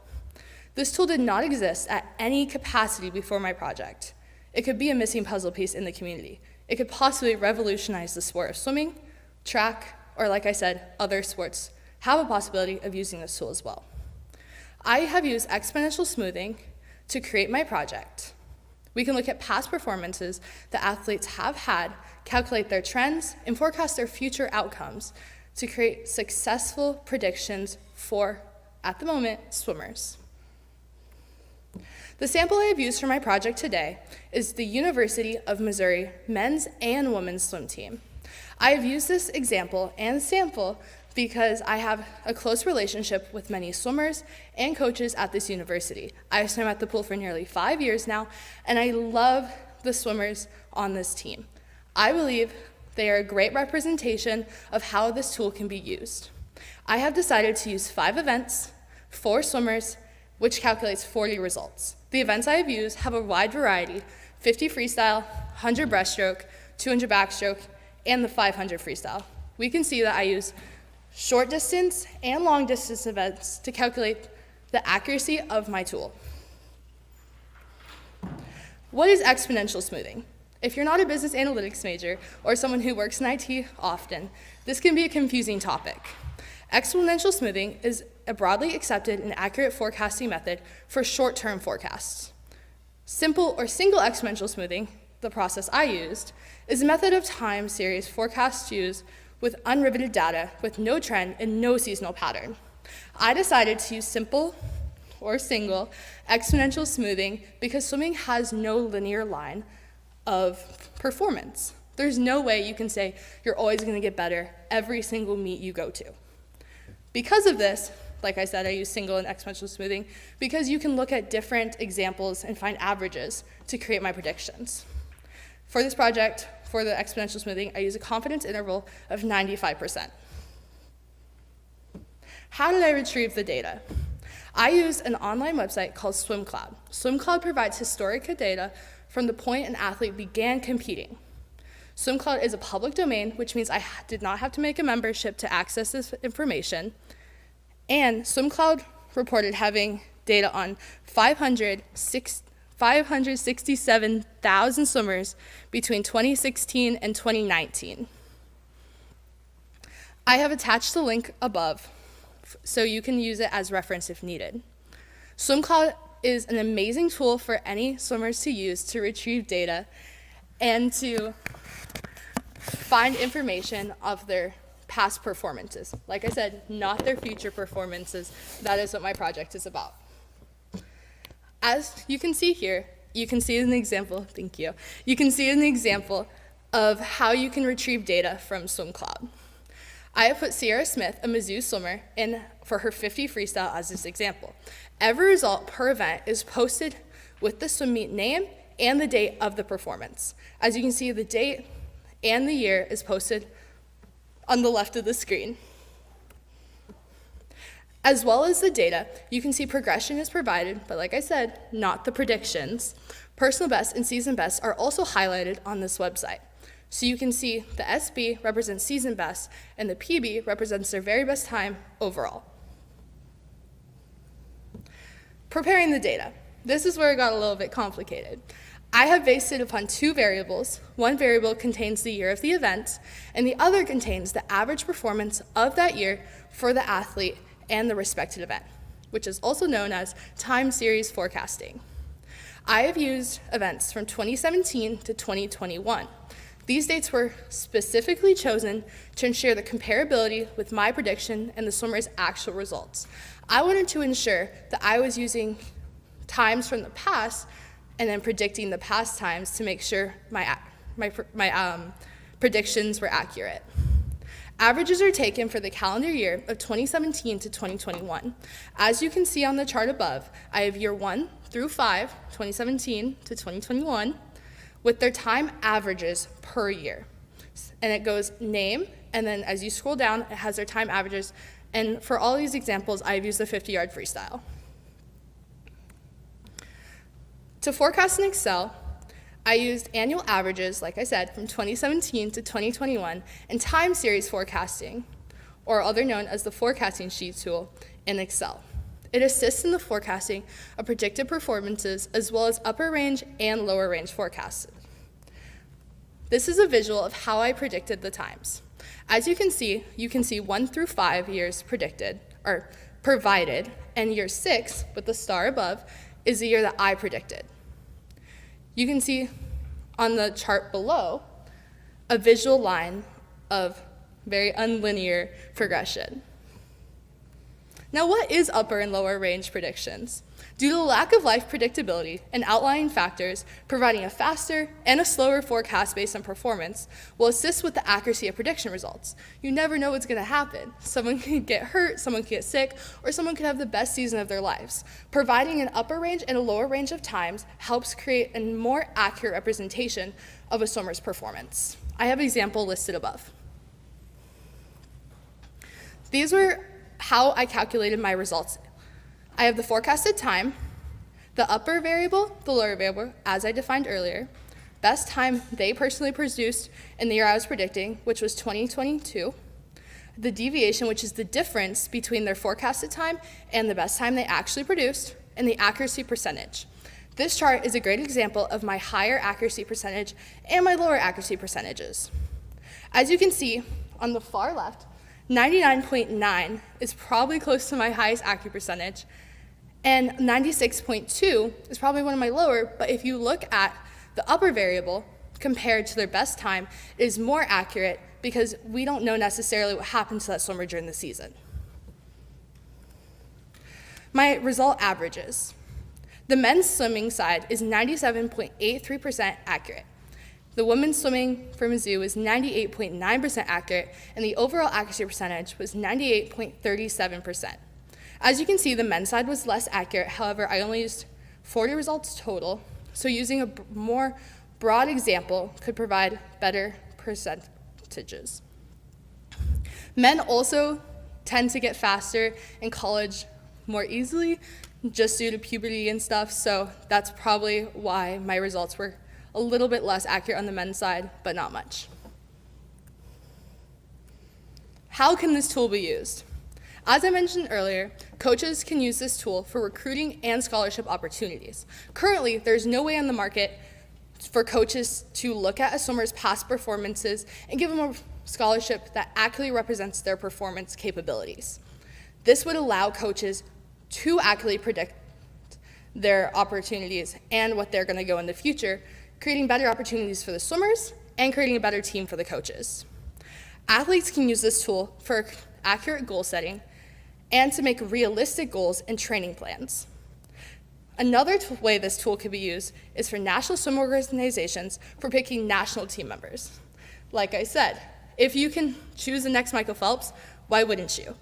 This tool did not exist at any capacity before my project. It could be a missing puzzle piece in the community. It could possibly revolutionize the sport of swimming, track, or like I said, other sports have a possibility of using this tool as well. I have used exponential smoothing to create my project. We can look at past performances that athletes have had, calculate their trends, and forecast their future outcomes to create successful predictions for, at the moment, swimmers. The sample I have used for my project today is the University of Missouri men's and women's swim team. I have used this example and sample because I have a close relationship with many swimmers and coaches at this university. I've swum at the pool for nearly 5 years now, and I love the swimmers on this team. I believe they are a great representation of how this tool can be used. I have decided to use 5 events, 4 swimmers, which calculates 40 results. The events I have used have a wide variety: 50 freestyle, 100 breaststroke, 200 backstroke, and the 500 freestyle. We can see that I use short distance and long distance events to calculate the accuracy of my tool. What is exponential smoothing? If you're not a business analytics major or someone who works in IT often, this can be a confusing topic. Exponential smoothing is a broadly accepted and accurate forecasting method for short-term forecasts. Simple or single exponential smoothing, the process I used, is a method of time series forecasts used with unriveted data with no trend and no seasonal pattern. I decided to use simple or single exponential smoothing because swimming has no linear line of performance. There's no way you can say you're always going to get better every single meet you go to. Because of this, like I said, I use single and exponential smoothing because you can look at different examples and find averages to create my predictions. For this project, for the exponential smoothing, I use a confidence interval of 95%. How did I retrieve the data? I used an online website called SwimCloud. SwimCloud provides historic data from the point an athlete began competing. SwimCloud is a public domain, which means I did not have to make a membership to access this information. And SwimCloud reported having data on 567,000 swimmers between 2016 and 2019. I have attached the link above so you can use it as reference if needed. SwimCloud is an amazing tool for any swimmers to use to retrieve data and to find information of their past performances. Like I said, not their future performances. That is what my project is about. As you can see here, you can see an example, thank you. You can see an example of how you can retrieve data from SwimCloud. I have put Sierra Smith, a Mizzou swimmer, in for her 50 freestyle as this example. Every result per event is posted with the swim meet name and the date of the performance. As you can see, the date and the year is posted on the left of the screen. As well as the data, you can see progression is provided, but like I said, not the predictions. Personal best and season best are also highlighted on this website. So you can see the SB represents season best and the PB represents their very best time overall. Preparing the data. This is where it got a little bit complicated. I have based it upon two variables. One variable contains the year of the event, and the other contains the average performance of that year for the athlete and the respected event, which is also known as time series forecasting. I have used events from 2017 to 2021. These dates were specifically chosen to ensure the comparability with my prediction and the swimmer's actual results. I wanted to ensure that I was using times from the past and then predicting the past times to make sure my predictions were accurate. Averages are taken for the calendar year of 2017 to 2021. As you can see on the chart above, I have year 1 through 5, 2017 to 2021, with their time averages per year. And it goes name, and then as you scroll down, it has their time averages. And for all these examples, I've used the 50-yard freestyle. To forecast in Excel, I used annual averages, like I said, from 2017 to 2021, and time series forecasting, or other known as the forecasting sheet tool in Excel. It assists in the forecasting of predicted performances as well as upper range and lower range forecasts. This is a visual of how I predicted the times. As you can see 1 through 5 years predicted, or provided, and year 6, with the star above, is the year that I predicted. You can see on the chart below a visual line of very unlinear progression. Now, what is upper and lower range predictions? Due to the lack of life predictability and outlying factors, providing a faster and a slower forecast based on performance will assist with the accuracy of prediction results. You never know what's going to happen. Someone can get hurt, someone can get sick, or someone could have the best season of their lives. Providing an upper range and a lower range of times helps create a more accurate representation of a swimmer's performance. I have an example listed above. These were how I calculated my results. I have the forecasted time, the upper variable, the lower variable, as I defined earlier, best time they personally produced in the year I was predicting, which was 2022, the deviation, which is the difference between their forecasted time and the best time they actually produced, and the accuracy percentage. This chart is a great example of my higher accuracy percentage and my lower accuracy percentages. As you can see on the far left, 99.9 is probably close to my highest accuracy percentage, and 96.2 is probably one of my lower, but if you look at the upper variable compared to their best time, it is more accurate because we don't know necessarily what happened to that swimmer during the season. My result averages. The men's swimming side is 97.83% accurate. The women's swimming for Mizzou was 98.9% accurate, and the overall accuracy percentage was 98.37%. As you can see, the men's side was less accurate. However, I only used 40 results total, so using a more broad example could provide better percentages. Men also tend to get faster in college more easily, just due to puberty and stuff, so that's probably why my results were a little bit less accurate on the men's side, but not much. How can this tool be used? As I mentioned earlier, coaches can use this tool for recruiting and scholarship opportunities. Currently, there's no way on the market for coaches to look at a swimmer's past performances and give them a scholarship that accurately represents their performance capabilities. This would allow coaches to accurately predict their opportunities and what they're going to go in the future, creating better opportunities for the swimmers and creating a better team for the coaches. Athletes can use this tool for accurate goal setting and to make realistic goals and training plans. Another way this tool could be used is for national swim organizations for picking national team members. Like I said, if you can choose the next Michael Phelps, why wouldn't you?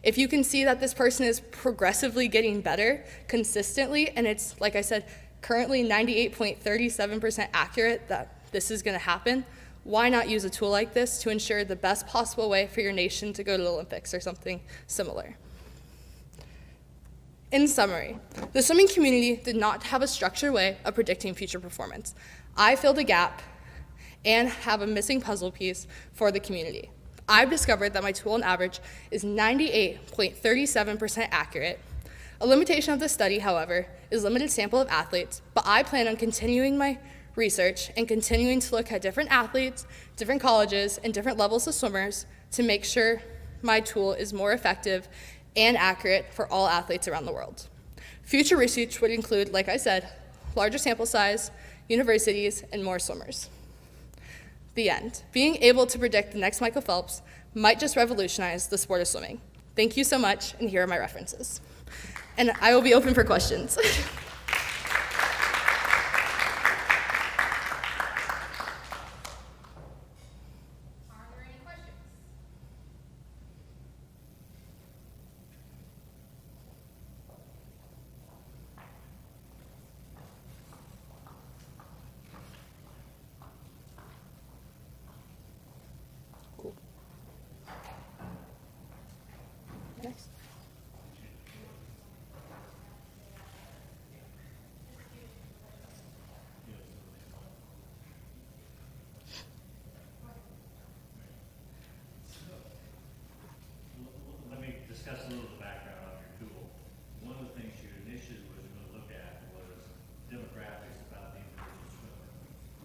If you can see that this person is progressively getting better consistently, and it's, like I said, currently 98.37% accurate that this is going to happen, why not use a tool like this to ensure the best possible way for your nation to go to the Olympics or something similar? In summary, the swimming community did not have a structured way of predicting future performance. I filled a gap and have a missing puzzle piece for the community. I've discovered that my tool on average is 98.37% accurate. A limitation of this study, however, is limited sample of athletes, but I plan on continuing my research and continuing to look at different athletes, different colleges, and different levels of swimmers to make sure my tool is more effective and accurate for all athletes around the world. Future research would include, like I said, larger sample size, universities, and more swimmers. The end. Being able to predict the next Michael Phelps might just revolutionize the sport of swimming. Thank you so much, and here are my references. And I will be open for questions.
Let me discuss a little of the background on your tool. One of the things you initially was going to look at was demographics about the individual swimmer.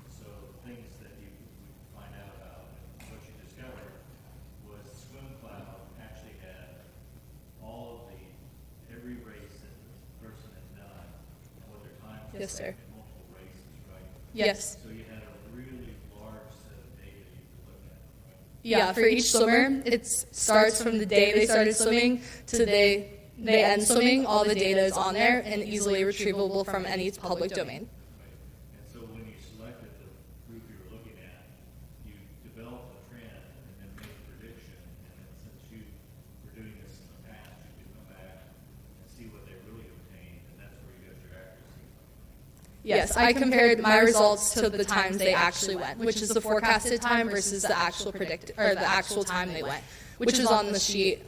So things that you would find out about, and what you discovered was Swim Cloud actually had all of every race that the person had done, and what their time was.
Yes, sir.
In multiple races, right?
Yes.
So you had a really large set of data you could look at, right?
Yeah, for each swimmer, it starts from the day they started swimming to they end swimming. All the data is on there and easily retrievable from any public domain.
And so when you selected the group you were looking at, you developed a trend and then made a prediction. And then since you were doing this in the past, you could come back and see what they really obtained, and that's where you got your accuracy from.
Yes, I compared my results to the times they actually went, which is the forecasted time versus the actual the actual time they went, which is on the sheet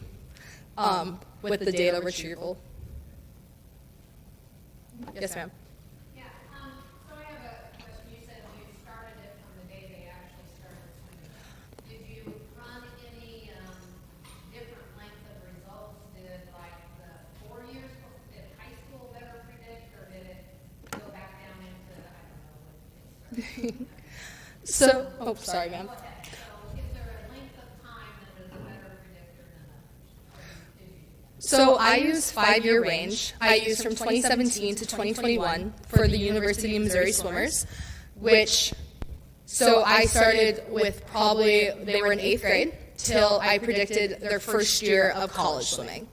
with the data retrieval. Yes, ma'am.
Yeah, so I have a question. You said you started it from the day they actually started swimming. Did you run any different length of results? Did like the 4 years, did high school better predict, or did it go back down into, I don't know, when it started?
Oh, sorry, ma'am.
So is there a length of time that is a better predictor than others?
So I use 5-year range. I use from 2017 to 2021 for the University of Missouri swimmers, so I started with probably, they were in 8th grade, till I predicted their first year of college swimming.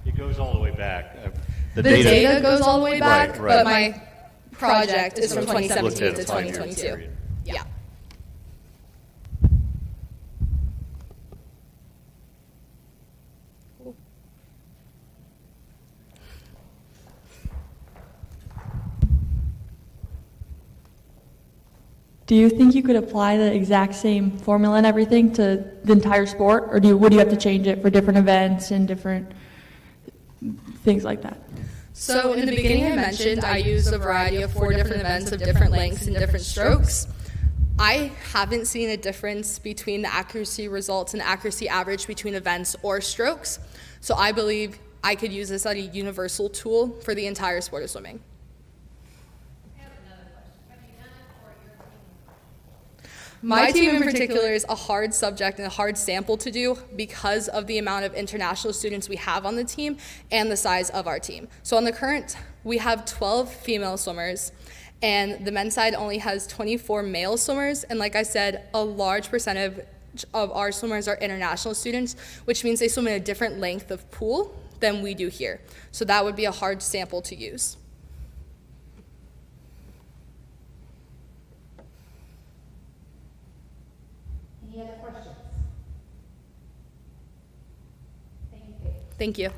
It goes all the way back.
The data goes all the way back,
right.
but my project is from
Looked at
2017
a
to
5-year
2022.
period.
Yeah.
Do you think you could apply the exact same formula and everything to the entire sport, or would you have to change it for different events and different things like that?
So in the beginning I mentioned I used a variety of 4 different events of different lengths and different strokes. I haven't seen a difference between the accuracy results and accuracy average between events or strokes. So I believe I could use this as a universal tool for the entire sport of swimming. My team in particular is a hard subject and a hard sample to do because of the amount of international students we have on the team and the size of our team. So on the current, we have 12 female swimmers, and the men's side only has 24 male swimmers. And like I said, a large percentage of our swimmers are international students, which means they swim in a different length of pool than we do here. So that would be a hard sample to use.
Any other questions? Thank you, Kate.
Thank you.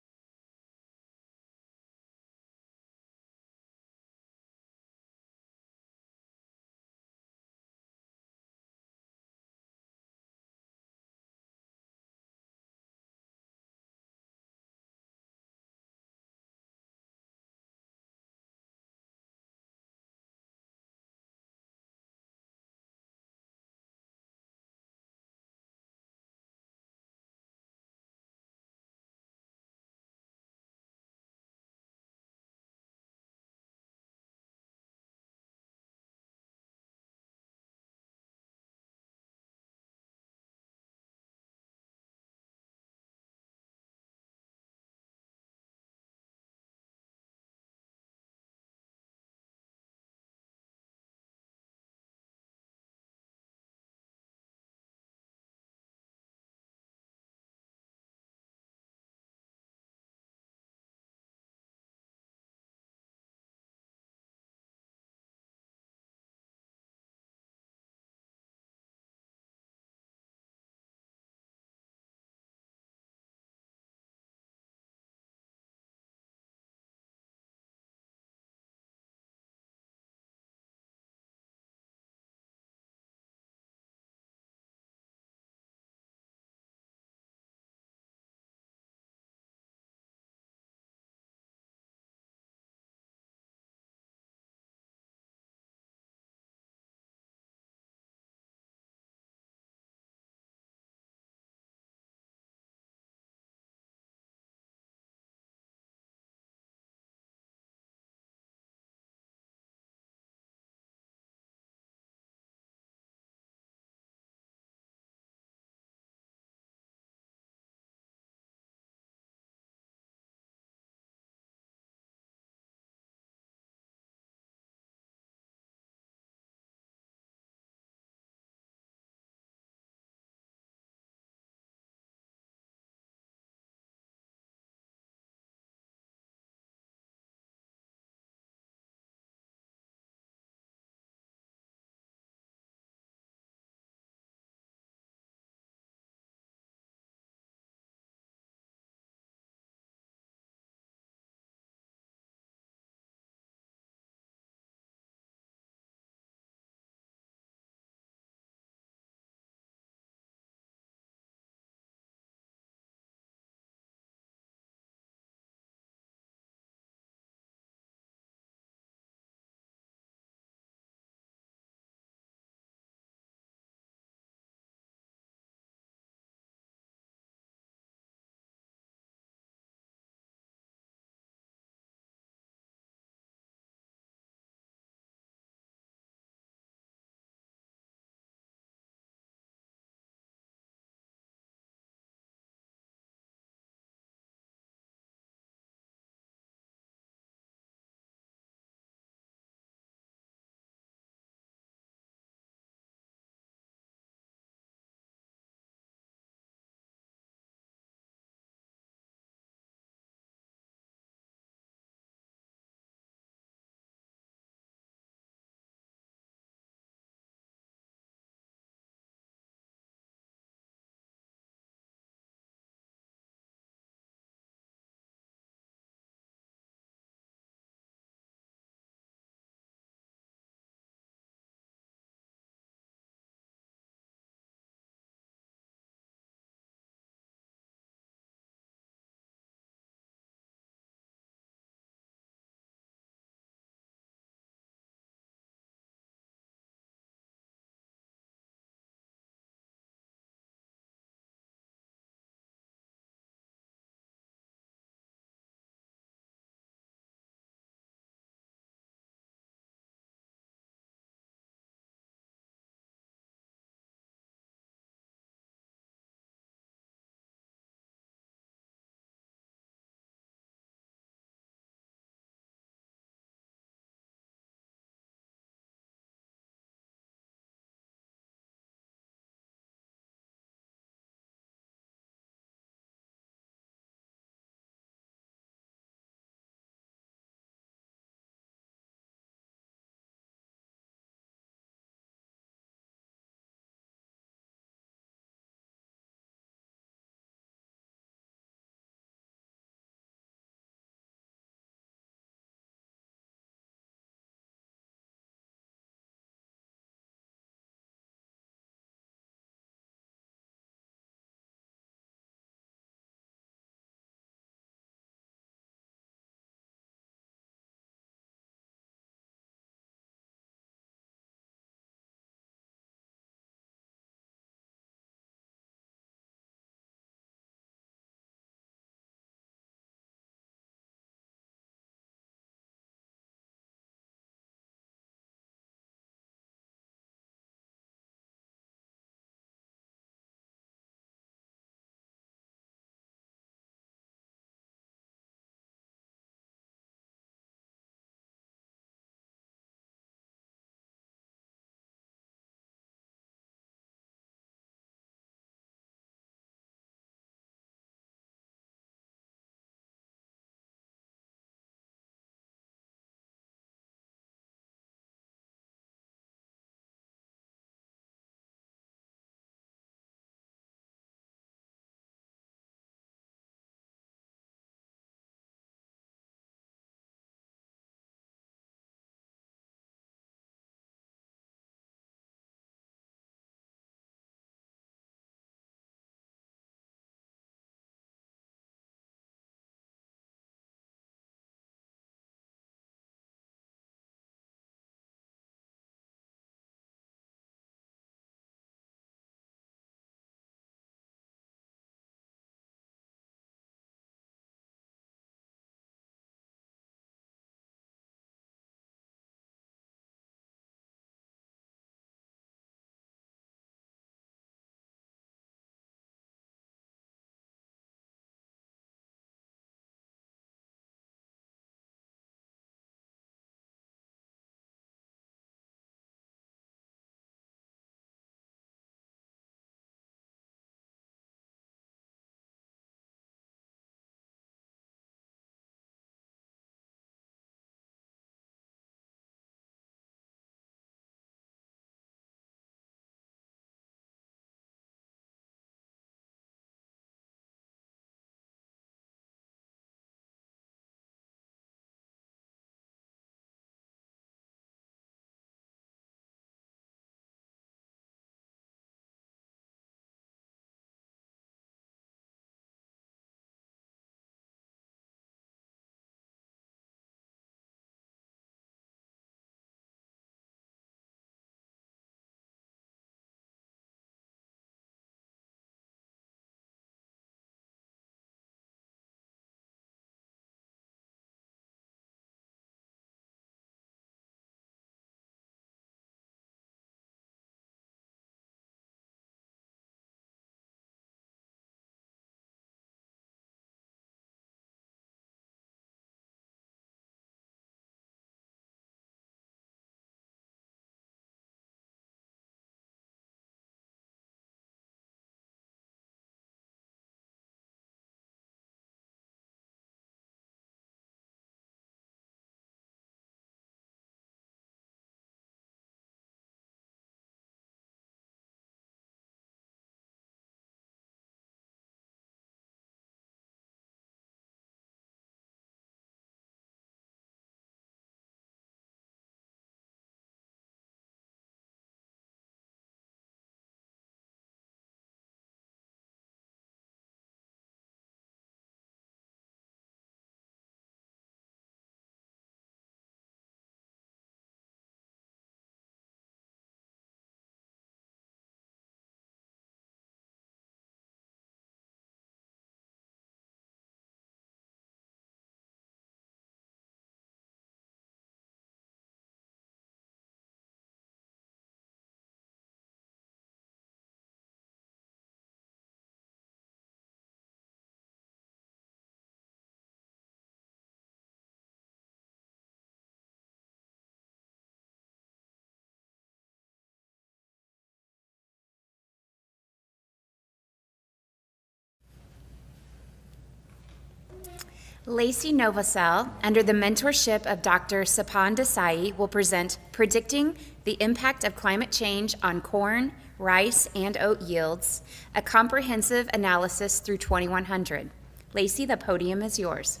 Lacey Novosel, under the mentorship of Dr. Sapan Desai, will present Predicting the Impact of Climate Change on Corn, Rice, and Oat Yields, a comprehensive analysis through 2100. Lacey, the podium is yours.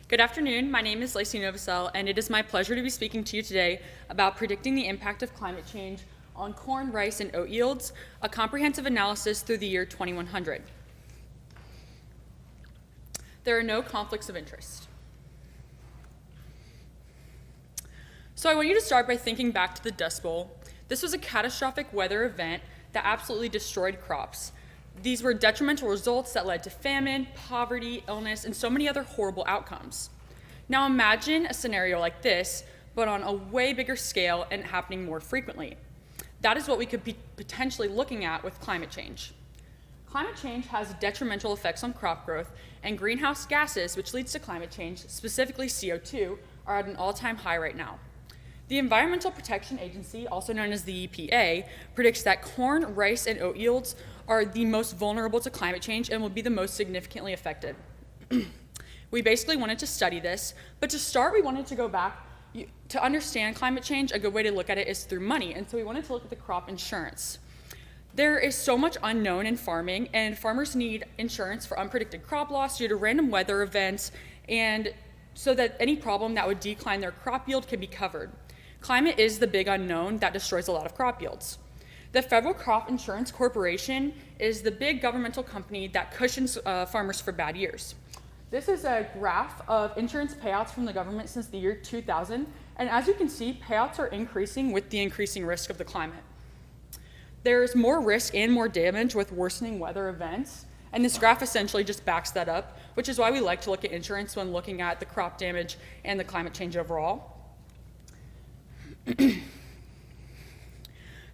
Good afternoon. My name is Lacey Novosel, and it is my pleasure to be speaking to you today about predicting the impact of climate change on corn, rice, and oat yields, a comprehensive analysis through the year 2100. There are no conflicts of interest. So I want you to start by thinking back to the Dust Bowl. This was a catastrophic weather event that absolutely destroyed crops. These were detrimental results that led to famine, poverty, illness, and so many other horrible outcomes. Now imagine a scenario like this, but on a way bigger scale and happening more frequently. That is what we could be potentially looking at with climate change. Climate change has detrimental effects on crop growth, and greenhouse gases, which leads to climate change, specifically CO2, are at an all-time high right now. The Environmental Protection Agency, also known as the EPA, predicts that corn, rice, and oat yields are the most vulnerable to climate change and will be the most significantly affected. We basically wanted to study this, but to start, we wanted to go back. To understand climate change, a good way to look at it is through money, and so we wanted to look at the crop insurance. There is so much unknown in farming, and farmers need insurance for unpredicted crop loss due to random weather events, and so that any problem that would decline their crop yield can be covered. Climate is the big unknown that destroys a lot of crop yields. The Federal Crop Insurance Corporation is the big governmental company that cushions farmers for bad years. This is a graph of insurance payouts from the government since the year 2000, and as you can see, payouts are increasing with the increasing risk of the climate. There's more risk and more damage with worsening weather events, and this graph essentially just backs that up, which is why we like to look at insurance when looking at the crop damage and the climate change overall.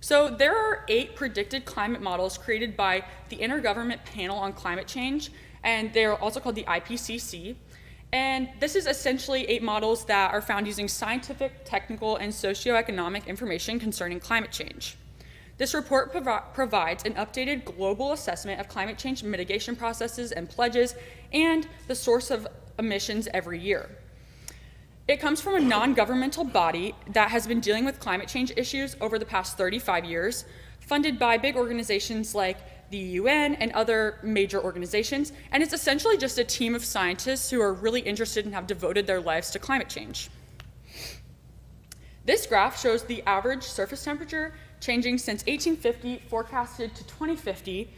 So there are 8 predicted climate models created by the Intergovernment Panel on Climate Change, and they're also called the IPCC. And this is essentially 8 models that are found using scientific, technical, and socioeconomic information concerning climate change. This report provides an updated global assessment of climate change mitigation processes and pledges and the source of emissions every year. It comes from a non-governmental body that has been dealing with climate change issues over the past 35 years, funded by big organizations like the UN and other major organizations, and it's essentially just a team of scientists who are really interested and have devoted their lives to climate change. This graph shows the average surface temperature changing since 1850 forecasted to 2050,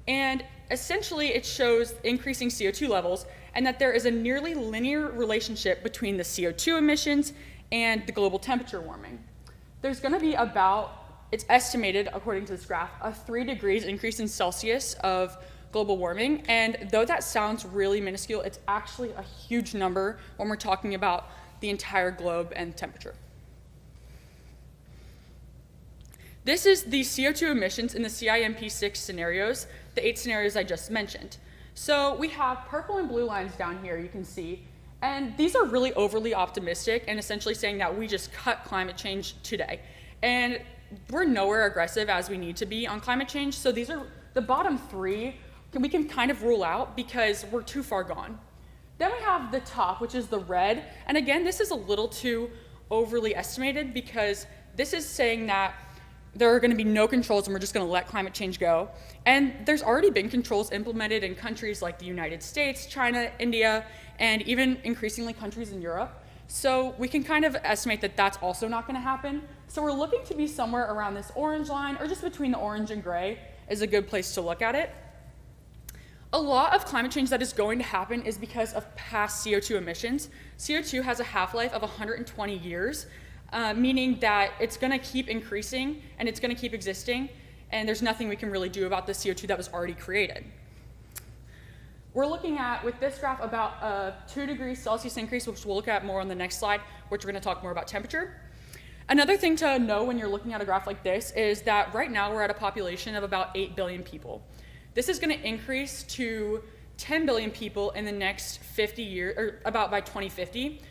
and essentially it shows increasing CO2 levels and that there is a nearly linear relationship between the CO2 emissions and the global temperature warming. There's going to be about, it's estimated, according to this graph, a 3 degrees increase in Celsius of global warming, and though that sounds really minuscule, it's actually a huge number when we're talking about the entire globe and temperature. This is the CO2 emissions in the CIMP6 scenarios, the 8 scenarios I just mentioned. So we have purple and blue lines down here, you can see, and these are really overly optimistic and essentially saying that we just cut climate change today. And we're nowhere aggressive as we need to be on climate change, so these are the bottom 3 we can kind of rule out because we're too far gone. Then we have the top, which is the red, and again, this is a little too overly estimated because this is saying that there are going to be no controls and we're just going to let climate change go. And there's already been controls implemented in countries like the United States, China, India, and even increasingly countries in Europe. So we can kind of estimate that that's also not going to happen. So we're looking to be somewhere around this orange line, or just between the orange and gray is a good place to look at it. A lot of climate change that is going to happen is because of past CO2 emissions. CO2 has a half-life of 120 years, meaning that it's going to keep increasing and it's going to keep existing, and there's nothing we can really do about the CO2 that was already created. We're looking at, with this graph, about a 2 degrees Celsius increase, which we'll look at more on the next slide, which we're going to talk more about temperature. Another thing to know when you're looking at a graph like this is that right now we're at a population of about 8 billion people. This is going to increase to 10 billion people in the next 50 years, or about by 2050.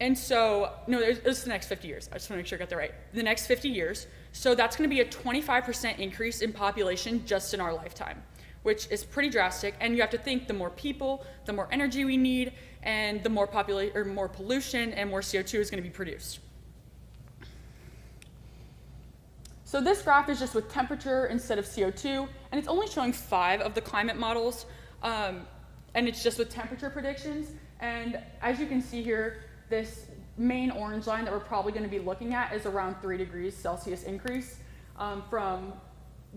And so, no, it's the next 50 years. I just want to make sure I got that right. The next 50 years. So that's going to be a 25% increase in population just in our lifetime, which is pretty drastic. And you have to think, the more people, the more energy we need, and the more more pollution and more CO2 is going to be produced. So this graph is just with temperature instead of CO2, and it's only showing 5 of the climate models, and it's just with temperature predictions. And as you can see here, this main orange line that we're probably going to be looking at is around 3 degrees Celsius increase from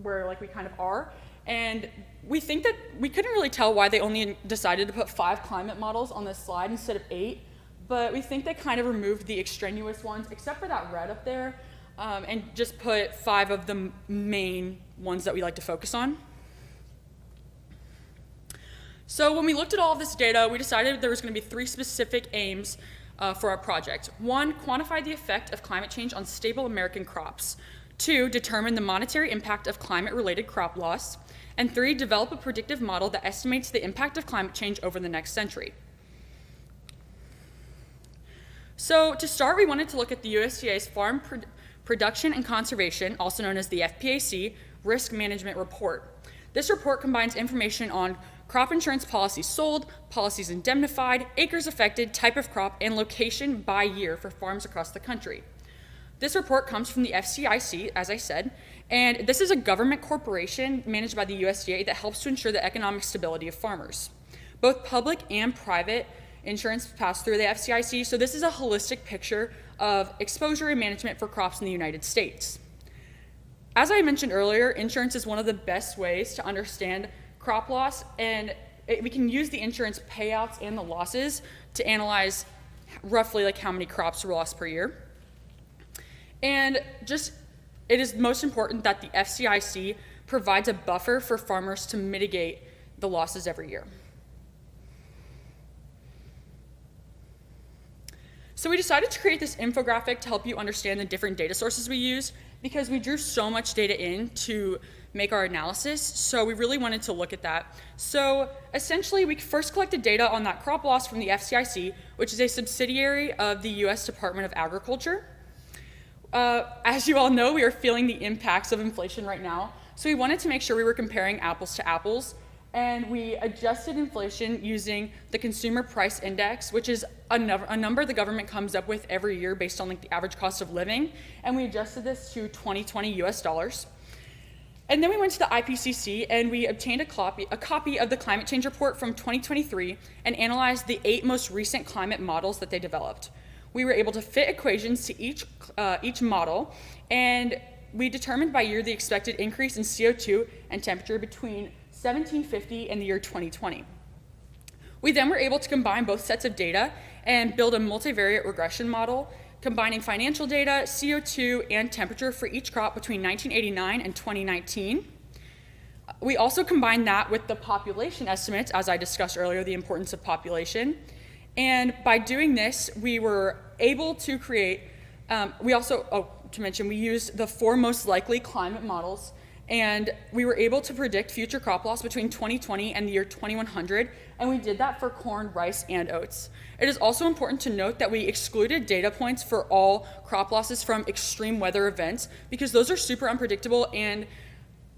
where we kind of are. And we think that we couldn't really tell why they only decided to put 5 climate models on this slide instead of 8, but we think they kind of removed the extraneous ones, except for that red up there, and just put 5 of the main ones that we like to focus on. So when we looked at all of this data, we decided there was going to be 3 specific aims for our project. 1, quantify the effect of climate change on stable American crops. 2, determine the monetary impact of climate-related crop loss. And 3, develop a predictive model that estimates the impact of climate change over the next century. So to start, we wanted to look at the USDA's Farm Production and Conservation, also known as the FPAC, Risk Management Report. This report combines information on crop insurance policies sold, policies indemnified, acres affected, type of crop, and location by year for farms across the country. This report comes from the FCIC, as I said, and this is a government corporation managed by the USDA that helps to ensure the economic stability of farmers. Both public and private insurance pass through the FCIC, so this is a holistic picture of exposure and management for crops in the United States. As I mentioned earlier, insurance is one of the best ways to understand crop loss, and we can use the insurance payouts and the losses to analyze roughly how many crops were lost per year. And it is most important that the FCIC provides a buffer for farmers to mitigate the losses every year. So we decided to create this infographic to help you understand the different data sources we use, because we drew so much data in to make our analysis, so we really wanted to look at that. So essentially, we first collected data on that crop loss from the FCIC, which is a subsidiary of the U.S. Department of Agriculture. As you all know, we are feeling the impacts of inflation right now, so we wanted to make sure we were comparing apples to apples, and we adjusted inflation using the Consumer Price Index, which is a number the government comes up with every year based on the average cost of living, and we adjusted this to 2020 US dollars. And then we went to the IPCC and we obtained a copy of the climate change report from 2023 and analyzed the 8 most recent climate models that they developed. We were able to fit equations to each model, and we determined by year the expected increase in CO2 and temperature between 1750 and the year 2020. We then were able to combine both sets of data and build a multivariate regression model combining financial data, CO2, and temperature for each crop between 1989 and 2019. We also combined that with the population estimates, as I discussed earlier, the importance of population. And by doing this, we were able to create, we used the 4 most likely climate models, and we were able to predict future crop loss between 2020 and the year 2100, and we did that for corn, rice, and oats. It is also important to note that we excluded data points for all crop losses from extreme weather events, because those are super unpredictable, and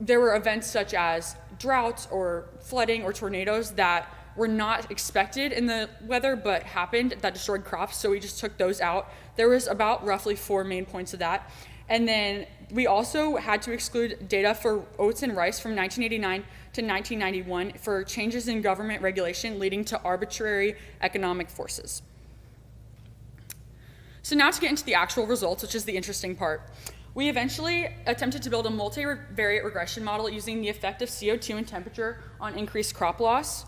there were events such as droughts or flooding or tornadoes that were not expected in the weather but happened that destroyed crops, so we just took those out. There was about roughly 4 main points of that. And then we also had to exclude data for oats and rice from 1989 to 1991 for changes in government regulation leading to arbitrary economic forces. So now to get into the actual results, which is the interesting part. We eventually attempted to build a multivariate regression model using the effect of CO2 and temperature on increased crop loss.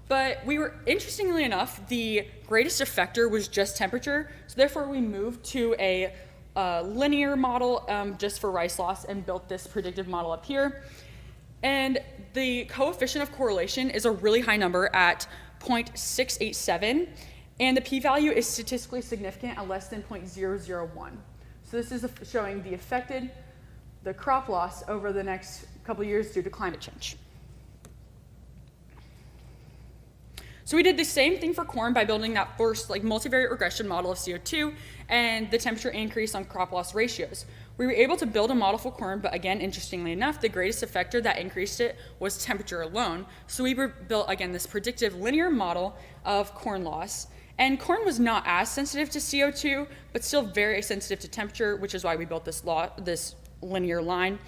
But interestingly enough, the greatest effector was just temperature, so therefore we moved to a linear model just for rice loss and built this predictive model up here. And the coefficient of correlation is a really high number at 0.687, and the p-value is statistically significant at less than 0.001. So this is showing the crop loss over the next couple of years due to climate change. So we did the same thing for corn by building that first multivariate regression model of CO2 and the temperature increase on crop loss ratios. We were able to build a model for corn, but again, interestingly enough, the greatest effector that increased it was temperature alone. So we built, again, this predictive linear model of corn loss. And corn was not as sensitive to CO2, but still very sensitive to temperature, which is why we built this linear line.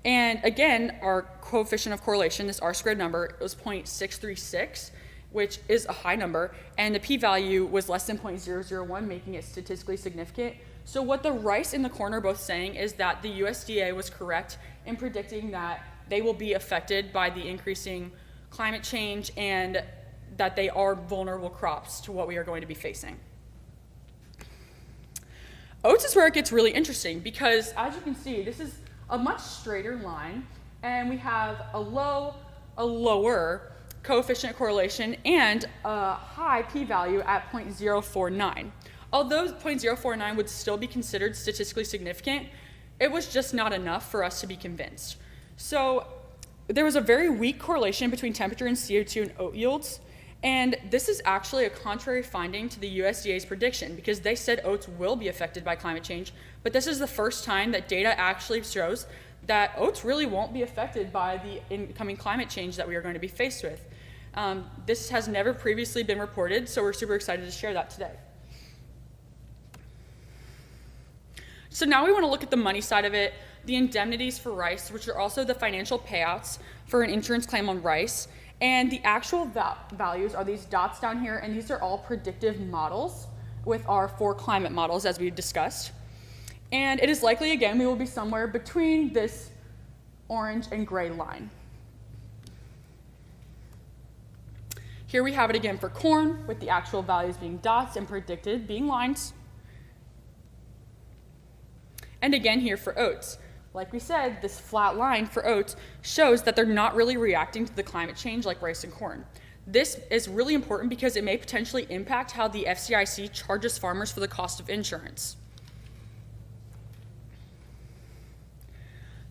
And again, our coefficient of correlation, this R-squared number, it was 0.636, which is a high number, and the p-value was less than 0.001, making it statistically significant. So what the rice and the corn are both saying is that the USDA was correct in predicting that they will be affected by the increasing climate change and that they are vulnerable crops to what we are going to be facing. Oats is where it gets really interesting because, as you can see, this is a much straighter line, and we have a lower coefficient correlation and a high p-value at 0.049. Although 0.049 would still be considered statistically significant, it was just not enough for us to be convinced. So there was a very weak correlation between temperature and CO2 and oat yields, and this is actually a contrary finding to the USDA's prediction because they said oats will be affected by climate change, but this is the first time that data actually shows that oats really won't be affected by the incoming climate change that we are going to be faced with. This has never previously been reported, so we're super excited to share that today. So now we want to look at the money side of it, the indemnities for rice, which are also the financial payouts for an insurance claim on rice. And the actual values are these dots down here, and these are all predictive models with our 4 climate models as we discussed. And it is likely, again, we will be somewhere between this orange and gray line. Here we have it again for corn, with the actual values being dots and predicted being lines. And again here for oats. Like we said, this flat line for oats shows that they're not really reacting to the climate change like rice and corn. This is really important because it may potentially impact how the FCIC charges farmers for the cost of insurance.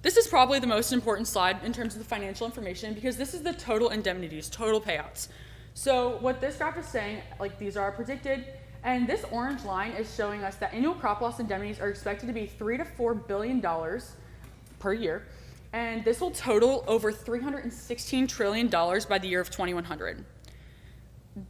This is probably the most important slide in terms of the financial information because this is the total indemnities, total payouts. So what this graph is saying, these are predicted, and this orange line is showing us that annual crop loss indemnities are expected to be $3 to $4 billion per year, and this will total over $316 trillion by the year of 2100.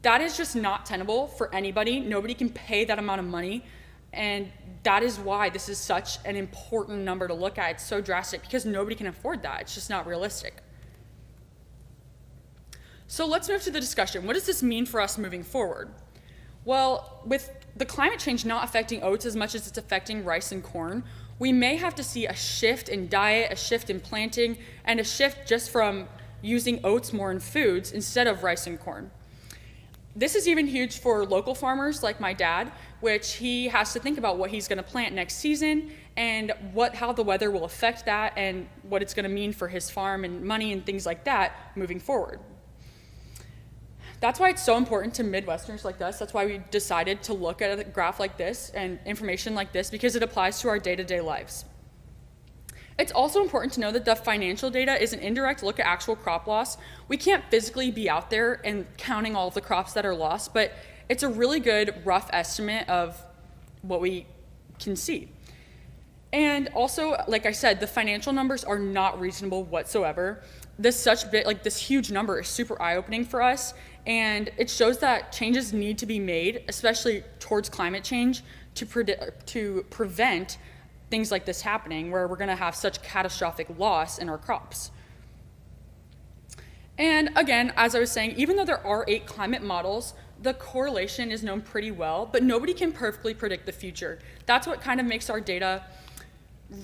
That is just not tenable for anybody. Nobody can pay that amount of money, and that is why this is such an important number to look at. It's so drastic because nobody can afford that. It's just not realistic. So let's move to the discussion. What does this mean for us moving forward? Well, with the climate change not affecting oats as much as it's affecting rice and corn, we may have to see a shift in diet, a shift in planting, and a shift just from using oats more in foods instead of rice and corn. This is even huge for local farmers like my dad, which he has to think about what he's going to plant next season and how the weather will affect that and what it's going to mean for his farm and money and things like that moving forward. That's why it's so important to Midwesterners like us. That's why we decided to look at a graph like this and information like this because it applies to our day-to-day lives. It's also important to know that the financial data is an indirect look at actual crop loss. We can't physically be out there and counting all of the crops that are lost, but it's a really good rough estimate of what we can see. And also, like I said, the financial numbers are not reasonable whatsoever. This huge number is super eye-opening for us, and it shows that changes need to be made, especially towards climate change, to prevent things like this happening, where we're going to have such catastrophic loss in our crops. And again, as I was saying, even though there are 8 climate models, the correlation is known pretty well, but nobody can perfectly predict the future. That's what kind of makes our data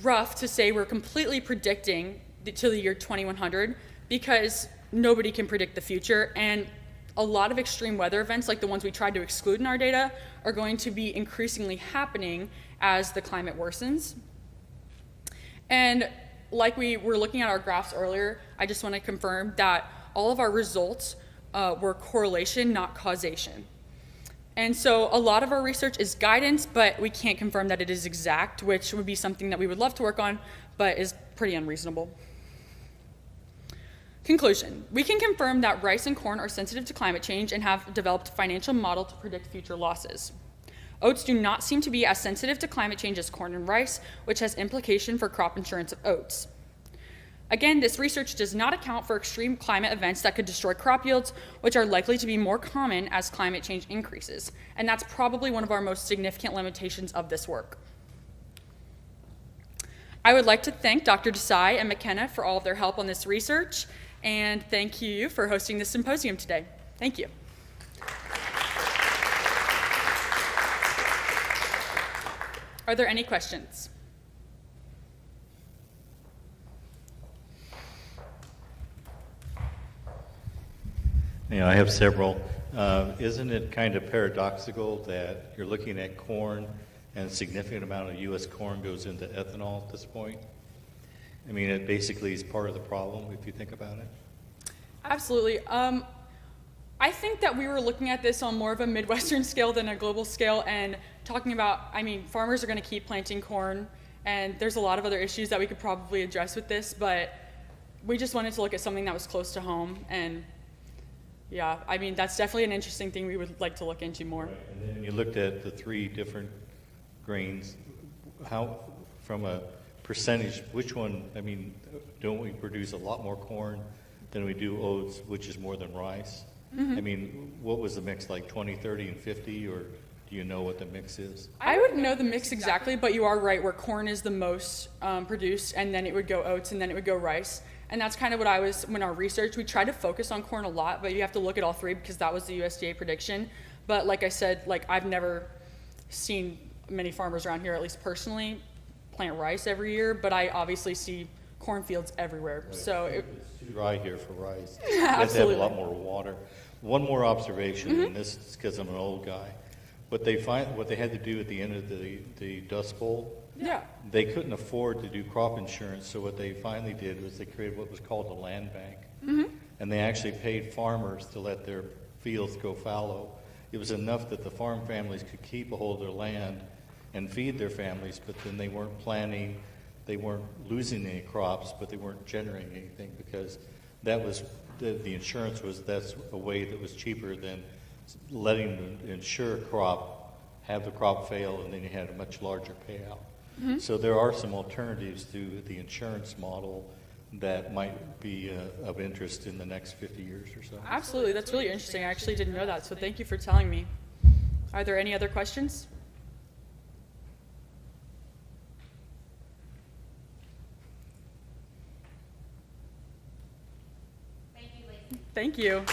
rough to say we're completely predicting to the year 2100 because nobody can predict the future, and a lot of extreme weather events like the ones we tried to exclude in our data are going to be increasingly happening as the climate worsens. And like we were looking at our graphs earlier, I just want to confirm that all of our results were correlation, not causation. And so a lot of our research is guidance, but we can't confirm that it is exact, which would be something that we would love to work on, but is pretty unreasonable. Conclusion. We can confirm that rice and corn are sensitive to climate change and have developed a financial model to predict future losses. Oats do not seem to be as sensitive to climate change as corn and rice, which has implication for crop insurance of oats. Again, this research does not account for extreme climate events that could destroy crop yields, which are likely to be more common as climate change increases. And that's probably one of our most significant limitations of this work. I would like to thank Dr. Desai and McKenna for all of their help on this research, and thank you for hosting this symposium today. Thank you. Are there any questions?
Yeah, I have several. Isn't it kind of paradoxical that you're looking at corn and a significant amount of U.S. corn goes into ethanol at this point? I mean, it basically is part of the problem if you think about it.
Absolutely. I think that we were looking at this on more of a Midwestern scale than a global scale, and talking about, I mean, farmers are going to keep planting corn, and there's a lot of other issues that we could probably address with this, but we just wanted to look at something that was close to home, and yeah, I mean, that's definitely an interesting thing we would like to look into more.
Right. And then you looked at the three different grains. How, from a percentage, which one, I mean, don't we produce a lot more corn than we do oats, which is more than rice?
Mm-hmm.
I mean, what was the mix, like 20, 30, and 50, or do you know what the mix is?
I wouldn't know the mix exactly, but you are right, where corn is the most produced, and then it would go oats, and then it would go rice. And that's kind of what I was, when our research, we tried to focus on corn a lot, but you have to look at all three because that was the USDA prediction. But like I said, like I've never seen many farmers around here, at least personally, plant rice every year, but I obviously see cornfields everywhere.
Right.
So
it's too dry here for rice.
Yeah,
You have to have
absolutely.
a lot more water. One more observation,
Mm-hmm.
and this is because I'm an old guy. What they had to do at the end of the Dust Bowl,
yeah.
they couldn't afford to do crop insurance, so what they finally did was they created what was called a land bank.
Mm-hmm.
And they actually paid farmers to let their fields go fallow. It was enough that the farm families could keep a hold of their land and feed their families, but then they weren't planting, they weren't losing any crops, but they weren't generating anything because that was, the insurance was, that's a way that was cheaper than letting the insured crop have the crop fail and then you had a much larger payout.
Mm-hmm.
So there are some alternatives to the insurance model that might be of interest in the next 50 years or so.
Absolutely, that's really interesting. I actually didn't know that, so thank you for telling me. Are there any other questions? Thank you.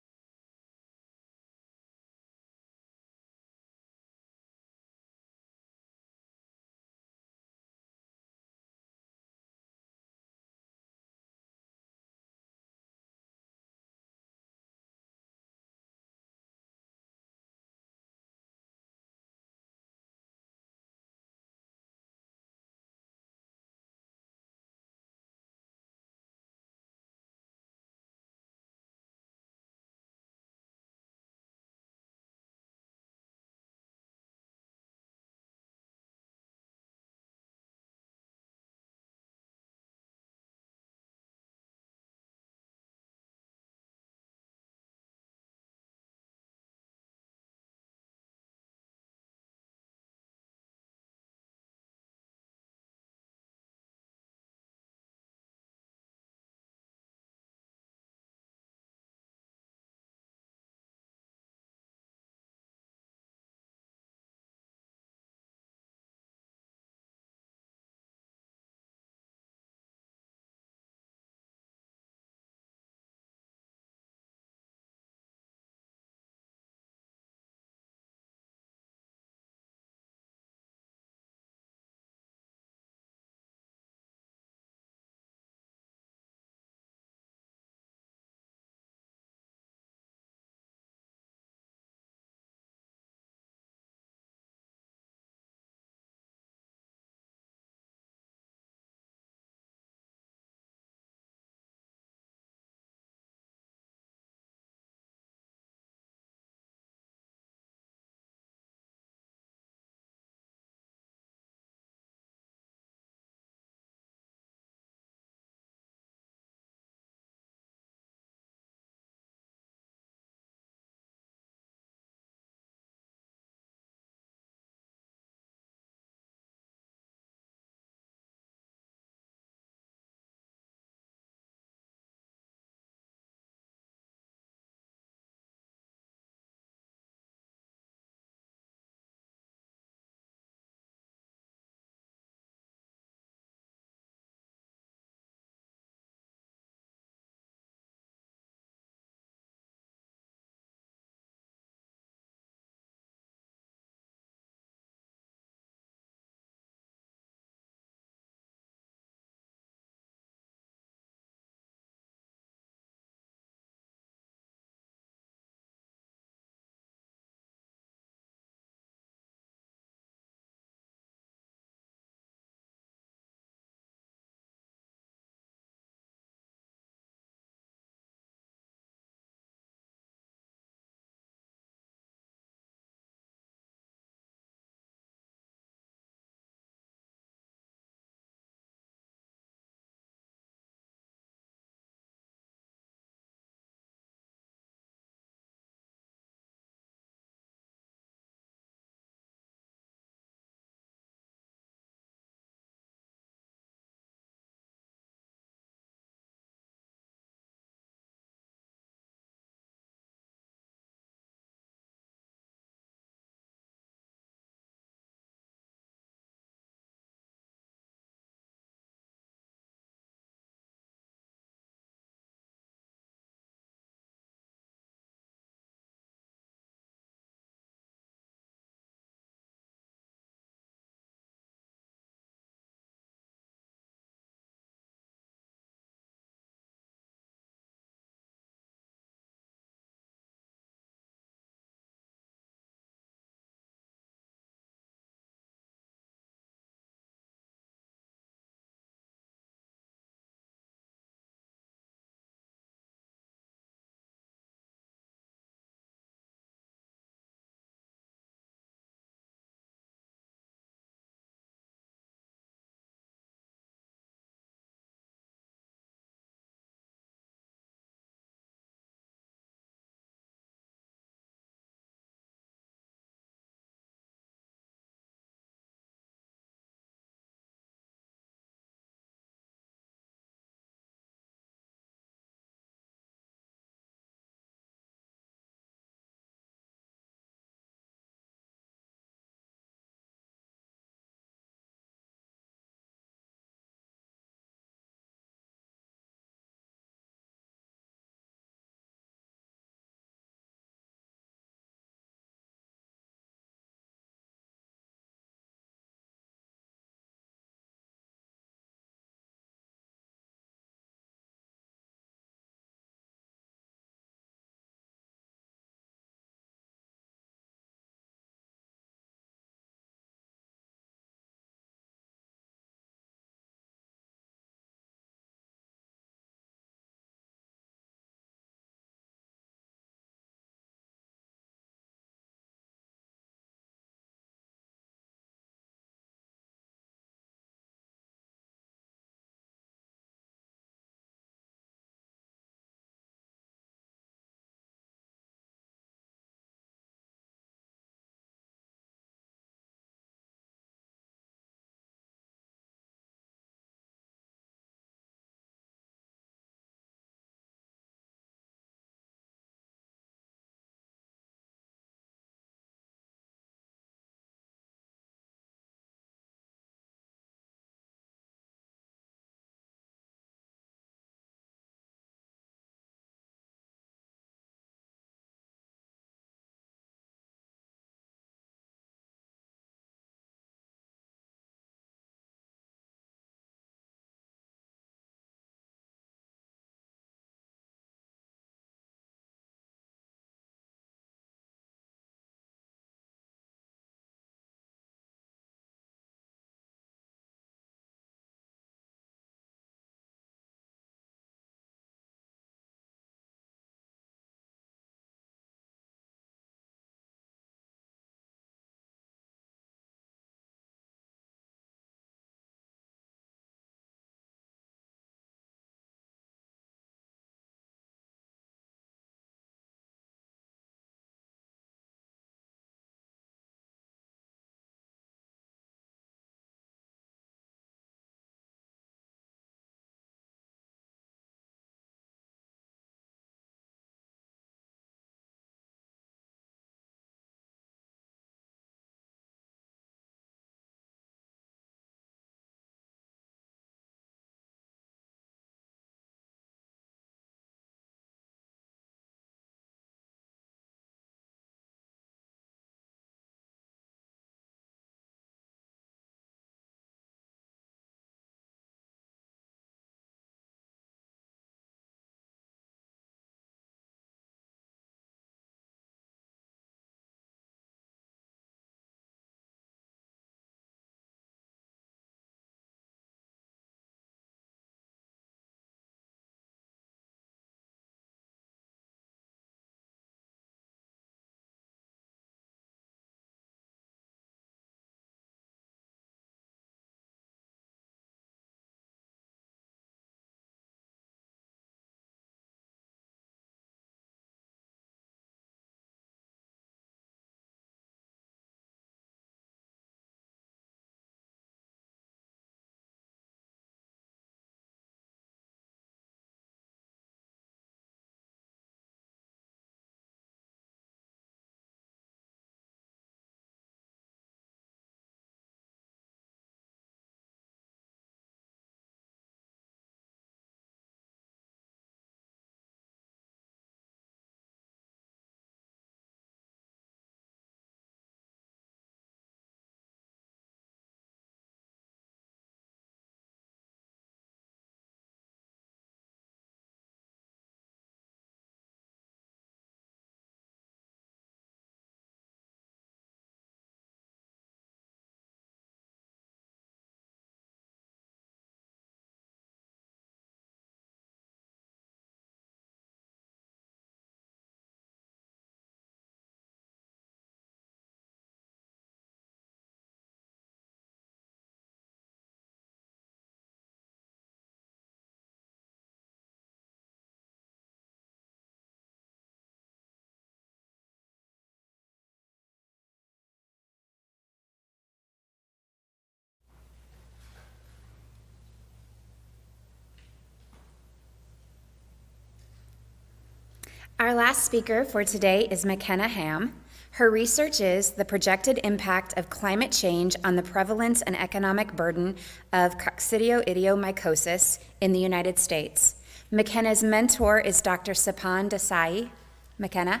Our last speaker for today is McKenna Ham. Her research is the projected impact of climate change on the prevalence and economic burden of coccidioidiomycosis in the United States. McKenna's mentor is Dr. Sipan Desai. McKenna.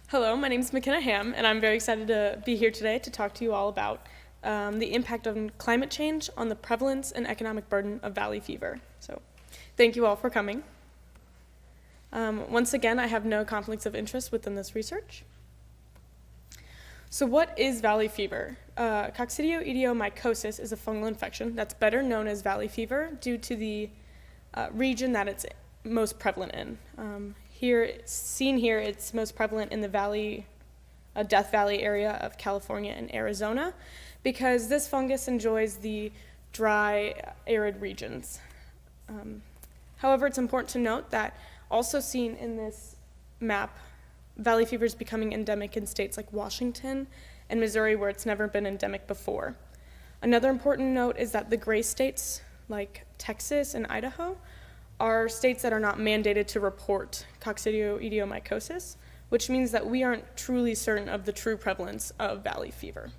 Hello, my name is McKenna Ham, and I'm very excited to be here today to talk to you all about the impact of climate change on the prevalence and economic burden of valley fever. So thank you all for coming. Once again, I have no conflicts of interest within this research. So what is valley fever? Coccidioidiomycosis is a fungal infection that's better known as valley fever due to the region that it's most prevalent in. Seen here, it's most prevalent in the Death Valley area of California and Arizona, because this fungus enjoys the dry, arid regions. However, it's important to note that also seen in this map, valley fever is becoming endemic in states like Washington and Missouri, where it's never been endemic before. Another important note is that the gray states like Texas and Idaho are states that are not mandated to report coccidioidiomycosis, which means that we aren't truly certain of the true prevalence of valley fever.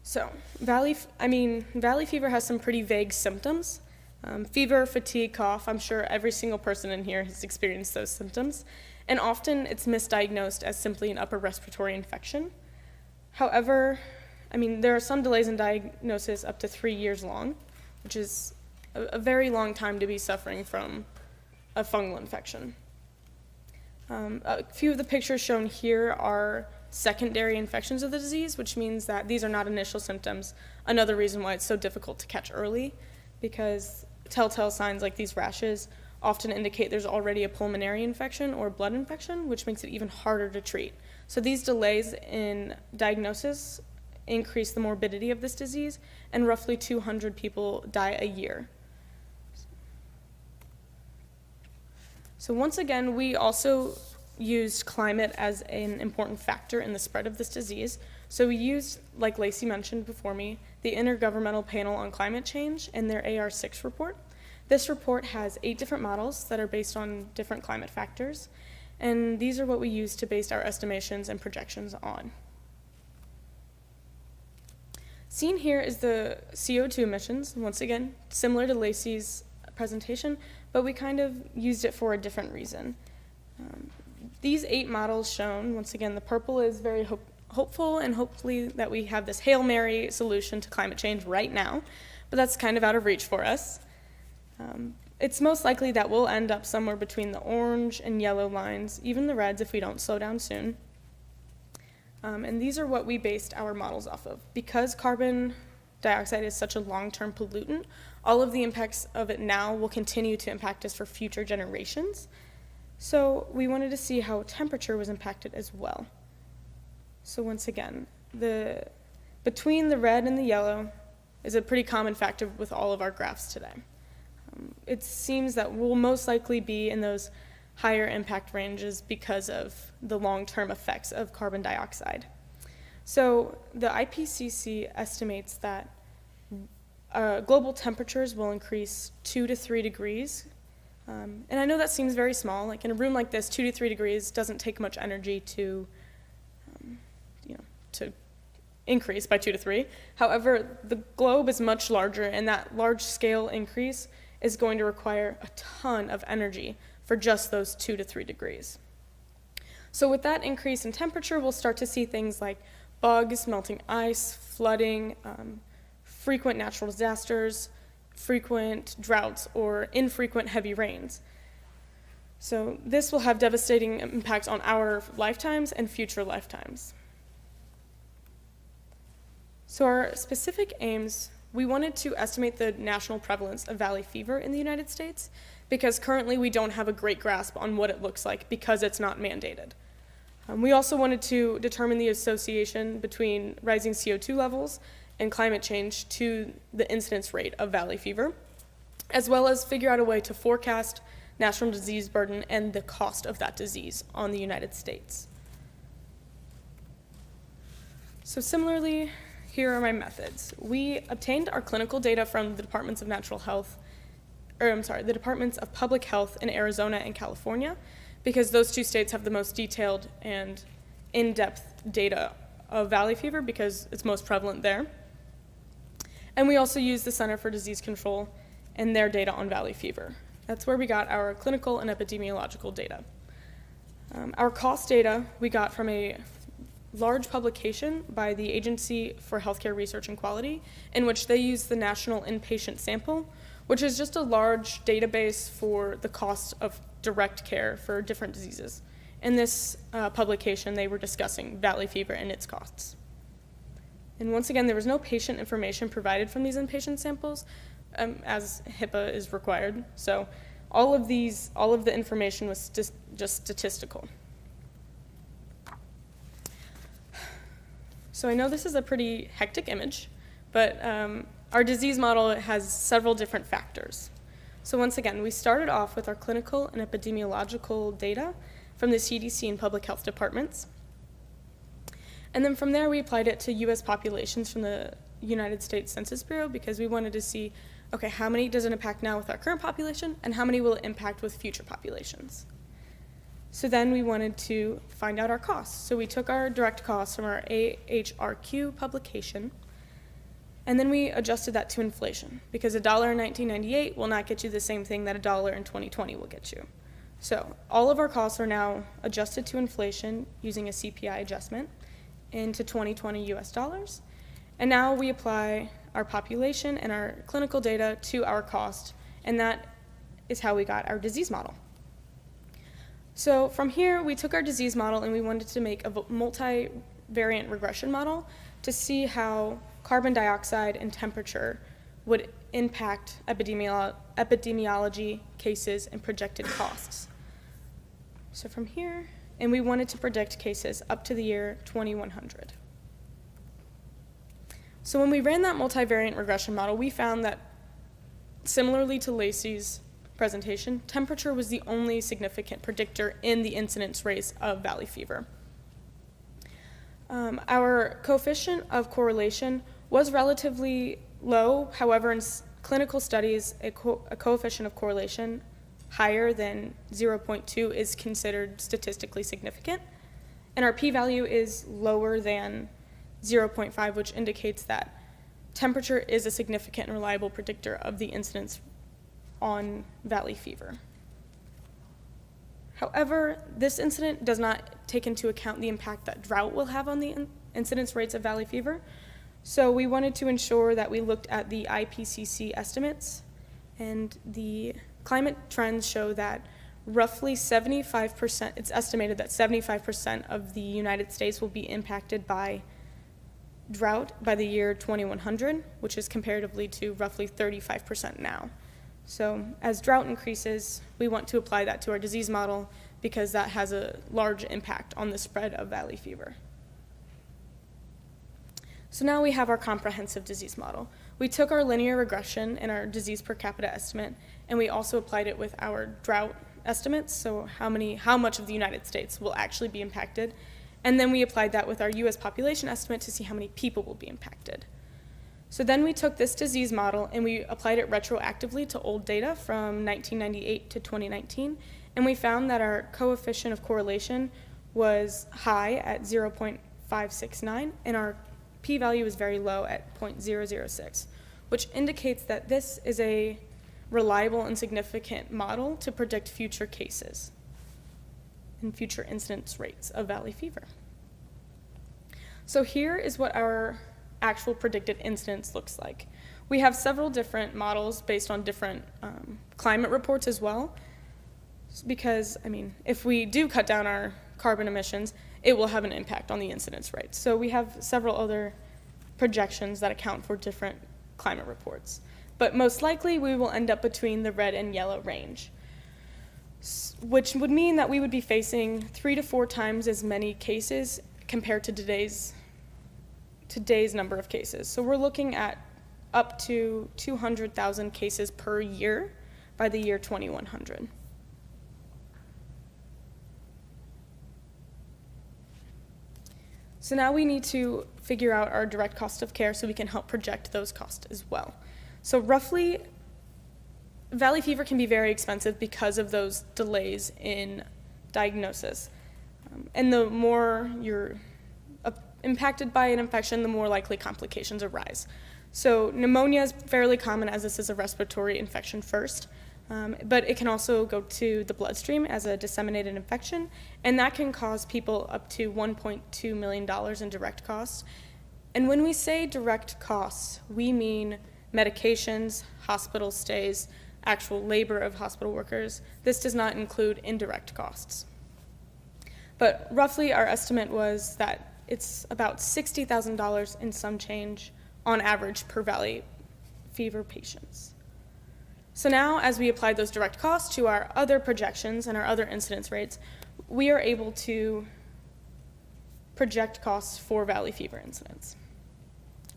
So, valley fever has some pretty vague symptoms. Fever, fatigue, cough. I'm sure every single person in here has experienced those symptoms, and often it's misdiagnosed as simply an upper respiratory infection. However, there are some delays in diagnosis up to 3 years long, which is a very long time to be suffering from a fungal infection. A few of the pictures shown here are secondary infections of the disease, which means that these are not initial symptoms. Another reason why it's so difficult to catch early, because telltale signs like these rashes often indicate there's already a pulmonary infection or blood infection, which makes it even harder to treat. So these delays in diagnosis increase the morbidity of this disease, and roughly 200 people die a year. So once again, we also used climate as an important factor in the spread of this disease. So we used, like Lacey mentioned before me, the Intergovernmental Panel on Climate Change and their AR6 report. This report has 8 different models that are based on different climate factors, and these are what we use to base our estimations and projections on. Seen here is the CO2 emissions, once again, similar to Lacey's presentation, but we kind of used it for a different reason. These 8 models shown, once again, the purple is very hopeful, and hopefully that we have this Hail Mary solution to climate change right now, but that's kind of out of reach for us. It's most likely that we'll end up somewhere between the orange and yellow lines, even the reds if we don't slow down soon. And these are what we based our models off of. Because carbon dioxide is such a long-term pollutant, all of the impacts of it now will continue to impact us for future generations. So we wanted to see how temperature was impacted as well. So once again, between the red and the yellow is a pretty common factor with all of our graphs today. It seems that we'll most likely be in those higher impact ranges because of the long-term effects of carbon dioxide. So the IPCC estimates that global temperatures will increase 2 to 3 degrees. And I know that seems very small. Like in a room like this, 2 to 3 degrees doesn't take much energy to increase by 2 to 3. However, the globe is much larger, and that large-scale increase is going to require a ton of energy for just those 2 to 3 degrees. So with that increase in temperature, we'll start to see things like bugs, melting ice, flooding, frequent natural disasters, frequent droughts, or infrequent heavy rains. So this will have devastating impacts on our lifetimes and future lifetimes. So our specific aims, we wanted to estimate the national prevalence of valley fever in the United States, because currently we don't have a great grasp on what it looks like because it's not mandated. We also wanted to determine the association between rising CO2 levels and climate change to the incidence rate of valley fever, as well as figure out a way to forecast national disease burden and the cost of that disease on the United States. So similarly, here are my methods. We obtained our clinical data from the Departments of the Departments of Public Health in Arizona and California, because those two states have the most detailed and in-depth data of valley fever because it's most prevalent there. And we also used the Center for Disease Control and their data on valley fever. That's where we got our clinical and epidemiological data. Our cost data we got from a large publication by the Agency for Healthcare Research and Quality, in which they use the National Inpatient Sample, which is just a large database for the cost of direct care for different diseases. In this publication, they were discussing valley fever and its costs. And once again, there was no patient information provided from these inpatient samples, as HIPAA is required. So all of the information was just statistical. So I know this is a pretty hectic image, but our disease model has several different factors. So once again, we started off with our clinical and epidemiological data from the CDC and public health departments. And then from there, we applied it to US populations from the United States Census Bureau because we wanted to see, okay, how many does it impact now with our current population and how many will it impact with future populations? So then we wanted to find out our costs. So we took our direct costs from our AHRQ publication, and then we adjusted that to inflation because $1 in 1998 will not get you the same thing that $1 in 2020 will get you. So all of our costs are now adjusted to inflation using a CPI adjustment into 2020 US dollars. And now we apply our population and our clinical data to our cost, and that is how we got our disease model. So from here, we took our disease model and we wanted to make a multivariate regression model to see how carbon dioxide and temperature would impact epidemiology, cases, and projected costs. So from here, and we wanted to predict cases up to the year 2100. So when we ran that multivariate regression model, we found that similarly to Lacey's presentation, temperature was the only significant predictor in the incidence rates of valley fever. Our coefficient of correlation was relatively low. However, in clinical studies, a coefficient of correlation higher than 0.2 is considered statistically significant. And our p-value is lower than 0.5, which indicates that temperature is a significant and reliable predictor of the incidence on valley fever. However, this incident does not take into account the impact that drought will have on the incidence rates of valley fever. So we wanted to ensure that we looked at the IPCC estimates, and the climate trends show that roughly 75%, it's estimated that 75% of the United States will be impacted by drought by the year 2100, which is comparatively to roughly 35% now. So as drought increases, we want to apply that to our disease model because that has a large impact on the spread of valley fever. So now we have our comprehensive disease model. We took our linear regression and our disease per capita estimate, and we also applied it with our drought estimates, so how much of the United States will actually be impacted. And then we applied that with our US population estimate to see how many people will be impacted. So then we took this disease model and we applied it retroactively to old data from 1998 to 2019, and we found that our coefficient of correlation was high at 0.569, and our p-value is very low at 0.006, which indicates that this is a reliable and significant model to predict future cases and future incidence rates of valley fever. So here is what our actual predicted incidence looks like. We have several different models based on different climate reports as well, because, I mean, if we do cut down our carbon emissions, it will have an impact on the incidence rates. So we have several other projections that account for different climate reports. But most likely, we will end up between the red and yellow range, which would mean that we would be facing 3 to 4 times as many cases compared to today's number of cases. So we're looking at up to 200,000 cases per year by the year 2100. So now we need to figure out our direct cost of care so we can help project those costs as well. So roughly, valley fever can be very expensive because of those delays in diagnosis. And the more you're impacted by an infection, the more likely complications arise. So pneumonia is fairly common as this is a respiratory infection first, but it can also go to the bloodstream as a disseminated infection, and that can cause people up to $1.2 million in direct costs. And when we say direct costs, we mean medications, hospital stays, actual labor of hospital workers. This does not include indirect costs. But roughly our estimate was that it's about $60,000 in some change on average per valley fever patients. So now, as we apply those direct costs to our other projections and our other incidence rates, we are able to project costs for valley fever incidents.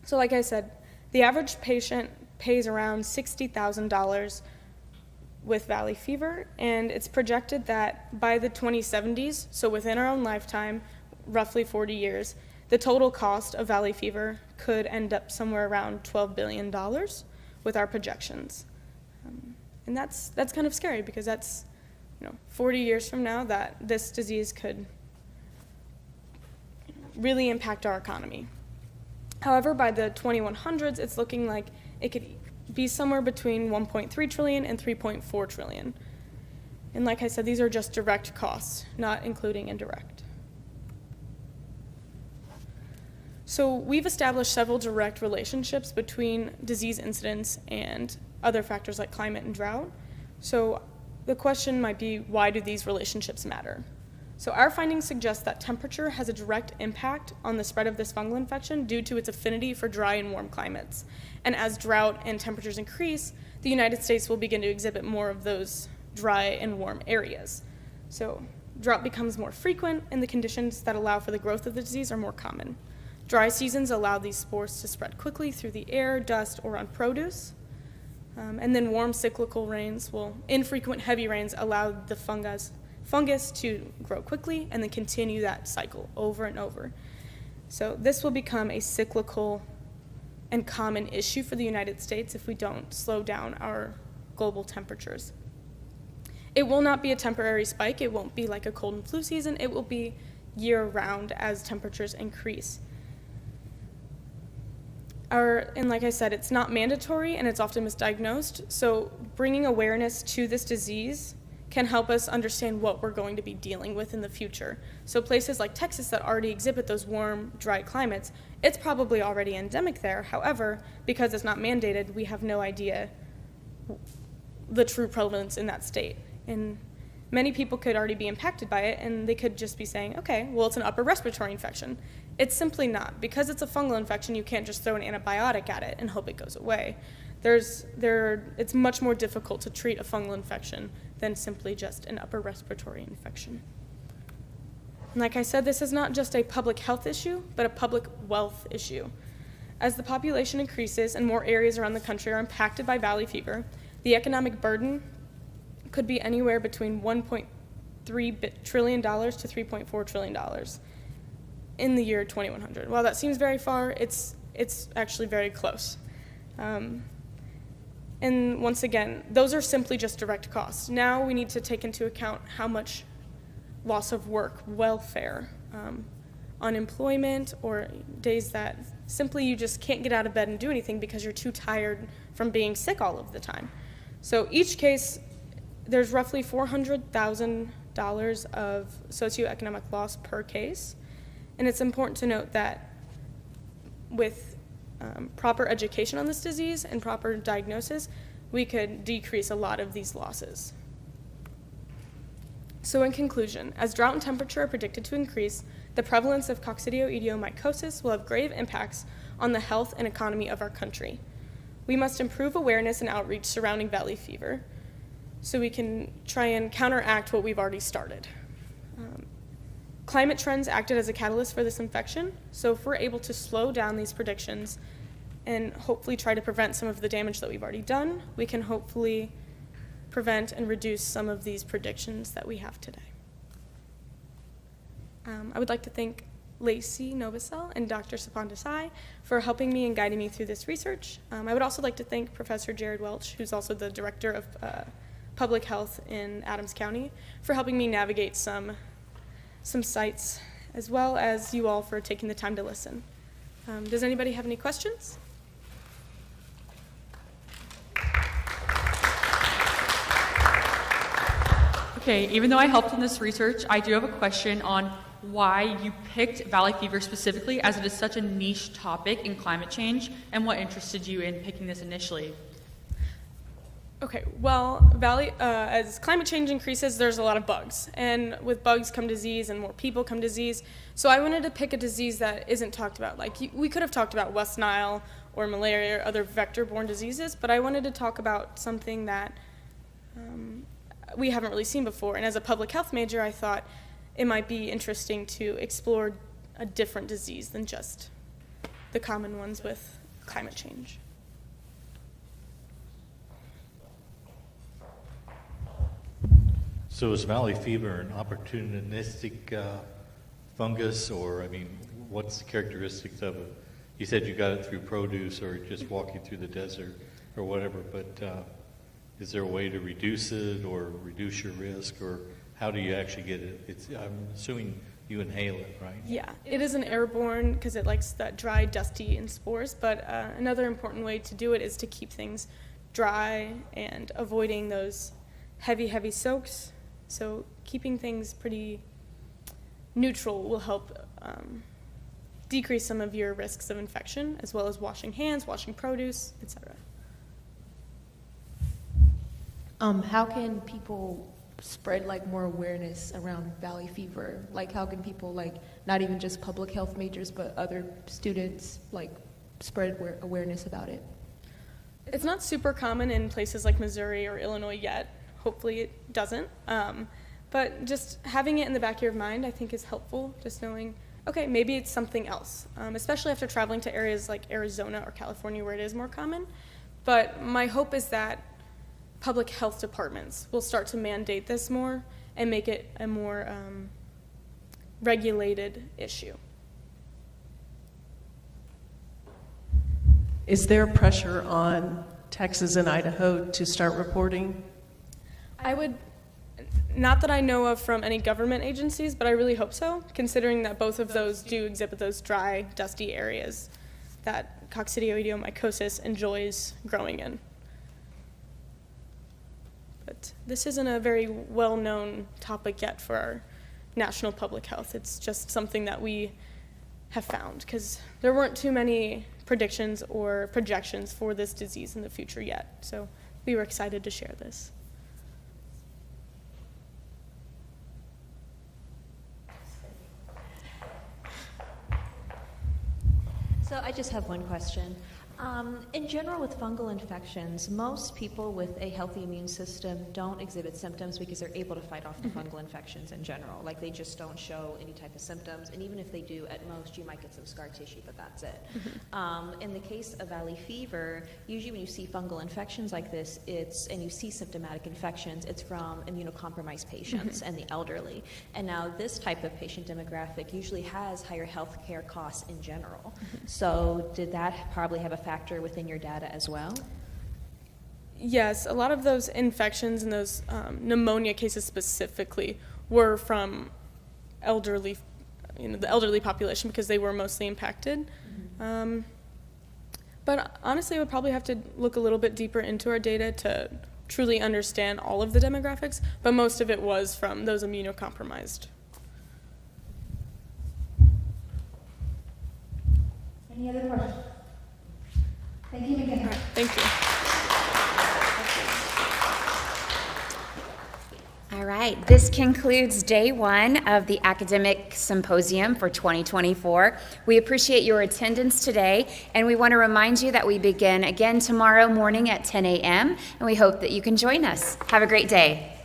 So like I said, the average patient pays around $60,000 with valley fever, and it's projected that by the 2070s, so within our own lifetime, roughly 40 years, the total cost of valley fever could end up somewhere around $12 billion with our projections. And that's kind of scary because that's 40 years from now that this disease could really impact our economy. However, by the 2100s, it's looking like it could be somewhere between 1.3 trillion and 3.4 trillion. And like I said, these are just direct costs, not including indirect. So we've established several direct relationships between disease incidence and other factors like climate and drought. So the question might be, why do these relationships matter? So our findings suggest that temperature has a direct impact on the spread of this fungal infection due to its affinity for dry and warm climates. And as drought and temperatures increase, the United States will begin to exhibit more of those dry and warm areas. So drought becomes more frequent, and the conditions that allow for the growth of the disease are more common. Dry seasons allow these spores to spread quickly through the air, dust, or on produce. And then warm cyclical rains, infrequent heavy rains allow the fungus to grow quickly and then continue that cycle over and over. So this will become a cyclical and common issue for the United States if we don't slow down our global temperatures. It will not be a temporary spike. It won't be like a cold and flu season. It will be year-round as temperatures increase. And like I said, it's not mandatory and it's often misdiagnosed, so bringing awareness to this disease can help us understand what we're going to be dealing with in the future. So places like Texas that already exhibit those warm, dry climates, it's probably already endemic there. However, because it's not mandated, we have no idea the true prevalence in that state. And many people could already be impacted by it, and they could just be saying, okay, well, it's an upper respiratory infection. It's simply not. Because it's a fungal infection, you can't just throw an antibiotic at it and hope it goes away. It's much more difficult to treat a fungal infection than simply just an upper respiratory infection. And like I said, this is not just a public health issue, but a public wealth issue. As the population increases and more areas around the country are impacted by valley fever, the economic burden could be anywhere between $1.3 trillion to $3.4 trillion in the year 2100. While that seems very far, it's actually very close. And once again, those are simply just direct costs. Now we need to take into account how much loss of work, welfare, unemployment, or days that simply you just can't get out of bed and do anything because you're too tired from being sick all of the time. So each case, there's roughly $400,000 of socioeconomic loss per case. And it's important to note that with proper education on this disease and proper diagnosis, we could decrease a lot of these losses. So in conclusion, as drought and temperature are predicted to increase, the prevalence of coccidiomycosis will have grave impacts on the health and economy of our country. We must improve awareness and outreach surrounding valley fever so we can try and counteract what we've already started. Climate trends acted as a catalyst for this infection, so if we're able to slow down these predictions and hopefully try to prevent some of the damage that we've already done, we can hopefully prevent and reduce some of these predictions that we have today. I would like to thank Lacey Novosel and Dr. Sapan Desai for helping me and guiding me through this research. I would also like to thank Professor Jared Welch, who's also the Director of Public Health in Adams County, for helping me navigate some sites, as well as you all for taking the time to listen. Does anybody have any questions?
Okay, even though I helped in this research, I do have a question on why you picked valley fever specifically, as it is such a niche topic in climate change, and what interested you in picking this initially?
Okay, well, as climate change increases, there's a lot of bugs. And with bugs come disease, and more people come disease. So I wanted to pick a disease that isn't talked about. Like, we could have talked about West Nile or malaria or other vector-borne diseases, but I wanted to talk about something that we haven't really seen before. And as a public health major, I thought it might be interesting to explore a different disease than just the common ones with climate change.
So is valley fever an opportunistic fungus, or, I mean, what's the characteristics of it? You said you got it through produce or just walking through the desert or whatever, but is there a way to reduce it or reduce your risk, or how do you actually get it? I'm assuming you inhale it, right?
Yeah, it is an airborne because it likes that dry, dusty, and spores, but another important way to do it is to keep things dry and avoiding those heavy soaks. So keeping things pretty neutral will help decrease some of your risks of infection, as well as washing hands, washing produce, etc.
How can people spread like more awareness around valley fever? Like, how can people, like, not even just public health majors, but other students, like, spread awareness about it?
It's not super common in places like Missouri or Illinois yet. Hopefully it doesn't. But just having it in the back of your mind, I think, is helpful. Just knowing, okay, maybe it's something else, especially after traveling to areas like Arizona or California where it is more common. But my hope is that public health departments will start to mandate this more and make it a more regulated issue.
Is there pressure on Texas and Idaho to start reporting?
I would, not that I know of from any government agencies, but I really hope so, considering that both of those do exhibit those dry, dusty areas that coccidioidomycosis enjoys growing in. But this isn't a very well-known topic yet for our national public health. It's just something that we have found, because there weren't too many predictions or projections for this disease in the future yet. So we were excited to share this.
So I just have one question. In general, with fungal infections, most people with a healthy immune system don't exhibit symptoms because they're able to fight off the fungal infections in general. Like, they just don't show any type of symptoms, and even if they do, at most you might get some scar tissue, but that's it. In the case of valley fever, usually when you see fungal infections like this, and you see symptomatic infections, it's from immunocompromised patients and the elderly. And now this type of patient demographic usually has higher health care costs in general. So did that probably have a factor within your data as well?
Yes, a lot of those infections and those pneumonia cases specifically were from elderly, the elderly population, because they were mostly impacted. But honestly, I would probably have to look a little bit deeper into our data to truly understand all of the demographics, but most of it was from those immunocompromised.
Any other questions? Thank you again.
Thank you.
All right, this concludes day one of the Academic Symposium for 2024. We appreciate your attendance today, and we want to remind you that we begin again tomorrow morning at 10 a.m., and we hope that you can join us. Have a great day.